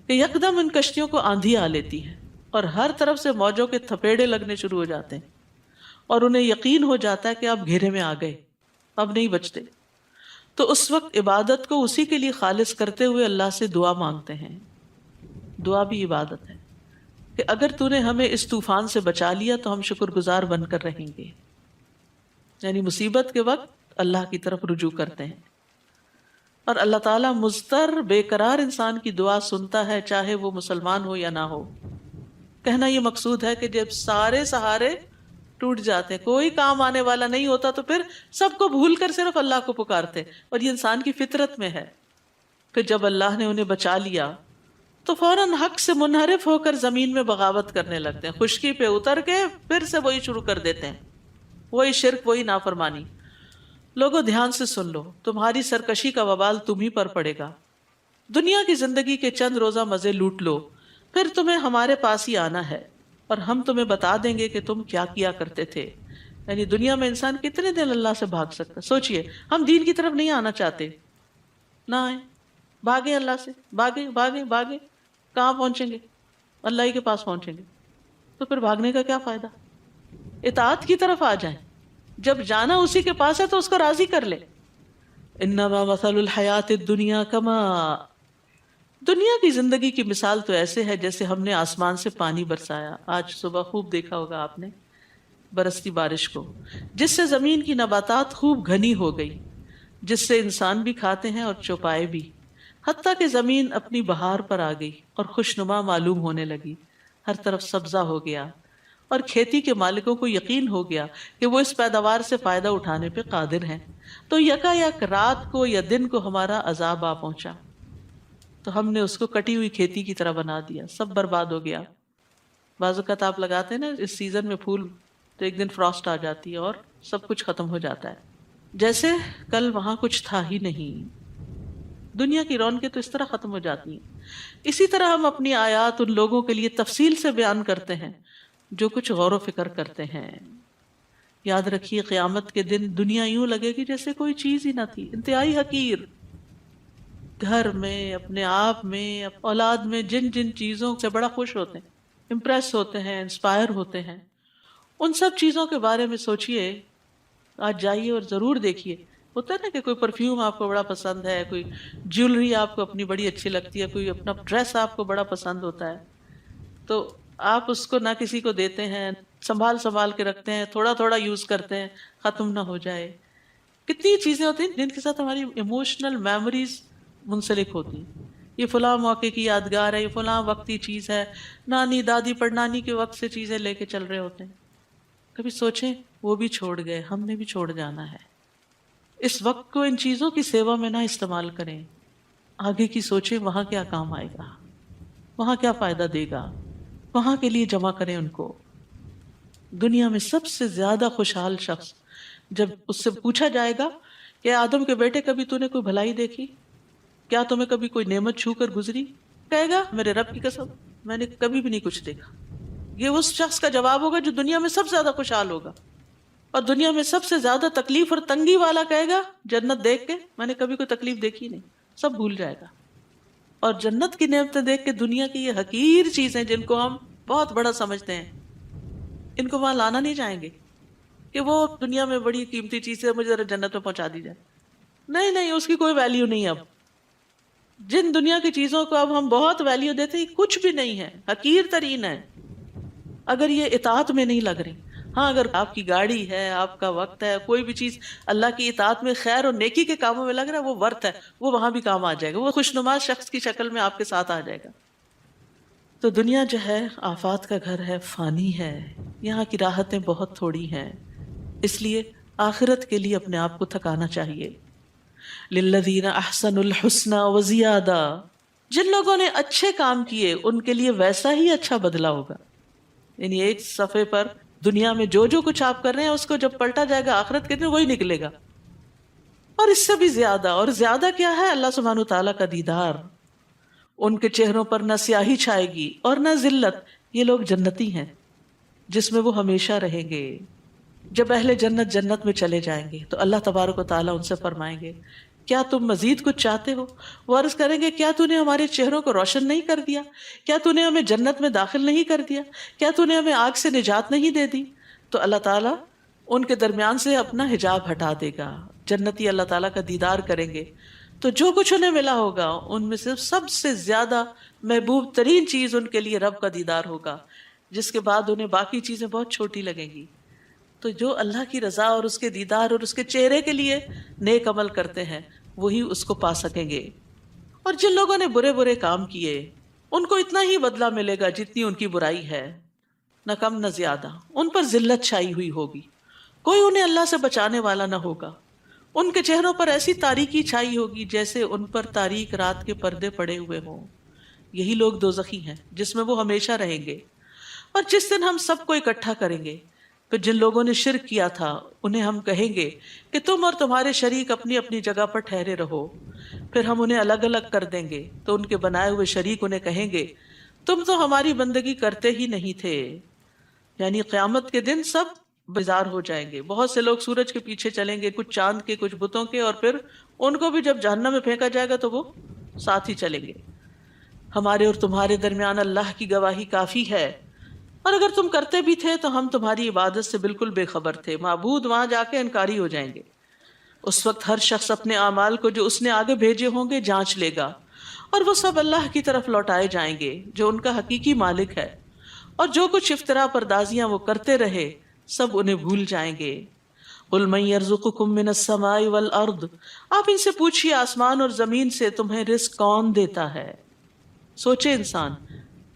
کہ یکدم ان کشتیوں کو آندھی آ لیتی ہے اور ہر طرف سے موجوں کے تھپیڑے لگنے شروع ہو جاتے ہیں اور انہیں یقین ہو جاتا ہے کہ آپ گھیرے میں آ گئے، اب نہیں بچتے. تو اس وقت عبادت کو اسی کے لیے خالص کرتے ہوئے اللہ سے دعا مانگتے ہیں. دعا بھی عبادت ہے کہ اگر تو نے ہمیں اس طوفان سے بچا لیا تو ہم شکر گزار بن کر رہیں گے. یعنی مصیبت کے وقت اللہ کی طرف رجوع کرتے ہیں، اور اللہ تعالیٰ مضطر بے قرار انسان کی دعا سنتا ہے چاہے وہ مسلمان ہو یا نہ ہو. کہنا یہ مقصود ہے کہ جب سارے سہارے ٹوٹ جاتے ہیں، کوئی کام آنے والا نہیں ہوتا، تو پھر سب کو بھول کر صرف اللہ کو پکارتے، اور یہ انسان کی فطرت میں ہے. پھر جب اللہ نے انہیں بچا لیا تو فوراً حق سے منحرف ہو کر زمین میں بغاوت کرنے لگتے ہیں، خشکی پہ اتر کے پھر سے وہی شروع کر دیتے ہیں، وہی شرک، وہی نافرمانی. لوگوں دھیان سے سن لو، تمہاری سرکشی کا وبال تم ہی پر پڑے گا. دنیا کی زندگی کے چند روزہ مزے لوٹ لو، پھر تمہیں ہمارے پاس ہی آنا ہے اور ہم تمہیں بتا دیں گے کہ تم کیا کیا کرتے تھے. یعنی دنیا میں انسان کتنے دن اللہ سے بھاگ سکتا؟ سوچئے، ہم دین کی طرف نہیں آنا چاہتے، نہ آئیں، بھاگیں اللہ سے، بھاگیں بھاگیں بھاگیں. کہاں پہنچیں گے؟ اللہ ہی کے پاس پہنچیں گے. تو پھر بھاگنے کا کیا فائدہ؟ اطاعت کی طرف آ جائیں. جب جانا اسی کے پاس ہے تو اس کو راضی کر لے. انما مثل الحیات الدنیا کما، دنیا کی زندگی کی مثال تو ایسے ہے جیسے ہم نے آسمان سے پانی برسایا. آج صبح خوب دیکھا ہوگا آپ نے برستی بارش کو، جس سے زمین کی نباتات خوب گھنی ہو گئی، جس سے انسان بھی کھاتے ہیں اور چوپائے بھی، حتیٰ کہ زمین اپنی بہار پر آ گئی اور خوشنما معلوم ہونے لگی، ہر طرف سبزہ ہو گیا، اور کھیتی کے مالکوں کو یقین ہو گیا کہ وہ اس پیداوار سے فائدہ اٹھانے پہ قادر ہیں. تو یکا یک رات کو یا دن کو ہمارا عذاب آ پہنچا، تو ہم نے اس کو کٹی ہوئی کھیتی کی طرح بنا دیا، سب برباد ہو گیا. بعض اوقات آپ لگاتے ہیں نا اس سیزن میں پھول، تو ایک دن فراسٹ آ جاتی ہے اور سب کچھ ختم ہو جاتا ہے، جیسے کل وہاں کچھ تھا ہی نہیں. دنیا کی رونقیں تو اس طرح ختم ہو جاتی ہیں. اسی طرح ہم اپنی آیات ان لوگوں کے لیے تفصیل سے بیان کرتے ہیں جو کچھ غور و فکر کرتے ہیں. یاد رکھیے قیامت کے دن دنیا یوں لگے گی جیسے کوئی چیز ہی نہ تھی، انتہائی حقیر. گھر میں، اپنے آپ میں، اولاد میں جن جن چیزوں سے بڑا خوش ہوتے ہیں، امپریس ہوتے ہیں، انسپائر ہوتے ہیں، ان سب چیزوں کے بارے میں سوچئے. آج جائیے اور ضرور دیکھیے. ہوتا ہے نا کہ کوئی پرفیوم آپ کو بڑا پسند ہے، کوئی جیولری آپ کو اپنی بڑی اچھی لگتی ہے، کوئی اپنا ڈریس آپ کو بڑا پسند ہوتا ہے، تو آپ اس کو نہ کسی کو دیتے ہیں، سنبھال سنبھال کے رکھتے ہیں، تھوڑا تھوڑا یوز کرتے ہیں، ختم نہ ہو جائے. کتنی چیزیں ہوتی ہیں جن کے ساتھ ہماری ایموشنل میموریز منسلک ہوتی ہیں. یہ فلاں موقع کی یادگار ہے، یہ فلاں وقتی چیز ہے، نانی دادی پڑنانی کے وقت سے چیزیں لے کے چل رہے ہوتے ہیں. کبھی سوچیں وہ بھی چھوڑ گئے، ہم نے بھی چھوڑ جانا ہے. اس وقت کو ان چیزوں کی سیوا میں نہ استعمال کریں. آگے کی سوچیں وہاں کیا کام آئے گا، وہاں کیا فائدہ دے گا، وہاں کے لیے جمع کریں ان کو. دنیا میں سب سے زیادہ خوشحال شخص جب اس سے پوچھا جائے گا کہ آدم کے بیٹے کبھی تو نے کوئی بھلائی دیکھی، کیا تمہیں کبھی کوئی نعمت چھو کر گزری، کہے گا میرے رب کی قسم میں نے کبھی بھی نہیں کچھ دیکھا. یہ اس شخص کا جواب ہوگا جو دنیا میں سب سے زیادہ خوشحال ہوگا. اور دنیا میں سب سے زیادہ تکلیف اور تنگی والا کہے گا جنت دیکھ کے میں نے کبھی کوئی تکلیف دیکھی نہیں، سب بھول جائے گا. اور جنت کی نعمتیں دیکھ کے دنیا کی یہ حقیر چیزیں جن کو ہم بہت بڑا سمجھتے ہیں، ان کو وہاں لانا نہیں چاہیں گے کہ وہ دنیا میں بڑی قیمتی چیز ہے، مجھے ذرا جنت میں پہنچا دی جائے. نہیں نہیں، اس کی کوئی ویلیو نہیں. اب جن دنیا کی چیزوں کو اب ہم بہت ویلیو دیتے ہیں کچھ بھی نہیں ہے، حقیر ترین ہے اگر یہ اطاعت میں نہیں لگ رہی. ہاں اگر آپ کی گاڑی ہے، آپ کا وقت ہے، کوئی بھی چیز اللہ کی اطاعت میں خیر اور نیکی کے کاموں میں لگ رہا ہے، وہ ورت ہے، وہ وہاں بھی کام آ جائے گا، وہ خوشنما شخص کی شکل میں آپ کے ساتھ آ جائے گا. تو دنیا جو ہے آفات کا گھر ہے، فانی ہے، یہاں کی راحتیں بہت تھوڑی ہیں، اس لیے آخرت کے لیے اپنے آپ کو تھکانا چاہیے. للذین احسنوا الحسنى وزیادہ، جن لوگوں نے اچھے کام کیے ان کے لیے ویسا ہی اچھا بدلہ ہوگا. یعنی ایک صفحے پر دنیا میں جو جو کچھ آپ کر رہے ہیں اس کو جب پلٹا جائے گا آخرت کے دن وہی نکلے گا، اور اس سے بھی زیادہ. اور زیادہ کیا ہے؟ اللہ سبحانہ تعالیٰ کا دیدار. ان کے چہروں پر نہ سیاہی چھائے گی اور نہ ذلت. یہ لوگ جنتی ہیں جس میں وہ ہمیشہ رہیں گے. جب اہل جنت جنت میں چلے جائیں گے تو اللہ تبارک و تعالیٰ ان سے فرمائیں گے کیا تم مزید کچھ چاہتے ہو؟ وہ عرض کریں گے کیا تو نے ہمارے چہروں کو روشن نہیں کر دیا؟ کیا تو نے ہمیں جنت میں داخل نہیں کر دیا؟ کیا تو نے ہمیں آگ سے نجات نہیں دے دی؟ تو اللہ تعالیٰ ان کے درمیان سے اپنا حجاب ہٹا دے گا. جنتی اللہ تعالیٰ کا دیدار کریں گے تو جو کچھ انہیں ملا ہوگا ان میں سے سب سے زیادہ محبوب ترین چیز ان کے لیے رب کا دیدار ہوگا، جس کے بعد انہیں باقی چیزیں بہت چھوٹی لگیں گی. تو جو اللہ کی رضا اور اس کے دیدار اور اس کے چہرے کے لیے نیک عمل کرتے ہیں وہی اس کو پا سکیں گے. اور جن لوگوں نے برے برے کام کیے ان کو اتنا ہی بدلہ ملے گا جتنی ان کی برائی ہے، نہ کم نہ زیادہ. ان پر ذلت چھائی ہوئی ہوگی، کوئی انہیں اللہ سے بچانے والا نہ ہوگا. ان کے چہروں پر ایسی تاریکی چھائی ہوگی جیسے ان پر تاریک رات کے پردے پڑے ہوئے ہوں. یہی لوگ دوزخی ہیں جس میں وہ ہمیشہ رہیں گے. اور جس دن ہم سب کو اکٹھا کریں گے پھر جن لوگوں نے شرک کیا تھا انہیں ہم کہیں گے کہ تم اور تمہارے شریک اپنی اپنی جگہ پر ٹھہرے رہو. پھر ہم انہیں الگ الگ کر دیں گے تو ان کے بنائے ہوئے شریک انہیں کہیں گے تم تو ہماری بندگی کرتے ہی نہیں تھے. یعنی قیامت کے دن سب بیزار ہو جائیں گے. بہت سے لوگ سورج کے پیچھے چلیں گے، کچھ چاند کے، کچھ بتوں کے، اور پھر ان کو بھی جب جہنم میں پھینکا جائے گا تو وہ ساتھ ہی چلیں گے. ہمارے اور تمہارے درمیان اللہ کی گواہی کافی ہے، اور اگر تم کرتے بھی تھے تو ہم تمہاری عبادت سے بالکل بے خبر تھے۔ معبود وہاں جا کے انکاری ہو جائیں گے۔ اس وقت ہر شخص اپنے اعمال کو جو اس نے آگے بھیجے ہوں گے جانچ لے گا، اور وہ سب اللہ کی طرف لوٹائے جائیں گے جو ان کا حقیقی مالک ہے، اور جو کچھ افترا پردازیاں وہ کرتے رہے سب انہیں بھول جائیں گے۔ قُلْ مَن يَرْزُقُكُم مِّنَ السَّمَاءِ وَالْأَرْضِ، آپ ان سے پوچھیے آسمان اور زمین سے تمہیں رزق کون دیتا ہے؟ سوچے انسان،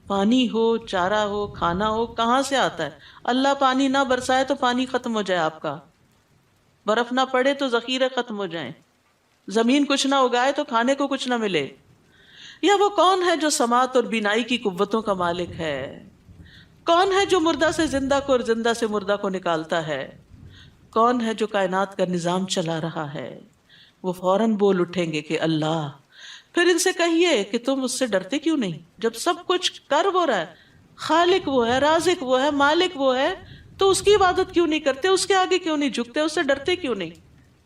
پانی ہو، چارہ ہو، کھانا ہو، کہاں سے آتا ہے؟ اللہ پانی نہ برسائے تو پانی ختم ہو جائے آپ کا، برف نہ پڑے تو ذخیرے ختم ہو جائیں، زمین کچھ نہ اگائے تو کھانے کو کچھ نہ ملے۔ یا وہ کون ہے جو سماعت اور بینائی کی قوتوں کا مالک ہے؟ کون ہے جو مردہ سے زندہ کو اور زندہ سے مردہ کو نکالتا ہے؟ کون ہے جو کائنات کا نظام چلا رہا ہے؟ وہ فوراً بول اٹھیں گے کہ اللہ۔ پھر ان سے کہیے کہ تم اس سے ڈرتے کیوں نہیں جب سب کچھ کر وہ رہا ہے، خالق وہ ہے، رازق وہ ہے، مالک وہ ہے، تو اس کی عبادت کیوں نہیں کرتے؟ اس کے آگے کیوں نہیں جھکتے؟ اس سے ڈرتے کیوں نہیں؟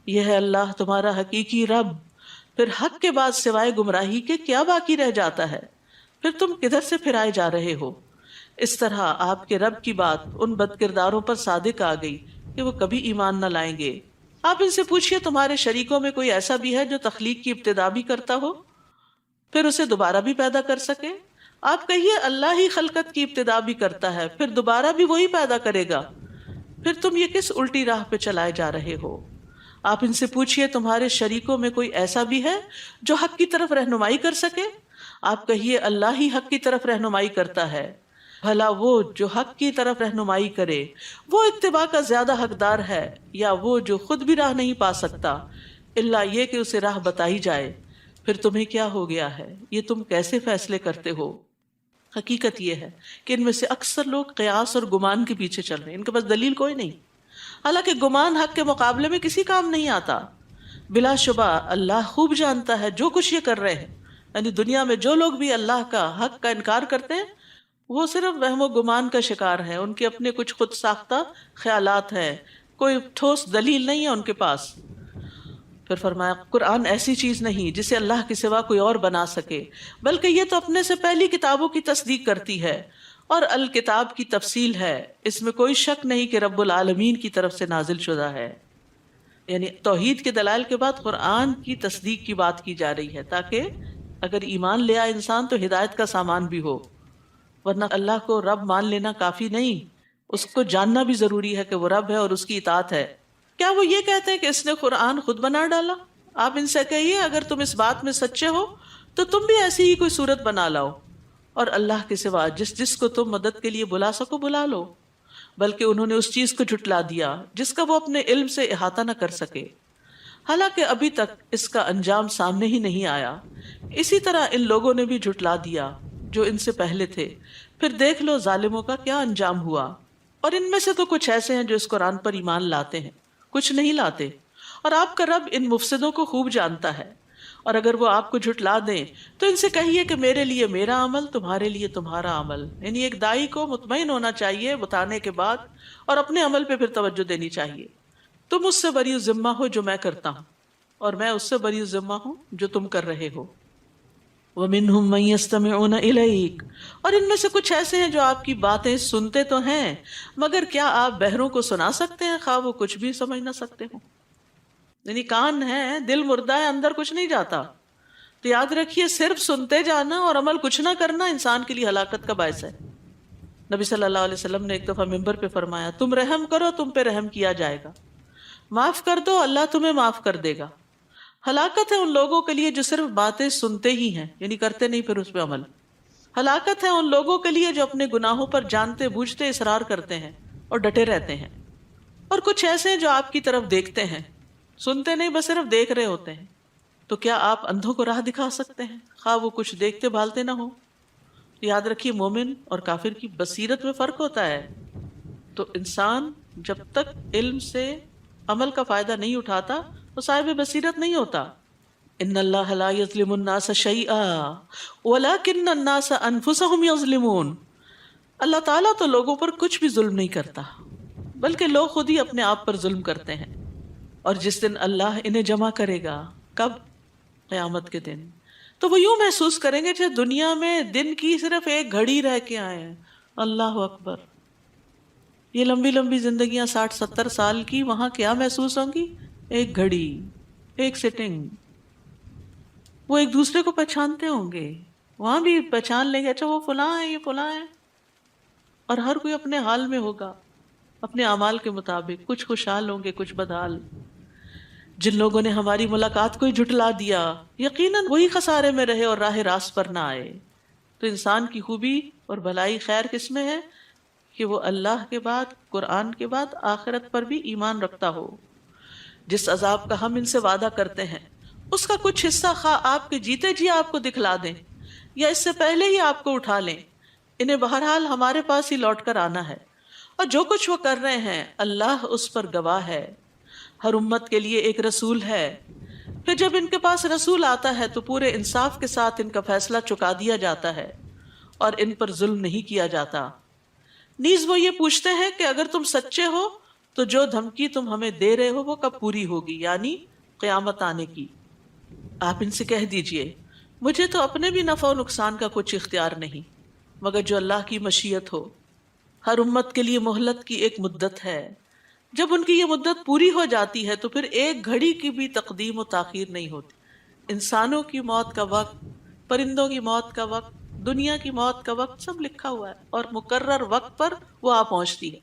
یہ ہے اللہ تمہارا حقیقی رب۔ پھر حق کے بعد سوائے گمراہی کے کیا باقی رہ جاتا ہے؟ پھر تم کدھر سے پھرائے جا رہے ہو؟ اس طرح آپ کے رب کی بات ان بد کرداروں پر صادق آ گئی کہ وہ کبھی ایمان نہ لائیں گے۔ آپ ان سے پوچھئے تمہارے شریکوں میں کوئی ایسا بھی ہے جو تخلیق کی ابتدا بھی کرتا ہو پھر اسے دوبارہ بھی پیدا کر سکے؟ آپ کہیے اللہ ہی خلقت کی ابتدا بھی کرتا ہے پھر دوبارہ بھی وہی پیدا کرے گا، پھر تم یہ کس الٹی راہ پہ چلائے جا رہے ہو؟ آپ ان سے پوچھئے تمہارے شریکوں میں کوئی ایسا بھی ہے جو حق کی طرف رہنمائی کر سکے؟ آپ کہیے اللہ ہی حق کی طرف رہنمائی کرتا ہے۔ بھلا وہ جو حق کی طرف رہنمائی کرے وہ اتباع کا زیادہ حقدار ہے یا وہ جو خود بھی راہ نہیں پا سکتا الا یہ کہ اسے راہ بتائی جائے؟ پھر تمہیں کیا ہو گیا ہے؟ یہ تم کیسے فیصلے کرتے ہو؟ حقیقت یہ ہے کہ ان میں سے اکثر لوگ قیاس اور گمان کے پیچھے چل رہے ہیں، ان کے پاس دلیل کوئی نہیں، حالانکہ گمان حق کے مقابلے میں کسی کام نہیں آتا۔ بلا شبہ اللہ خوب جانتا ہے جو کچھ یہ کر رہے ہیں، یعنی دنیا میں جو لوگ بھی اللہ کا حق کا انکار کرتے ہیں وہ صرف وہم و گمان کا شکار ہیں، ان کے اپنے کچھ خود ساختہ خیالات ہیں، کوئی ٹھوس دلیل نہیں ہے ان کے پاس۔ پھر فرمایا قرآن ایسی چیز نہیں جسے اللہ کے سوا کوئی اور بنا سکے، بلکہ یہ تو اپنے سے پہلی کتابوں کی تصدیق کرتی ہے اور الکتاب کی تفصیل ہے، اس میں کوئی شک نہیں کہ رب العالمین کی طرف سے نازل شدہ ہے۔ یعنی توحید کے دلائل کے بعد قرآن کی تصدیق کی بات کی جا رہی ہے تاکہ اگر ایمان لے آئے انسان تو ہدایت کا سامان بھی ہو، ورنہ اللہ کو رب مان لینا کافی نہیں، اس کو جاننا بھی ضروری ہے کہ وہ رب ہے اور اس کی اطاعت ہے۔ کیا وہ یہ کہتے ہیں کہ اس نے قرآن خود بنا ڈالا؟ آپ ان سے کہیے اگر تم اس بات میں سچے ہو تو تم بھی ایسی ہی کوئی صورت بنا لاؤ اور اللہ کے سوا جس کو تم مدد کے لیے بلا سکو بلا لو۔ بلکہ انہوں نے اس چیز کو جھٹلا دیا جس کا وہ اپنے علم سے احاطہ نہ کر سکے، حالانکہ ابھی تک اس کا انجام سامنے ہی نہیں آیا۔ اسی طرح ان لوگوں نے بھی جھٹلا دیا جو ان سے پہلے تھے، پھر دیکھ لو ظالموں کا کیا انجام ہوا۔ اور ان میں سے تو کچھ ایسے ہیں جو اس قرآن پر ایمان لاتے ہیں، کچھ نہیں لاتے، اور آپ کا رب ان مفسدوں کو خوب جانتا ہے۔ اور اگر وہ آپ کو جھٹلا دیں تو ان سے کہیے کہ میرے لیے میرا عمل، تمہارے لیے تمہارا عمل۔ یعنی ایک دائی کو مطمئن ہونا چاہیے بتانے کے بعد اور اپنے عمل پہ پھر توجہ دینی چاہیے۔ تم اس سے بری ذمہ ہو جو میں کرتا ہوں، اور میں اس سے بری ذمہ ہوں جو تم کر رہے ہو۔ وَمِنْهُمْ مَن يَسْتَمِعُونَ إِلَيْكَ، اور ان میں سے کچھ ایسے ہیں جو آپ کی باتیں سنتے تو ہیں مگر کیا آپ بہروں کو سنا سکتے ہیں خواہ وہ کچھ بھی سمجھ نہ سکتے ہوں؟ یعنی کان ہے، دل مردہ ہے، اندر کچھ نہیں جاتا۔ تو یاد رکھیے صرف سنتے جانا اور عمل کچھ نہ کرنا انسان کے لیے ہلاکت کا باعث ہے۔ نبی صلی اللہ علیہ وسلم نے ایک دفعہ ممبر پہ فرمایا تم رحم کرو تم پہ رحم کیا جائے گا، معاف کر دو اللہ تمہیں معاف کر دے گا۔ ہلاکت ہے ان لوگوں کے لیے جو صرف باتیں سنتے ہی ہیں، یعنی کرتے نہیں پھر اس پہ عمل۔ ہلاکت ہے ان لوگوں کے لیے جو اپنے گناہوں پر جانتے بوجھتے اصرار کرتے ہیں اور ڈٹے رہتے ہیں۔ اور کچھ ایسے ہیں جو آپ کی طرف دیکھتے ہیں، سنتے نہیں بس صرف دیکھ رہے ہوتے ہیں۔ تو کیا آپ اندھوں کو راہ دکھا سکتے ہیں خواہ وہ کچھ دیکھتے بھالتے نہ ہو؟ یاد رکھیے مومن اور کافر کی بصیرت میں فرق ہوتا ہے۔ تو انسان جب تک علم سے عمل کا فائدہ نہیں اٹھاتا وہ صاحب بصیرت نہیں ہوتا۔ ان اللہ لا یظلم الناس شیئا ولکن الناس انفسهم یظلمون، اللہ تعالیٰ تو لوگوں پر کچھ بھی ظلم نہیں کرتا بلکہ لوگ خود ہی اپنے آپ پر ظلم کرتے ہیں۔ اور جس دن اللہ انہیں جمع کرے گا، کب؟ قیامت کے دن، تو وہ یوں محسوس کریں گے جیسے دنیا میں دن کی صرف ایک گھڑی رہ کے آئے ہیں. اللہ اکبر. یہ لمبی لمبی زندگیاں 60-70 سال کی وہاں کیا محسوس ہوں گی؟ ایک گھڑی، ایک سٹنگ. وہ ایک دوسرے کو پہچانتے ہوں گے، وہاں بھی پہچان لیں گے اچھا وہ فلاں ہے، یہ فلاں ہے. اور ہر کوئی اپنے حال میں ہوگا اپنے اعمال کے مطابق، کچھ خوشحال ہوں گے کچھ بدحال. جن لوگوں نے ہماری ملاقات کو ہی جھٹلا دیا یقیناً وہی خسارے میں رہے اور راہ راست پر نہ آئے. تو انسان کی خوبی اور بھلائی خیر کس میں ہے کہ وہ اللہ کے بعد، قرآن کے بعد آخرت پر بھی ایمان رکھتا ہو. جس عذاب کا ہم ان سے وعدہ کرتے ہیں اس کا کچھ حصہ خواہ آپ کے جیتے جی آپ کو دکھلا دیں یا اس سے پہلے ہی آپ کو اٹھا لیں، انہیں بہرحال ہمارے پاس ہی لوٹ کر آنا ہے. اور جو کچھ وہ کر رہے ہیں اللہ اس پر گواہ ہے. ہر امت کے لیے ایک رسول ہے، پھر جب ان کے پاس رسول آتا ہے تو پورے انصاف کے ساتھ ان کا فیصلہ چکا دیا جاتا ہے اور ان پر ظلم نہیں کیا جاتا. نیز وہ یہ پوچھتے ہیں کہ اگر تم سچے ہو تو جو دھمکی تم ہمیں دے رہے ہو وہ کب پوری ہوگی، یعنی قیامت آنے کی. آپ ان سے کہہ دیجئے مجھے تو اپنے بھی نفع و نقصان کا کچھ اختیار نہیں مگر جو اللہ کی مشیت ہو. ہر امت کے لیے مہلت کی ایک مدت ہے، جب ان کی یہ مدت پوری ہو جاتی ہے تو پھر ایک گھڑی کی بھی تقدیم و تاخیر نہیں ہوتی. انسانوں کی موت کا وقت، پرندوں کی موت کا وقت، دنیا کی موت کا وقت سب لکھا ہوا ہے اور مقرر وقت پر وہ آ پہنچتی ہے.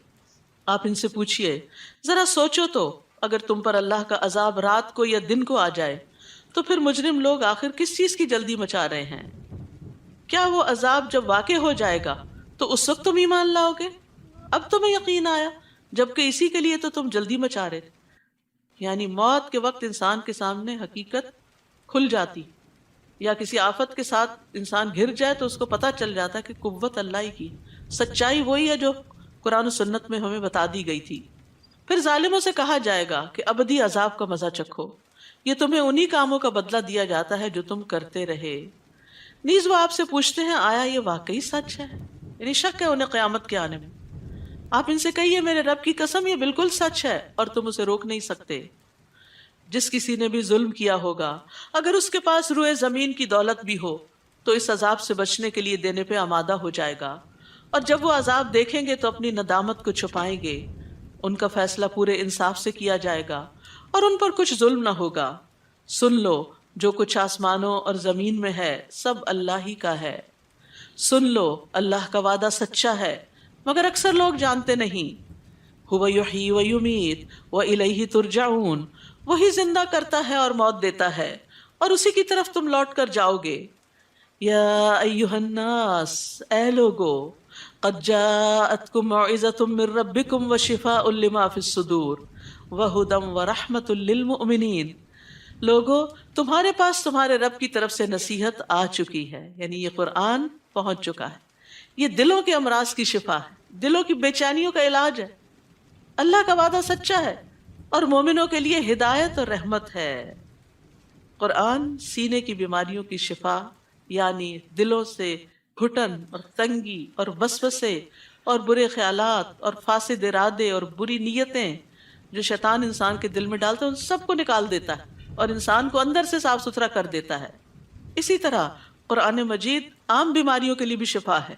آپ ان سے پوچھئے ذرا سوچو تو اگر تم پر اللہ کا عذاب رات کو یا دن کو آ جائے تو پھر مجرم لوگ آخر کس چیز کی جلدی مچا رہے ہیں؟ کیا وہ عذاب جب واقع ہو جائے گا تو اس وقت تم ایمان لاؤ گے؟ اب تمہیں یقین آیا جبکہ اسی کے لیے تو تم جلدی مچا رہے تھے. یعنی موت کے وقت انسان کے سامنے حقیقت کھل جاتی، یا کسی آفت کے ساتھ انسان گھر جائے تو اس کو پتہ چل جاتا ہے کہ قوت اللہ ہی کی، سچائی وہی ہے جو قرآن و سنت میں ہمیں بتا دی گئی تھی. پھر ظالموں سے کہا جائے گا کہ ابدی عذاب کا مزہ چکھو، یہ تمہیں انہی کاموں کا بدلہ دیا جاتا ہے جو تم کرتے رہے. نیز وہ آپ سے پوچھتے ہیں آیا یہ واقعی سچ ہے؟ یعنی شک ہے انہیں قیامت کے آنے میں. آپ ان سے کہیے میرے رب کی قسم یہ بالکل سچ ہے اور تم اسے روک نہیں سکتے. جس کسی نے بھی ظلم کیا ہوگا اگر اس کے پاس روئے زمین کی دولت بھی ہو تو اس عذاب سے بچنے کے لیے دینے پہ آمادہ ہو جائے گا، اور جب وہ عذاب دیکھیں گے تو اپنی ندامت کو چھپائیں گے. ان کا فیصلہ پورے انصاف سے کیا جائے گا اور ان پر کچھ ظلم نہ ہوگا. سن لو جو کچھ آسمانوں اور زمین میں ہے سب اللہ ہی کا ہے. سن لو اللہ کا وعدہ سچا ہے مگر اکثر لوگ جانتے نہیں. هو یحیی و یمیت و الیہ ترجعون، وہی زندہ کرتا ہے اور موت دیتا ہے اور اسی کی طرف تم لوٹ کر جاؤ گے. یا ایہا الناس، اے لوگو، قد جاءتکم موعظۃ من ربکم وشفاء لما فی الصدور وہدی ورحمۃ للمؤمنین. لوگو تمہارے پاس تمہارے رب کی طرف سے نصیحت آ چکی ہے، یعنی یہ قرآن پہنچ چکا ہے. یہ دلوں کے امراض کی شفا ہے، دلوں کی بے چینیوں کا علاج ہے. اللہ کا وعدہ سچا ہے اور مومنوں کے لیے ہدایت اور رحمت ہے. قرآن سینے کی بیماریوں کی شفا، یعنی دلوں سے گھٹن اور تنگی اور وسوسے اور برے خیالات اور فاسد ارادے اور بری نیتیں جو شیطان انسان کے دل میں ڈالتا ہے ان سب کو نکال دیتا ہے اور انسان کو اندر سے صاف ستھرا کر دیتا ہے. اسی طرح قرآن مجید عام بیماریوں کے لیے بھی شفا ہے،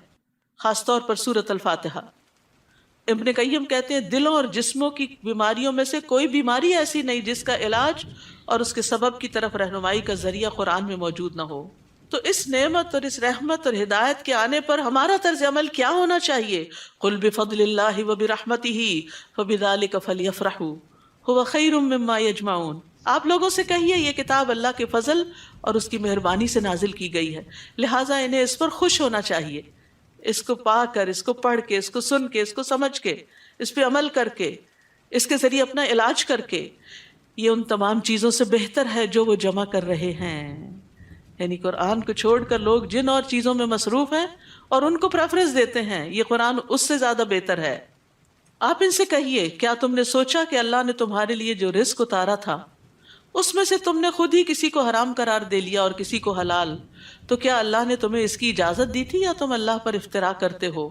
خاص طور پر سورۃ الفاتحہ. ابن قیم کہتے ہیں دلوں اور جسموں کی بیماریوں میں سے کوئی بیماری ایسی نہیں جس کا علاج اور اس کے سبب کی طرف رہنمائی کا ذریعہ قرآن میں موجود نہ ہو. تو اس نعمت اور اس رحمت اور ہدایت کے آنے پر ہمارا طرز عمل کیا ہونا چاہیے؟ قل بفضل اللہ وبرحمتہ فبذلک فلیفرحوا ھو خیر مما یجمعون. آپ لوگوں سے کہیے یہ کتاب اللہ کے فضل اور اس کی مہربانی سے نازل کی گئی ہے، لہٰذا انہیں اس پر خوش ہونا چاہیے. اس کو پا کر، اس کو پڑھ کے، اس کو سن کے، اس کو سمجھ کے، اس پہ عمل کر کے، اس کے ذریعے اپنا علاج کر کے، یہ ان تمام چیزوں سے بہتر ہے جو وہ جمع کر رہے ہیں. یعنی قرآن کو چھوڑ کر لوگ جن اور چیزوں میں مصروف ہیں اور ان کو پریفرنس دیتے ہیں، یہ قرآن اس سے زیادہ بہتر ہے. آپ ان سے کہیے کیا تم نے سوچا کہ اللہ نے تمہارے لیے جو رزق اتارا تھا اس میں سے تم نے خود ہی کسی کو حرام قرار دے لیا اور کسی کو حلال، تو کیا اللہ نے تمہیں اس کی اجازت دی تھی یا تم اللہ پر افتراء کرتے ہو؟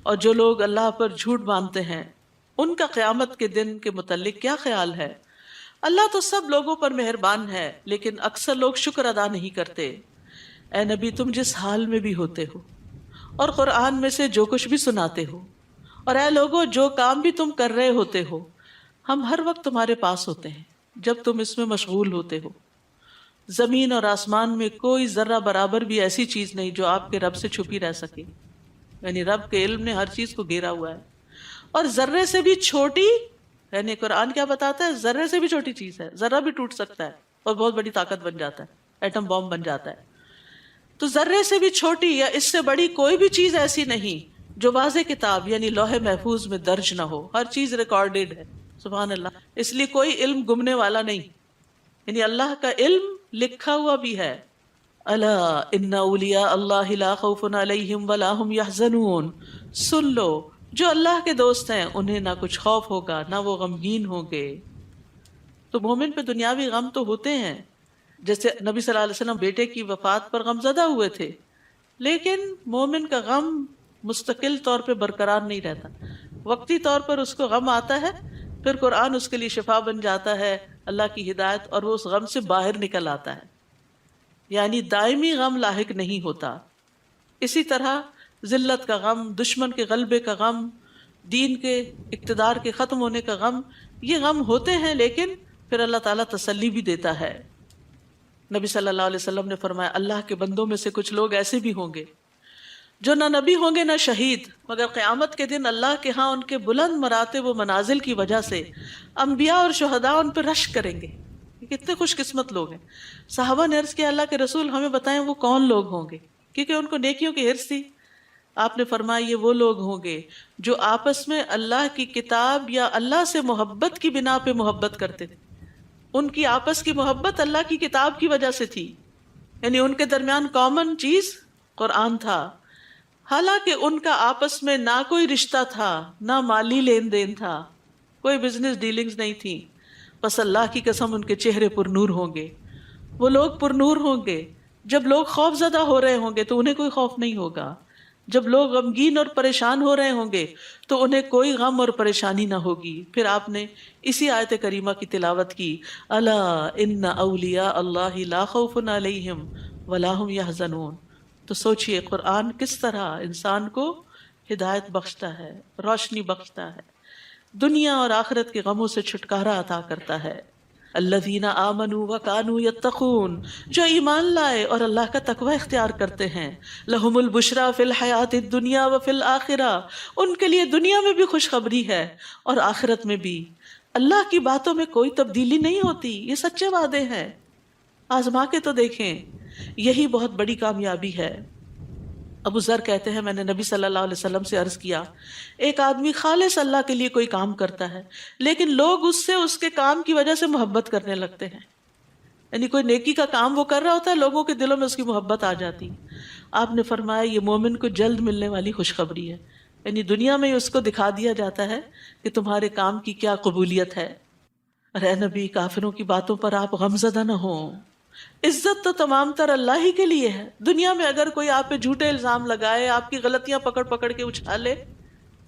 اور جو لوگ اللہ پر جھوٹ باندھتے ہیں ان کا قیامت کے دن کے متعلق کیا خیال ہے؟ اللہ تو سب لوگوں پر مہربان ہے لیکن اکثر لوگ شکر ادا نہیں کرتے. اے نبی تم جس حال میں بھی ہوتے ہو اور قرآن میں سے جو کچھ بھی سناتے ہو، اور اے لوگو جو کام بھی تم کر رہے ہوتے ہو، ہم ہر وقت تمہارے پاس ہوتے ہیں جب تم اس میں مشغول ہوتے ہو۔ زمین اور آسمان میں کوئی ذرہ برابر بھی ایسی چیز نہیں جو آپ کے رب سے چھپی رہ سکے، یعنی رب کے علم نے ہر چیز کو گھیرا ہوا ہے۔ اور ذرے سے بھی چھوٹی، یعنی قرآن کیا بتاتا ہے، ذرے سے بھی چھوٹی چیز ہے، ذرہ بھی ٹوٹ سکتا ہے اور بہت بڑی طاقت بن جاتا ہے، ایٹم بم بن جاتا ہے۔ تو ذرے سے بھی چھوٹی یا اس سے بڑی کوئی بھی چیز ایسی نہیں جو واضح کتاب یعنی لوح محفوظ میں درج نہ ہو، ہر چیز ریکارڈڈ ہے، سبحان اللہ۔ اس لیے کوئی علم گمنے والا نہیں، یعنی اللہ کا علم لکھا ہوا بھی ہے۔ الا ان اولیاء اللہ لا خوف علیہم ولا هم یحزنون، سن لو جو اللہ کے دوست ہیں انہیں نہ کچھ خوف ہوگا نہ وہ غمگین ہوں گے۔ تو مومن پہ دنیاوی غم تو ہوتے ہیں، جیسے نبی صلی اللہ علیہ وسلم بیٹے کی وفات پر غمزدہ ہوئے تھے، لیکن مومن کا غم مستقل طور پہ برقرار نہیں رہتا، وقتی طور پر اس کو غم آتا ہے، پھر قرآن اس کے لیے شفا بن جاتا ہے، اللہ کی ہدایت، اور وہ اس غم سے باہر نکل آتا ہے، یعنی دائمی غم لاحق نہیں ہوتا۔ اسی طرح ذلت کا غم، دشمن کے غلبے کا غم، دین کے اقتدار کے ختم ہونے کا غم، یہ غم ہوتے ہیں، لیکن پھر اللہ تعالیٰ تسلی بھی دیتا ہے۔ نبی صلی اللہ علیہ وسلم نے فرمایا اللہ کے بندوں میں سے کچھ لوگ ایسے بھی ہوں گے جو نہ نبی ہوں گے نہ شہید، مگر قیامت کے دن اللہ کے ہاں ان کے بلند مراتب و منازل کی وجہ سے انبیاء اور شہداء ان پہ رشک کریں گے۔ کتنے خوش قسمت لوگ ہیں۔ صحابہ نے عرض کیا اللہ کے رسول ہمیں بتائیں وہ کون لوگ ہوں گے، کیونکہ ان کو نیکیوں کی حرص تھی۔ آپ نے فرمایا یہ وہ لوگ ہوں گے جو آپس میں اللہ کی کتاب یا اللہ سے محبت کی بنا پہ محبت کرتے تھے۔ ان کی آپس کی محبت اللہ کی کتاب کی وجہ سے تھی، یعنی ان کے درمیان کامن چیز قرآن تھا، حالانکہ ان کا آپس میں نہ کوئی رشتہ تھا، نہ مالی لین دین تھا، کوئی بزنس ڈیلنگز نہیں تھی۔ بس اللہ کی قسم ان کے چہرے پر نور ہوں گے۔ وہ لوگ پر نور ہوں گے جب لوگ خوف زدہ ہو رہے ہوں گے تو انہیں کوئی خوف نہیں ہوگا، جب لوگ غمگین اور پریشان ہو رہے ہوں گے تو انہیں کوئی غم اور پریشانی نہ ہوگی۔ پھر آپ نے اسی آیت کریمہ کی تلاوت کی، الا ان اولیاء اللہ لا خوف علیہم ولا هم یحزنون۔ تو سوچئے قرآن کس طرح انسان کو ہدایت بخشتا ہے، روشنی بخشتا ہے، دنیا اور آخرت کے غموں سے چھٹکارا عطا کرتا ہے۔ الذین آمنوا وکانوا یتقون، جو ایمان لائے اور اللہ کا تقوی اختیار کرتے ہیں، لہم البشریٰ فی الحیات الدنیا وفی الآخرہ، ان کے لیے دنیا میں بھی خوشخبری ہے اور آخرت میں بھی۔ اللہ کی باتوں میں کوئی تبدیلی نہیں ہوتی، یہ سچے وعدے ہیں، آزما کے تو دیکھیں، یہی بہت بڑی کامیابی ہے۔ ابو ذر کہتے ہیں میں نے نبی صلی اللہ علیہ وسلم سے عرض کیا، ایک آدمی خالص اللہ کے لیے کوئی کام کرتا ہے لیکن لوگ اس سے اس کے کام کی وجہ سے محبت کرنے لگتے ہیں، یعنی کوئی نیکی کا کام وہ کر رہا ہوتا ہے، لوگوں کے دلوں میں اس کی محبت آ جاتی۔ آپ نے فرمایا یہ مومن کو جلد ملنے والی خوشخبری ہے، یعنی دنیا میں اس کو دکھا دیا جاتا ہے کہ تمہارے کام کی کیا قبولیت ہے۔ اے نبی کافروں کی باتوں پر آپ غمزدہ نہ ہوں، عزت تو تمام تر اللہ ہی کے لیے ہے۔ دنیا میں اگر کوئی آپ پہ جھوٹے الزام لگائے، آپ کی غلطیاں پکڑ پکڑ کے اچھالے،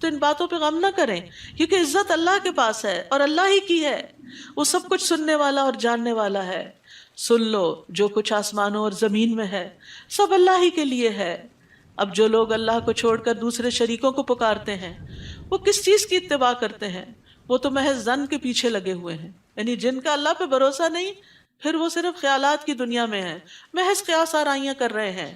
تو ان باتوں پہ غم نہ کریں، کیونکہ عزت اللہ کے پاس ہے اور اللہ ہی کی ہے، وہ سب کچھ سننے والا اور جاننے والا ہے۔ سن لو جو کچھ آسمانوں اور زمین میں ہے سب اللہ ہی کے لیے ہے۔ اب جو لوگ اللہ کو چھوڑ کر دوسرے شریکوں کو پکارتے ہیں وہ کس چیز کی اتباع کرتے ہیں؟ وہ تو محض ظن کے پیچھے لگے ہوئے ہیں، یعنی جن کا اللہ پہ بھروسہ نہیں، پھر وہ صرف خیالات کی دنیا میں ہیں، محض قیاس آرائیاں کر رہے ہیں۔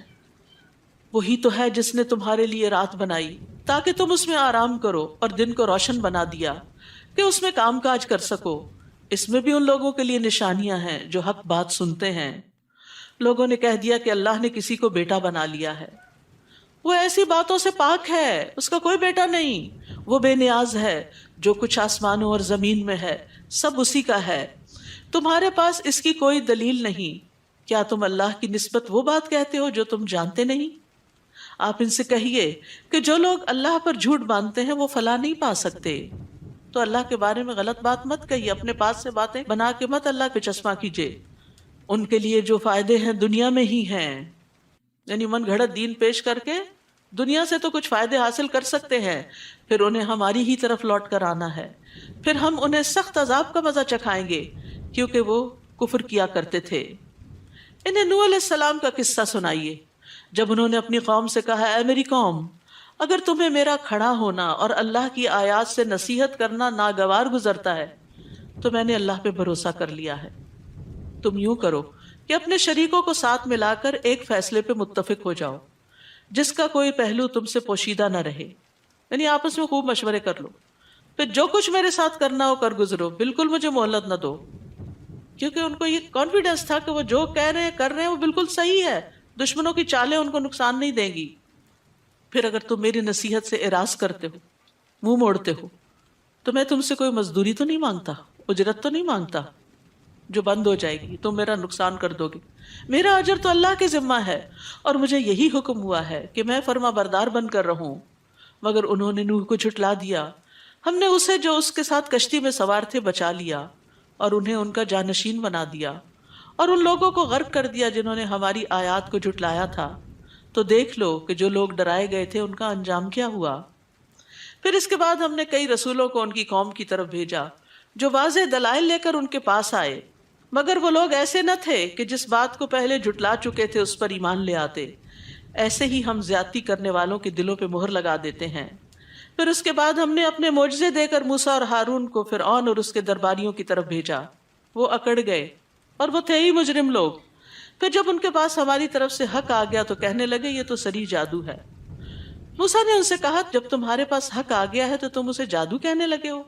وہی تو ہے جس نے تمہارے لیے رات بنائی تاکہ تم اس میں آرام کرو، اور دن کو روشن بنا دیا کہ اس میں کام کاج کر سکو۔ اس میں بھی ان لوگوں کے لیے نشانیاں ہیں جو حق بات سنتے ہیں۔ لوگوں نے کہہ دیا کہ اللہ نے کسی کو بیٹا بنا لیا ہے، وہ ایسی باتوں سے پاک ہے، اس کا کوئی بیٹا نہیں، وہ بے نیاز ہے، جو کچھ آسمانوں اور زمین میں ہے سب اسی کا ہے، تمہارے پاس اس کی کوئی دلیل نہیں، کیا تم اللہ کی نسبت وہ بات کہتے ہو جو تم جانتے نہیں؟ آپ ان سے کہیے کہ جو لوگ اللہ پر جھوٹ باندھتے ہیں وہ فلاح نہیں پا سکتے۔ تو اللہ کے بارے میں غلط بات مت کہیے، اپنے پاس سے باتیں بنا کے مت اللہ پہ چشمہ کیجیے۔ ان کے لیے جو فائدے ہیں دنیا میں ہی ہیں، یعنی من گھڑت دین پیش کر کے دنیا سے تو کچھ فائدے حاصل کر سکتے ہیں، پھر انہیں ہماری ہی طرف لوٹ کر آنا ہے، پھر ہم انہیں سخت عذاب کا مزہ چکھائیں گے کیونکہ وہ کفر کیا کرتے تھے۔ انہیں نوح علیہ السلام کا قصہ سنائیے جب انہوں نے اپنی قوم سے کہا اے میری قوم، اگر تمہیں میرا کھڑا ہونا اور اللہ کی آیات سے نصیحت کرنا ناگوار گزرتا ہے تو میں نے اللہ پہ بھروسہ کر لیا ہے۔ تم یوں کرو کہ اپنے شریکوں کو ساتھ ملا کر ایک فیصلے پہ متفق ہو جاؤ جس کا کوئی پہلو تم سے پوشیدہ نہ رہے، یعنی آپس میں خوب مشورے کر لو، پھر جو کچھ میرے ساتھ کرنا ہو کر گزرو، بالکل مجھے مہلت نہ دو۔ کیونکہ ان کو یہ کانفیڈنس تھا کہ وہ جو کہہ رہے ہیں کر رہے ہیں وہ بالکل صحیح ہے، دشمنوں کی چالیں ان کو نقصان نہیں دیں گی۔ پھر اگر تم میری نصیحت سے اعراض کرتے ہو، منہ موڑتے ہو، تو میں تم سے کوئی مزدوری تو نہیں مانگتا، اجرت تو نہیں مانگتا جو بند ہو جائے گی، تم میرا نقصان کر دو گے۔ میرا اجر تو اللہ کے ذمہ ہے، اور مجھے یہی حکم ہوا ہے کہ میں فرما بردار بن کر رہوں۔ مگر انہوں نے نوح کو جھٹلا دیا، ہم نے اسے جو اس کے ساتھ کشتی میں سوار تھے بچا لیا اور انہیں ان کا جانشین بنا دیا، اور ان لوگوں کو غرق کر دیا جنہوں نے ہماری آیات کو جھٹلایا تھا۔ تو دیکھ لو کہ جو لوگ ڈرائے گئے تھے ان کا انجام کیا ہوا۔ پھر اس کے بعد ہم نے کئی رسولوں کو ان کی قوم کی طرف بھیجا جو واضح دلائل لے کر ان کے پاس آئے، مگر وہ لوگ ایسے نہ تھے کہ جس بات کو پہلے جھٹلا چکے تھے اس پر ایمان لے آتے۔ ایسے ہی ہم زیادتی کرنے والوں کے دلوں پہ مہر لگا دیتے ہیں۔ پھر اس کے بعد ہم نے اپنے معجزے دے کر موسیٰ اور ہارون کو فرعون اور اس کے درباریوں کی طرف بھیجا، وہ اکڑ گئے اور وہ تھے ہی مجرم لوگ۔ پھر جب ان کے پاس ہماری طرف سے حق آ گیا تو کہنے لگے یہ تو صریح جادو ہے۔ موسیٰ نے ان سے کہا جب تمہارے پاس حق آ گیا ہے تو تم اسے جادو کہنے لگے ہو؟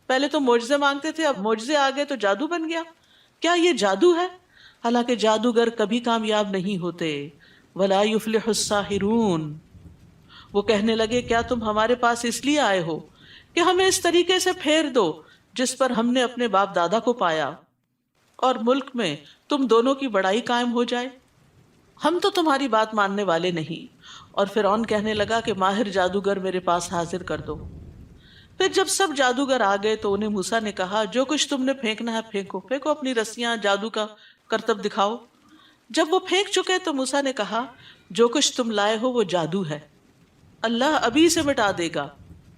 پہلے تو معجزے مانگتے تھے، اب معجزے آ گئے تو جادو بن گیا؟ کیا یہ جادو ہے؟ حالانکہ جادوگر کبھی کامیاب نہیں ہوتے۔ وَلَا يُفْلِحُ السَّاحِرُونَ۔ وہ کہنے لگے کیا تم ہمارے پاس اس لیے آئے ہو کہ ہمیں اس طریقے سے پھیر دو جس پر ہم نے اپنے باپ دادا کو پایا، اور ملک میں تم دونوں کی بڑائی قائم ہو جائے؟ ہم تو تمہاری بات ماننے والے نہیں۔ اور فرعون کہنے لگا کہ ماہر جادوگر میرے پاس حاضر کر دو۔ پھر جب سب جادوگر آ گئے تو انہیں موسیٰ نے کہا جو کچھ تم نے پھینکنا ہے پھینکو، پھینکو اپنی رسیاں، جادو کا کرتب دکھاؤ۔ جب وہ پھینک چکے تو موسیٰ نے کہا جو کچھ تم لائے ہو وہ جادو ہے، اللہ ابھی سے مٹا دے گا،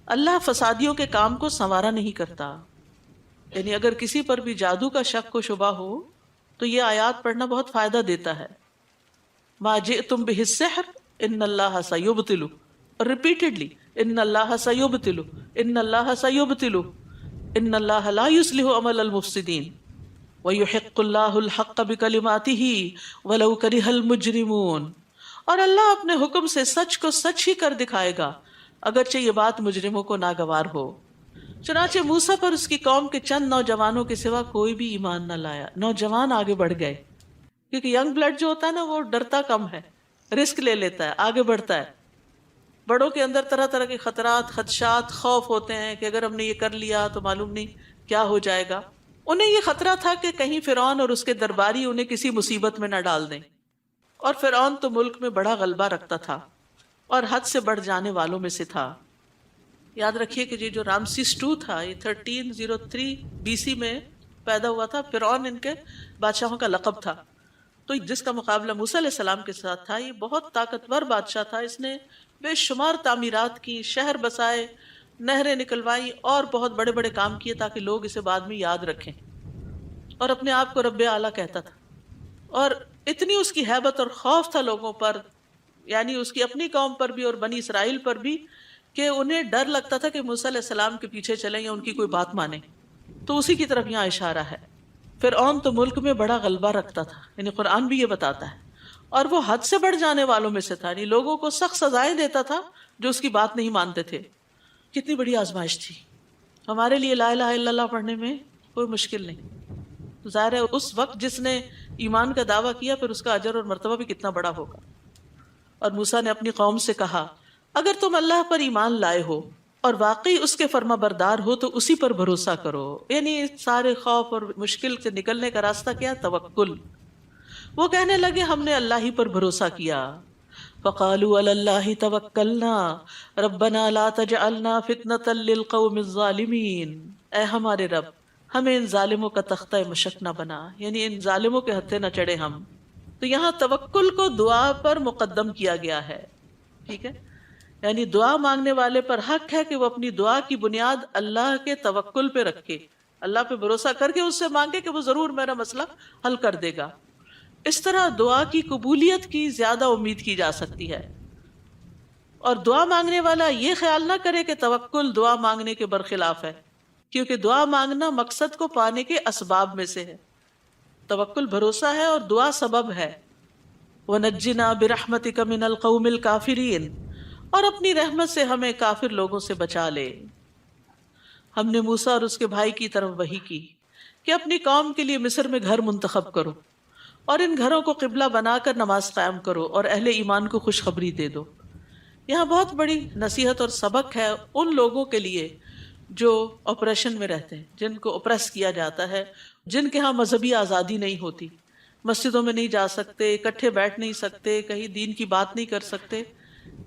اللہ فسادیوں کے کام کو سنوارا نہیں کرتا۔ یعنی اگر کسی پر بھی جادو کا شک و شبہ ہو تو یہ آیات پڑھنا بہت فائدہ دیتا ہے۔ ما جئتم بہ السحر ان اللہ سیبطل، اور ریپیٹڈلی ان اللہ سیبطل، ان اللہ سیبطل، ان اللہ لا یصلح عمل المفسدین ویحق اللہ الحق بکلماتہ ولو کرہ المجرمون۔ اور اللہ اپنے حکم سے سچ کو سچ ہی کر دکھائے گا اگرچہ یہ بات مجرموں کو ناگوار ہو۔ چنانچہ موسیٰ پر اس کی قوم کے چند نوجوانوں کے سوا کوئی بھی ایمان نہ لایا۔ نوجوان آگے بڑھ گئے کیونکہ ینگ بلڈ جو ہوتا ہے نا وہ ڈرتا کم ہے، رسک لے لیتا ہے، آگے بڑھتا ہے۔ بڑوں کے اندر طرح طرح کے خطرات، خدشات، خوف ہوتے ہیں کہ اگر ہم نے یہ کر لیا تو معلوم نہیں کیا ہو جائے گا۔ انہیں یہ خطرہ تھا کہ کہیں فرعون اور اس کے درباری انہیں کسی مصیبت میں نہ ڈال دیں، اور فرعون تو ملک میں بڑا غلبہ رکھتا تھا اور حد سے بڑھ جانے والوں میں سے تھا۔ یاد رکھیے کہ یہ جو رامسیس II تھا یہ 1303 BC میں پیدا ہوا تھا۔ فرعون ان کے بادشاہوں کا لقب تھا، تو جس کا مقابلہ موسیٰ علیہ السلام کے ساتھ تھا یہ بہت طاقتور بادشاہ تھا۔ اس نے بے شمار تعمیرات کی، شہر بسائے، نہریں نکلوائی اور بہت بڑے بڑے کام کیے تاکہ لوگ اسے بعد میں یاد رکھیں، اور اپنے آپ کو رب اعلیٰ کہتا تھا۔ اور اتنی اس کی ہیبت اور خوف تھا لوگوں پر، یعنی اس کی اپنی قوم پر بھی اور بنی اسرائیل پر بھی، کہ انہیں ڈر لگتا تھا کہ موسیٰ علیہ السلام کے پیچھے چلیں یا ان کی کوئی بات مانیں۔ تو اسی کی طرف یہاں اشارہ ہے۔ فرعون تو ملک میں بڑا غلبہ رکھتا تھا، یعنی قرآن بھی یہ بتاتا ہے، اور وہ حد سے بڑھ جانے والوں میں سے تھا، یعنی لوگوں کو سخت سزائیں دیتا تھا جو اس کی بات نہیں مانتے تھے۔ کتنی بڑی آزمائش تھی ہمارے لیے لا الہ الا اللہ پڑھنے میں کوئی مشکل نہیں۔ ظاہر ہے اس وقت جس نے ایمان کا دعویٰ کیا پھر اس کا اجر اور مرتبہ بھی کتنا بڑا ہوگا۔ اور موسیٰ نے اپنی قوم سے کہا اگر تم اللہ پر ایمان لائے ہو اور واقعی اس کے فرما بردار ہو تو اسی پر بھروسہ کرو۔ یعنی سارے خوف اور مشکل سے نکلنے کا راستہ کیا؟ توکل۔ وہ کہنے لگے ہم نے اللہ ہی پر بھروسہ کیا۔ فقالوا علی اللہ توکلنا ربنا لا تجعلنا فتنة للقوم الظالمین۔ اے ہمارے رب ہمیں ان ظالموں کا تختہ مشق نہ بنا، یعنی ان ظالموں کے ہتھے نہ چڑھے ہم۔ تو یہاں توکل کو دعا پر مقدم کیا گیا ہے، ٹھیک ہے؟ یعنی دعا مانگنے والے پر حق ہے کہ وہ اپنی دعا کی بنیاد اللہ کے توکل پہ رکھے، اللہ پہ بھروسہ کر کے اس سے مانگے کہ وہ ضرور میرا مسئلہ حل کر دے گا۔ اس طرح دعا کی قبولیت کی زیادہ امید کی جا سکتی ہے. اور دعا مانگنے والا یہ خیال نہ کرے کہ توکل دعا مانگنے کے برخلاف ہے، کیونکہ دعا مانگنا مقصد کو پانے کے اسباب میں سے ہے. توکل بھروسہ ہے اور دعا سبب ہے. وَنَجِّنَا بِرَحْمَتِكَ مِنَ الْقَوْمِ الْكَافِرِينَ، اور اپنی رحمت سے ہمیں کافر لوگوں سے بچا لے. ہم نے موسیٰ اور اس کے بھائی کی طرف وحی کی کہ اپنی قوم کے لیے مصر میں گھر منتخب کرو اور ان گھروں کو قبلہ بنا کر نماز قائم کرو اور اہل ایمان کو خوشخبری دے دو. یہاں بہت بڑی نصیحت اور سبق ہے ان لوگوں کے لیے جو آپریشن میں رہتے ہیں، جن کو اپریس کیا جاتا ہے، جن کے ہاں مذہبی آزادی نہیں ہوتی، مسجدوں میں نہیں جا سکتے، اکٹھے بیٹھ نہیں سکتے، کہیں دین کی بات نہیں کر سکتے.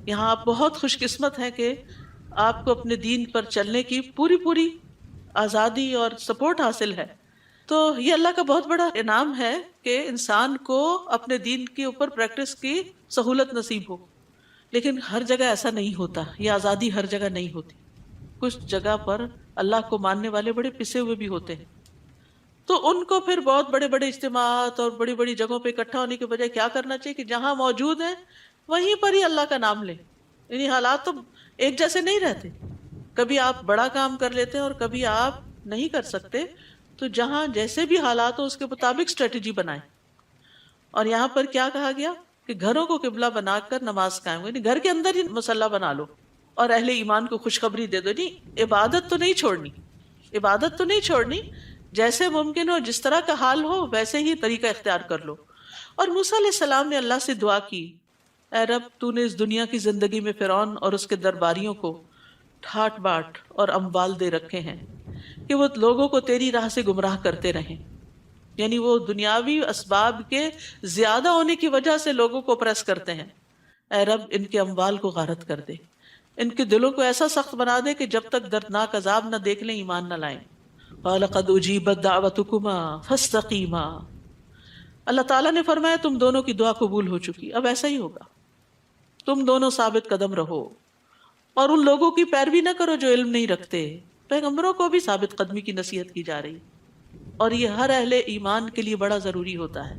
یہاں آپ بہت خوش قسمت ہیں کہ آپ کو اپنے دین پر چلنے کی پوری آزادی اور سپورٹ حاصل ہے. تو یہ اللہ کا بہت بڑا انعام ہے کہ انسان کو اپنے دین کے اوپر پریکٹس کی سہولت نصیب ہو. لیکن ہر جگہ ایسا نہیں ہوتا، یہ آزادی ہر جگہ نہیں ہوتی. کچھ جگہ پر اللہ کو ماننے والے بڑے پسے ہوئے بھی ہوتے ہیں، تو ان کو پھر بہت بڑے بڑے اجتماعات اور بڑی بڑی جگہوں پہ اکٹھا ہونے کے بجائے کیا کرنا چاہیے کہ جہاں موجود ہیں وہیں پر ہی اللہ کا نام لیں. یعنی حالات تو ایک جیسے نہیں رہتے، کبھی آپ بڑا کام کر لیتے ہیں اور کبھی آپ نہیں کر سکتے. تو جہاں جیسے بھی حالات ہو اس کے مطابق اسٹریٹجی بنائیں. اور یہاں پر کیا کہا گیا کہ گھروں کو قبلہ بنا کر نماز قائم، یعنی گھر کے اندر ہی مصلی بنا لو اور اہل ایمان کو خوشخبری دے دو. نہیں، عبادت تو نہیں چھوڑنی، عبادت تو نہیں چھوڑنی، جیسے ممکن ہو، جس طرح کا حال ہو ویسے ہی طریقہ اختیار کر لو. اور موسیٰ علیہ السلام نے اللہ سے دعا کی، اے رب تو نے اس دنیا کی زندگی میں فرعون اور اس کے درباریوں کو ٹھاٹ باٹ اور اموال دے رکھے ہیں کہ وہ لوگوں کو تیری راہ سے گمراہ کرتے رہیں. یعنی وہ دنیاوی اسباب کے زیادہ ہونے کی وجہ سے لوگوں کو پریس کرتے ہیں. اے رب ان کے اموال کو غارت کر دے، ان کے دلوں کو ایسا سخت بنا دے کہ جب تک دردناک عذاب نہ دیکھ لیں ایمان نہ لائیں. قال قد اجیبت دعوتکما فاستقیما، اللہ تعالیٰ نے فرمایا تم دونوں کی دعا قبول ہو چکی، اب ایسا ہی ہوگا، تم دونوں ثابت قدم رہو اور ان لوگوں کی پیروی نہ کرو جو علم نہیں رکھتے. پیغمبروں کو بھی ثابت قدمی کی نصیحت کی جا رہی، اور یہ ہر اہل ایمان کے لیے بڑا ضروری ہوتا ہے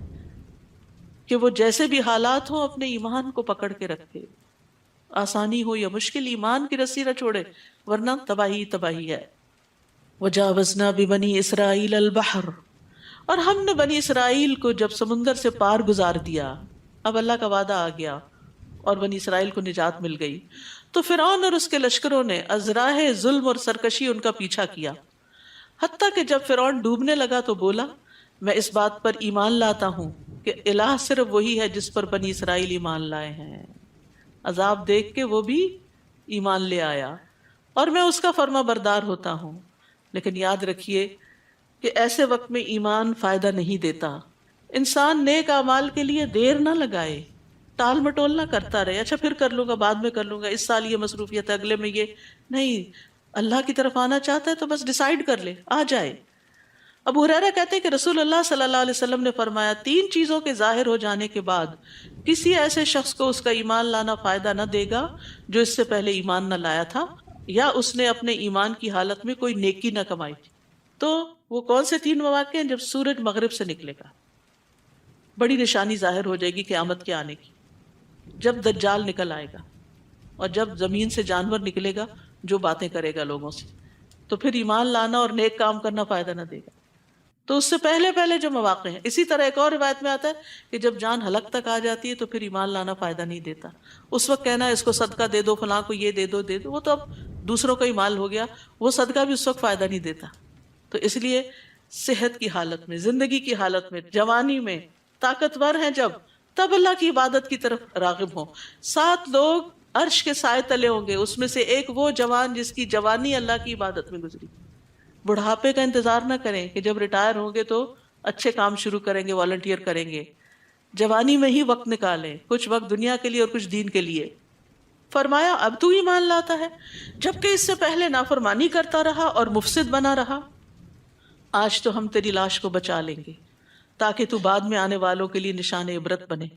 کہ وہ جیسے بھی حالات ہوں اپنے ایمان کو پکڑ کے رکھے. آسانی ہو یا مشکل، ایمان کی رسی نہ چھوڑے، ورنہ تباہی تباہی ہے. وَجَاوَزْنَا بِبَنِي إِسْرَائِيلَ الْبَحْرَ، اور ہم نے بنی اسرائیل کو جب سمندر سے پار گزار دیا، اب اللہ کا وعدہ آ گیا اور بنی اسرائیل کو نجات مل گئی. تو فرعون اور اس کے لشکروں نے ازراہ ظلم اور سرکشی ان کا پیچھا کیا، حتیٰ کہ جب فرعون ڈوبنے لگا تو بولا میں اس بات پر ایمان لاتا ہوں کہ الہ صرف وہی ہے جس پر بنی اسرائیل ایمان لائے ہیں. عذاب دیکھ کے وہ بھی ایمان لے آیا اور میں اس کا فرما بردار ہوتا ہوں. لیکن یاد رکھیے کہ ایسے وقت میں ایمان فائدہ نہیں دیتا. انسان نیک اعمال کے لیے دیر نہ لگائے، ٹال مٹول نہ کرتا رہے، اچھا پھر کر لوں گا، بعد میں کر لوں گا، اس سال یہ مصروفیت ہے، اگلے میں یہ نہیں. اللہ کی طرف آنا چاہتا ہے تو بس ڈیسائیڈ کر لے، آ جائے. ابو ہریرہ کہتے ہیں کہ رسول اللہ صلی اللہ علیہ وسلم نے فرمایا 3 چیزوں کے ظاہر ہو جانے کے بعد کسی ایسے شخص کو اس کا ایمان لانا فائدہ نہ دے گا جو اس سے پہلے ایمان نہ لایا تھا یا اس نے اپنے ایمان کی حالت میں کوئی نیکی نہ کمائی تھی. تو وہ کون سے 3 مواقع ہیں؟ جب سورج مغرب سے نکلے گا، بڑی نشانی ظاہر ہو جائے گی قیامت کے آنے کی، جب دجال نکل آئے گا، اور جب زمین سے جانور نکلے گا جو باتیں کرے گا لوگوں سے، تو پھر ایمان لانا اور نیک کام کرنا فائدہ نہ دے گا. تو اس سے پہلے جو مواقع ہیں. اسی طرح ایک اور روایت میں آتا ہے کہ جب جان حلق تک آ جاتی ہے تو پھر ایمان لانا فائدہ نہیں دیتا. اس وقت کہنا اس کو صدقہ دے دو، فلاں کو یہ دے دو وہ تو اب دوسروں کا ہی مال ہو گیا، وہ صدقہ بھی اس وقت فائدہ نہیں دیتا. تو اس لیے صحت کی حالت میں، زندگی کی حالت میں، جوانی میں، طاقتور ہیں جب، تب اللہ کی عبادت کی طرف راغب ہوں. 7 لوگ عرش کے سائے تلے ہوں گے، اس میں سے ایک وہ جوان جس کی جوانی اللہ کی عبادت میں گزری. بڑھاپے کا انتظار نہ کریں کہ جب ریٹائر ہوں گے تو اچھے کام شروع کریں گے، والنٹیئر کریں گے. جوانی میں ہی وقت نکالیں، کچھ وقت دنیا کے لیے اور کچھ دین کے لیے. فرمایا اب تو ایمان لاتا ہے جبکہ اس سے پہلے نافرمانی کرتا رہا اور مفسد بنا رہا. آج تو ہم تیری لاش کو بچا لیں گے تاکہ تو بعد میں آنے والوں کے لیے نشان عبرت بنے،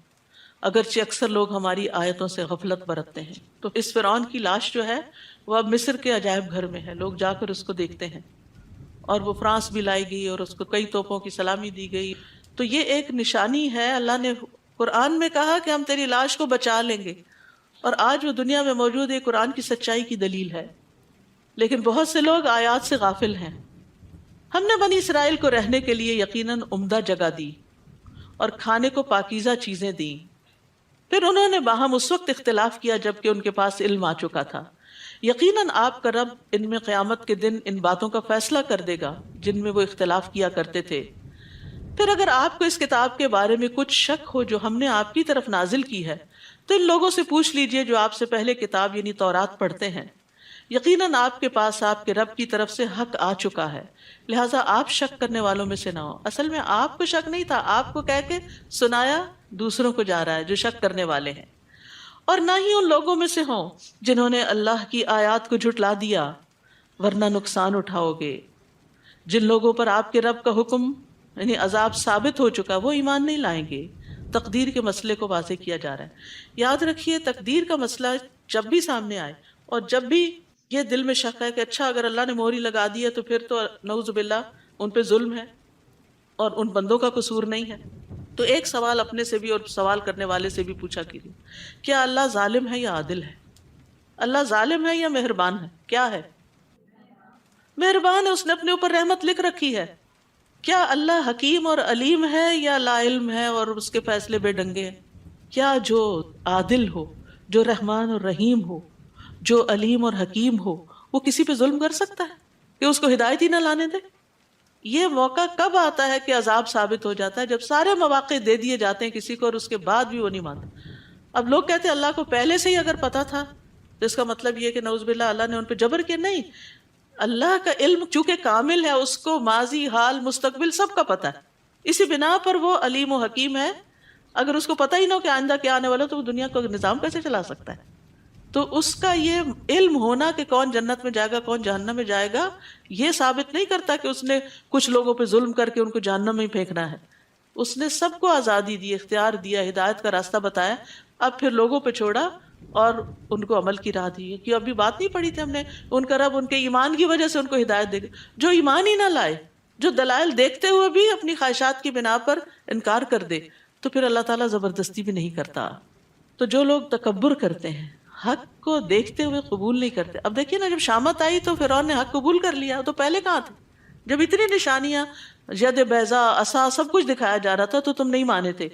اگرچہ اکثر لوگ ہماری آیتوں سے غفلت برتتے ہیں. تو اس فرعون کی لاش جو ہے وہ اب مصر کے عجائب گھر میں ہے، لوگ جا کر اس کو دیکھتے ہیں. اور وہ فرانس بھی لائی گئی اور اس کو کئی توپوں کی سلامی دی گئی. تو یہ ایک نشانی ہے. اللہ نے قرآن میں کہا کہ ہم تیری لاش کو بچا لیں گے، اور آج وہ دنیا میں موجود ہے. قرآن کی سچائی کی دلیل ہے. لیکن بہت سے لوگ آیات سے غافل ہیں. ہم نے بنی اسرائیل کو رہنے کے لیے یقیناً عمدہ جگہ دی اور کھانے کو پاکیزہ چیزیں دیں. پھر انہوں نے باہم اس وقت اختلاف کیا جب کہ ان کے پاس علم آ چکا تھا. یقیناً آپ کا رب ان میں قیامت کے دن ان باتوں کا فیصلہ کر دے گا جن میں وہ اختلاف کیا کرتے تھے. پھر اگر آپ کو اس کتاب کے بارے میں کچھ شک ہو جو ہم نے آپ کی طرف نازل کی ہے تو ان لوگوں سے پوچھ لیجئے جو آپ سے پہلے کتاب یعنی تورات پڑھتے ہیں. یقیناً آپ کے پاس آپ کے رب کی طرف سے حق آ چکا ہے، لہٰذا آپ شک کرنے والوں میں سے نہ ہو. اصل میں آپ کو شک نہیں تھا، آپ کو کہہ کے سنایا دوسروں کو جا رہا ہے جو شک کرنے والے ہیں. اور نہ ہی ان لوگوں میں سے ہوں جنہوں نے اللہ کی آیات کو جھٹلا دیا، ورنہ نقصان اٹھاؤ گے. جن لوگوں پر آپ کے رب کا حکم یعنی عذاب ثابت ہو چکا وہ ایمان نہیں لائیں گے. تقدیر کے مسئلے کو واضح کیا جا رہا ہے. یاد رکھیے تقدیر کا مسئلہ جب بھی سامنے آئے اور جب بھی یہ دل میں شک ہے کہ اچھا اگر اللہ نے مہر لگا دی ہے تو پھر تو نعوذ باللہ ان پہ ظلم ہے اور ان بندوں کا قصور نہیں ہے، تو ایک سوال اپنے سے بھی اور سوال کرنے والے سے بھی پوچھا کیجیے، کیا اللہ ظالم ہے یا عادل ہے؟ اللہ ظالم ہے یا مہربان ہے؟ کیا ہے؟ مہربان ہے، اس نے اپنے اوپر رحمت لکھ رکھی ہے. کیا اللہ حکیم اور علیم ہے یا لا علم ہے اور اس کے فیصلے بے ڈنگے ہیں؟ کیا جو عادل ہو، جو رحمان اور رحیم ہو، جو علیم اور حکیم ہو، وہ کسی پہ ظلم کر سکتا ہے کہ اس کو ہدایت ہی نہ لانے دے؟ یہ موقع کب آتا ہے کہ عذاب ثابت ہو جاتا ہے؟ جب سارے مواقع دے دیے جاتے ہیں کسی کو اور اس کے بعد بھی وہ نہیں مانتا. اب لوگ کہتے ہیں اللہ کو پہلے سے ہی اگر پتا تھا تو اس کا مطلب یہ کہ نعوذ باللہ اللہ نے ان پہ جبر کیا. نہیں، اللہ کا علم چونکہ کامل ہے، اس کو ماضی، حال، مستقبل سب کا پتا ہے. اسی بنا پر وہ علیم و حکیم ہے. اگر اس کو پتہ ہی نہ ہو کہ آئندہ کیا آنے والا تو وہ دنیا کا نظام کیسے چلا سکتا ہے؟ تو اس کا یہ علم ہونا کہ کون جنت میں جائے گا کون جہنم میں جائے گا یہ ثابت نہیں کرتا کہ اس نے کچھ لوگوں پہ ظلم کر کے ان کو جہنم میں ہی پھینکنا ہے. اس نے سب کو آزادی دی، اختیار دیا، ہدایت کا راستہ بتایا، اب پھر لوگوں پہ چھوڑا اور ان کو عمل کی راہ دی. کہ ابھی بات نہیں پڑھی تھی ہم نے، ان کا رب ان کے ایمان کی وجہ سے ان کو ہدایت دے گا. جو ایمان ہی نہ لائے، جو دلائل دیکھتے ہوئے بھی اپنی خواہشات کی بنا پر انکار کر دے، تو پھر اللہ تعالیٰ زبردستی بھی نہیں کرتا. تو جو لوگ تکبر کرتے ہیں، حق کو دیکھتے ہوئے قبول نہیں کرتے. اب دیکھیے نا، جب شامت آئی تو فرعون نے حق قبول کر لیا، تو پہلے کہاں تھے؟ جب اتنی نشانیاں، ید بیضا، عصا، سب کچھ دکھایا جا رہا تھا تو تم نہیں مانے تھے.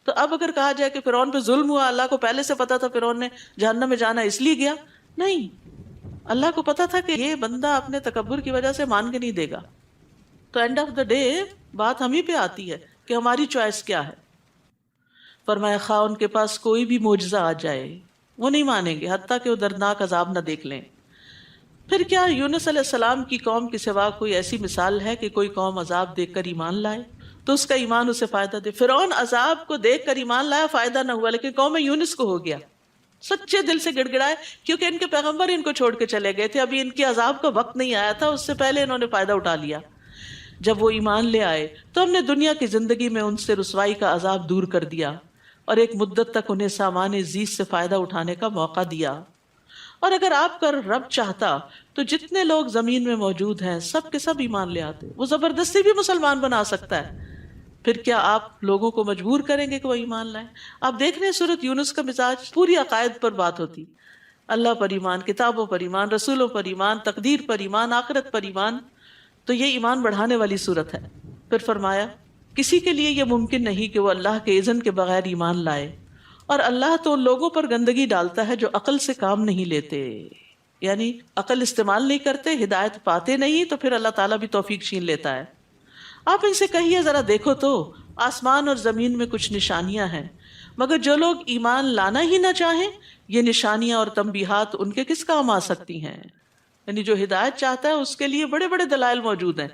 تو اب اگر کہا جائے کہ فرعون پہ ظلم ہوا، اللہ کو پہلے سے پتا تھا فرعون نے جہنم میں جانا اس لیے گیا؟ نہیں، اللہ کو پتا تھا کہ یہ بندہ اپنے تکبر کی وجہ سے مان کے نہیں دے گا. تو اینڈ آف دا ڈے بات ہم ہی پہ آتی ہے کہ ہماری چوائس کیا ہے. فرمایا خواہ ان کے پاس کوئی بھی معجزہ آ جائے وہ نہیں مانیں گے حتیٰ کہ وہ دردناک عذاب نہ دیکھ لیں. پھر کیا یونس علیہ السلام کی قوم کے سوا کوئی ایسی مثال ہے کہ کوئی قوم عذاب دیکھ کر ایمان لائے تو اس کا ایمان اسے فائدہ دے؟ فرعون عذاب کو دیکھ کر ایمان لایا، فائدہ نہ ہوا، لیکن قوم یونس کو ہو گیا. سچے دل سے گڑ گڑائے کیونکہ ان کے پیغمبر ان کو چھوڑ کے چلے گئے تھے، ابھی ان کے عذاب کا وقت نہیں آیا تھا، اس سے پہلے انہوں نے فائدہ اٹھا لیا. جب وہ ایمان لے آئے تو ہم نے دنیا کی زندگی میں ان سے رسوائی کا عذاب دور کر دیا اور ایک مدت تک انہیں سامان زیست سے فائدہ اٹھانے کا موقع دیا. اور اگر آپ کا رب چاہتا تو جتنے لوگ زمین میں موجود ہیں سب کے سب ایمان لے آتے. وہ زبردستی بھی مسلمان بنا سکتا ہے، پھر کیا آپ لوگوں کو مجبور کریں گے کہ وہ ایمان لائیں؟ آپ دیکھ رہے ہیں سورۃ یونس کا مزاج پوری عقائد پر بات ہوتی، اللہ پر ایمان، کتابوں پر ایمان، رسولوں پر ایمان، تقدیر پر ایمان، آخرت پر ایمان. تو یہ ایمان بڑھانے والی صورت ہے. پھر فرمایا کسی کے لیے یہ ممکن نہیں کہ وہ اللہ کے اذن کے بغیر ایمان لائے، اور اللہ تو ان لوگوں پر گندگی ڈالتا ہے جو عقل سے کام نہیں لیتے، یعنی عقل استعمال نہیں کرتے، ہدایت پاتے نہیں، تو پھر اللہ تعالیٰ بھی توفیق چھین لیتا ہے. آپ ان سے کہیے ذرا دیکھو تو آسمان اور زمین میں کچھ نشانیاں ہیں، مگر جو لوگ ایمان لانا ہی نہ چاہیں یہ نشانیاں اور تنبیہات ان کے کس کام آ سکتی ہیں؟ یعنی جو ہدایت چاہتا ہے اس کے لیے بڑے بڑے دلائل موجود ہیں.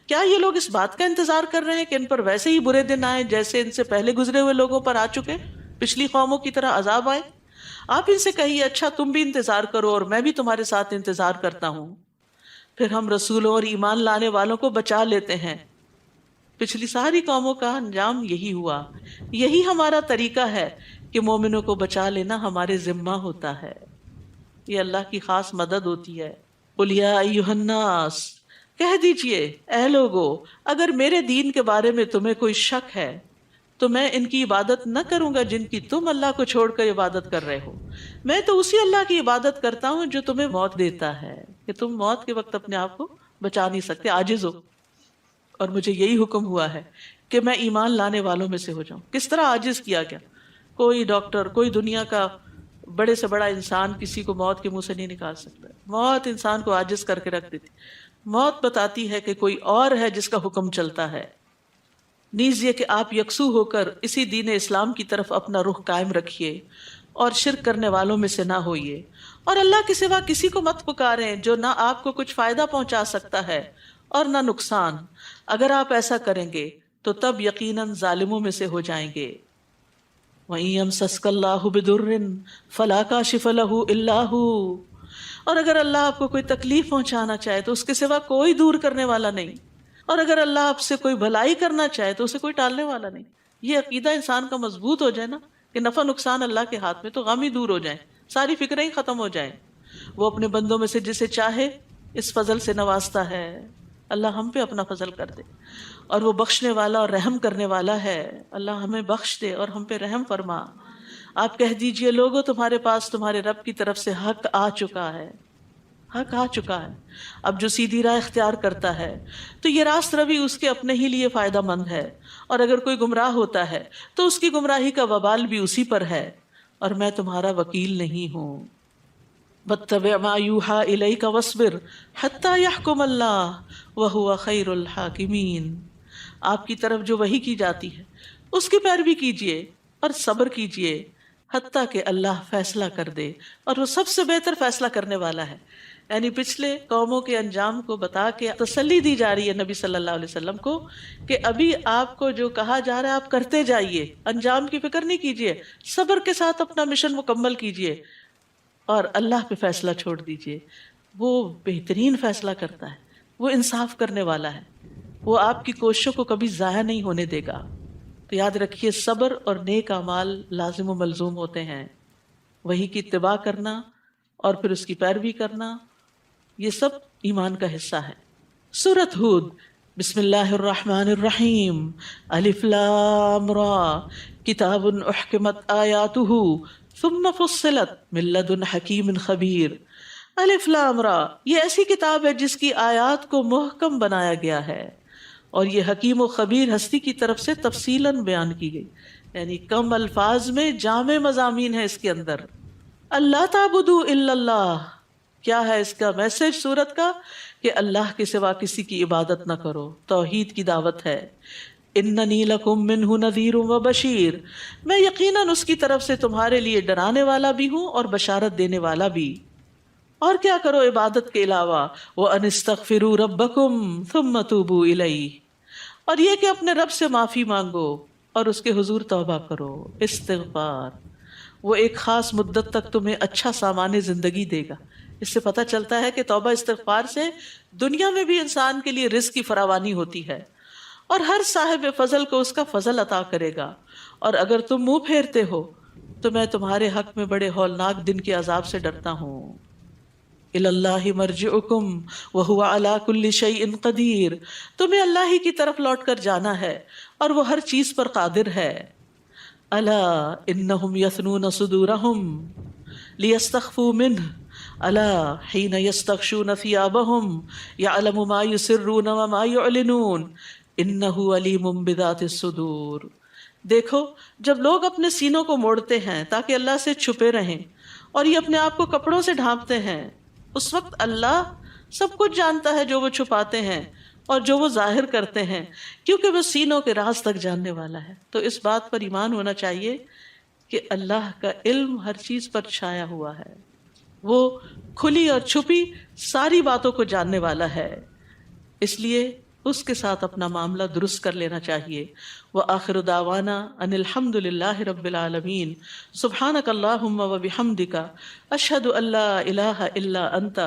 کیا یہ لوگ اس بات کا انتظار کر رہے ہیں کہ ان پر ویسے ہی برے دن آئے جیسے ان سے پہلے گزرے ہوئے لوگوں پر آ چکے، پچھلی قوموں کی طرح عذاب آئے؟ آپ ان سے کہیے اچھا تم بھی انتظار کرو اور میں بھی تمہارے ساتھ انتظار کرتا ہوں. پھر ہم رسولوں اور ایمان لانے والوں کو بچا لیتے ہیں. پچھلی ساری قوموں کا انجام یہی ہوا. یہی ہمارا طریقہ ہے کہ مومنوں کو بچا لینا ہمارے ذمہ ہوتا ہے. یہ اللہ کی خاص مدد ہوتی ہے. قل یا ایھا الناس، کہہ دیجئے اے لوگو اگر میرے دین کے بارے میں تمہیں کوئی شک ہے تو میں ان کی عبادت نہ کروں گا جن کی تم اللہ کو چھوڑ کر عبادت کر رہے ہو. میں تو اسی اللہ کی عبادت کرتا ہوں جو تمہیں موت دیتا ہے کہ تم موت کے وقت اپنے آپ کو بچا نہیں سکتے، عاجز ہو. اور مجھے یہی حکم ہوا ہے کہ میں ایمان لانے والوں میں سے ہو جاؤں. کس طرح عاجز کیا گیا؟ کوئی ڈاکٹر، کوئی دنیا کا بڑے سے بڑا انسان کسی کو موت کے منہ سے نہیں نکال سکتا. موت انسان کو عاجز کر کے رکھ دیتی. موت بتاتی ہے کہ کوئی اور ہے جس کا حکم چلتا ہے. نیز یہ کہ آپ یکسو ہو کر اسی دین اسلام کی طرف اپنا رخ قائم رکھیے اور شرک کرنے والوں میں سے نہ ہوئیے، اور اللہ کے سوا کسی کو مت پکاریں جو نہ آپ کو کچھ فائدہ پہنچا سکتا ہے اور نہ نقصان. اگر آپ ایسا کریں گے تو تب یقیناً ظالموں میں سے ہو جائیں گے. وَإِن يَمْسَسْكَ اللَّهُ بِضُرٍّ فَلَا كَاشِفَ لَهُ إِلَّا هُوَ، اور اگر اللہ آپ کو کوئی تکلیف پہنچانا چاہے تو اس کے سوا کوئی دور کرنے والا نہیں، اور اگر اللہ آپ سے کوئی بھلائی کرنا چاہے تو اسے کوئی ٹالنے والا نہیں. یہ عقیدہ انسان کا مضبوط ہو جائے نا کہ نفع نقصان اللہ کے ہاتھ میں، تو غم ہی دور ہو جائیں، ساری فکریں ہی ختم ہو جائیں. وہ اپنے بندوں میں سے جسے چاہے اس فضل سے نوازتا ہے. اللہ ہم پہ اپنا فضل کر دے، اور وہ بخشنے والا اور رحم کرنے والا ہے. اللہ ہمیں بخش دے اور ہم پہ رحم فرما. آپ کہہ دیجئے لوگوں تمہارے پاس تمہارے رب کی طرف سے حق آ چکا ہے. حق آ چکا ہے. اب جو سیدھی راہ اختیار کرتا ہے تو یہ راست روی اس کے اپنے ہی لیے فائدہ مند ہے، اور اگر کوئی گمراہ ہوتا ہے تو اس کی گمراہی کا وبال بھی اسی پر ہے، اور میں تمہارا وکیل نہیں ہوں. وَاتَّبِعْ مَا يُوحَىٰ إِلَيْكَ وَاصْبِرْ حَتَّىٰ يَحْكُمَ اللَّهُ وَهُوَ خَيْرُ الْحَاكِمِينَ. آپ کی طرف جو وحی کی جاتی ہے اس کی پیروی کیجئے اور صبر کیجئے حتیٰ کہ اللہ فیصلہ کر دے، اور وہ سب سے بہتر فیصلہ کرنے والا ہے. یعنی پچھلے قوموں کے انجام کو بتا کے تسلی دی جا رہی ہے نبی صلی اللہ علیہ وسلم کو کہ ابھی آپ کو جو کہا جا رہا ہے آپ کرتے جائیے، انجام کی فکر نہیں کیجئے، صبر کے ساتھ اپنا مشن مکمل کیجئے اور اللہ پہ فیصلہ چھوڑ دیجئے. وہ بہترین فیصلہ کرتا ہے، وہ انصاف کرنے والا ہے، وہ آپ کی کوششوں کو کبھی ضائع نہیں ہونے دے گا. تو یاد رکھیے صبر اور نیک اعمال لازم و ملزوم ہوتے ہیں. وحی کی اتباع کرنا اور پھر اس کی پیروی کرنا، یہ سب ایمان کا حصہ ہے. سورۃ ہود. بسم اللہ الرحمن الرحیم. الف لام را کتاب احکمت آیاتہ ثم فصلت من لدن حکیم خبیر. الف لام را، یہ ایسی کتاب ہے جس کی آیات کو محکم بنایا گیا ہے اور یہ حکیم و خبیر ہستی کی طرف سے تفصیلاً بیان کی گئی. یعنی کم الفاظ میں جامع مضامین ہے اس کے اندر. اللہ تعبدوا الا اللہ، کیا ہے اس کا میسج سورت کا؟ کہ اللہ کے سوا کسی کی عبادت نہ کرو. توحید کی دعوت ہے. اننی لکم منہ نذیر و بشیر، میں یقیناً اس کی طرف سے تمہارے لیے ڈرانے والا بھی ہوں اور بشارت دینے والا بھی. اور کیا کرو عبادت کے علاوہ؟ وَأَنِ اسْتَغْفِرُوا رَبَّكُمْ ثُمَّ تُوبُوا إِلَيْهِ، اور یہ کہ اپنے رب سے معافی مانگو اور اس کے حضور توبہ کرو. استغفار وہ ایک خاص مدت تک تمہیں اچھا سامان زندگی دے گا. اس سے پتہ چلتا ہے کہ توبہ استغفار سے دنیا میں بھی انسان کے لیے رزق کی فراوانی ہوتی ہے، اور ہر صاحب فضل کو اس کا فضل عطا کرے گا. اور اگر تم منہ پھیرتے ہو تو میں تمہارے حق میں بڑے ہولناک دن کے عذاب سے ڈرتا ہوں. الی اللہ مرجعکم وہو علی کل شیء قدیر، تمہیں اللہ ہی کی طرف لوٹ کر جانا ہے اور وہ ہر چیز پر قادر ہے. الا انہم یثنون صدورہم لیستخفوا منہ الا حین یستغشون ثیابہم یعلم ما یسرون وما یعلنون انہ علیم بذات الصدور. دیکھو جب لوگ اپنے سینوں کو موڑتے ہیں تاکہ اللہ سے چھپے رہیں اور یہ اپنے آپ کو کپڑوں سے ڈھانپتے ہیں، اس وقت اللہ سب کچھ جانتا ہے جو وہ چھپاتے ہیں اور جو وہ ظاہر کرتے ہیں، کیونکہ وہ سینوں کے راز تک جاننے والا ہے. تو اس بات پر ایمان ہونا چاہیے کہ اللہ کا علم ہر چیز پر چھایا ہوا ہے، وہ کھلی اور چھپی ساری باتوں کو جاننے والا ہے. اس لیے اس کے ساتھ اپنا معاملہ درست کر لینا چاہیے. وآخر دعوانا ان الحمد للہ رب العالمین. سبحانک اللہم وبحمدک اشہد ان لا الہ الا انت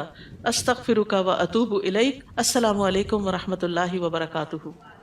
استغفرک واتوب الیک. السلام علیکم ورحمۃ اللہ وبرکاتہ.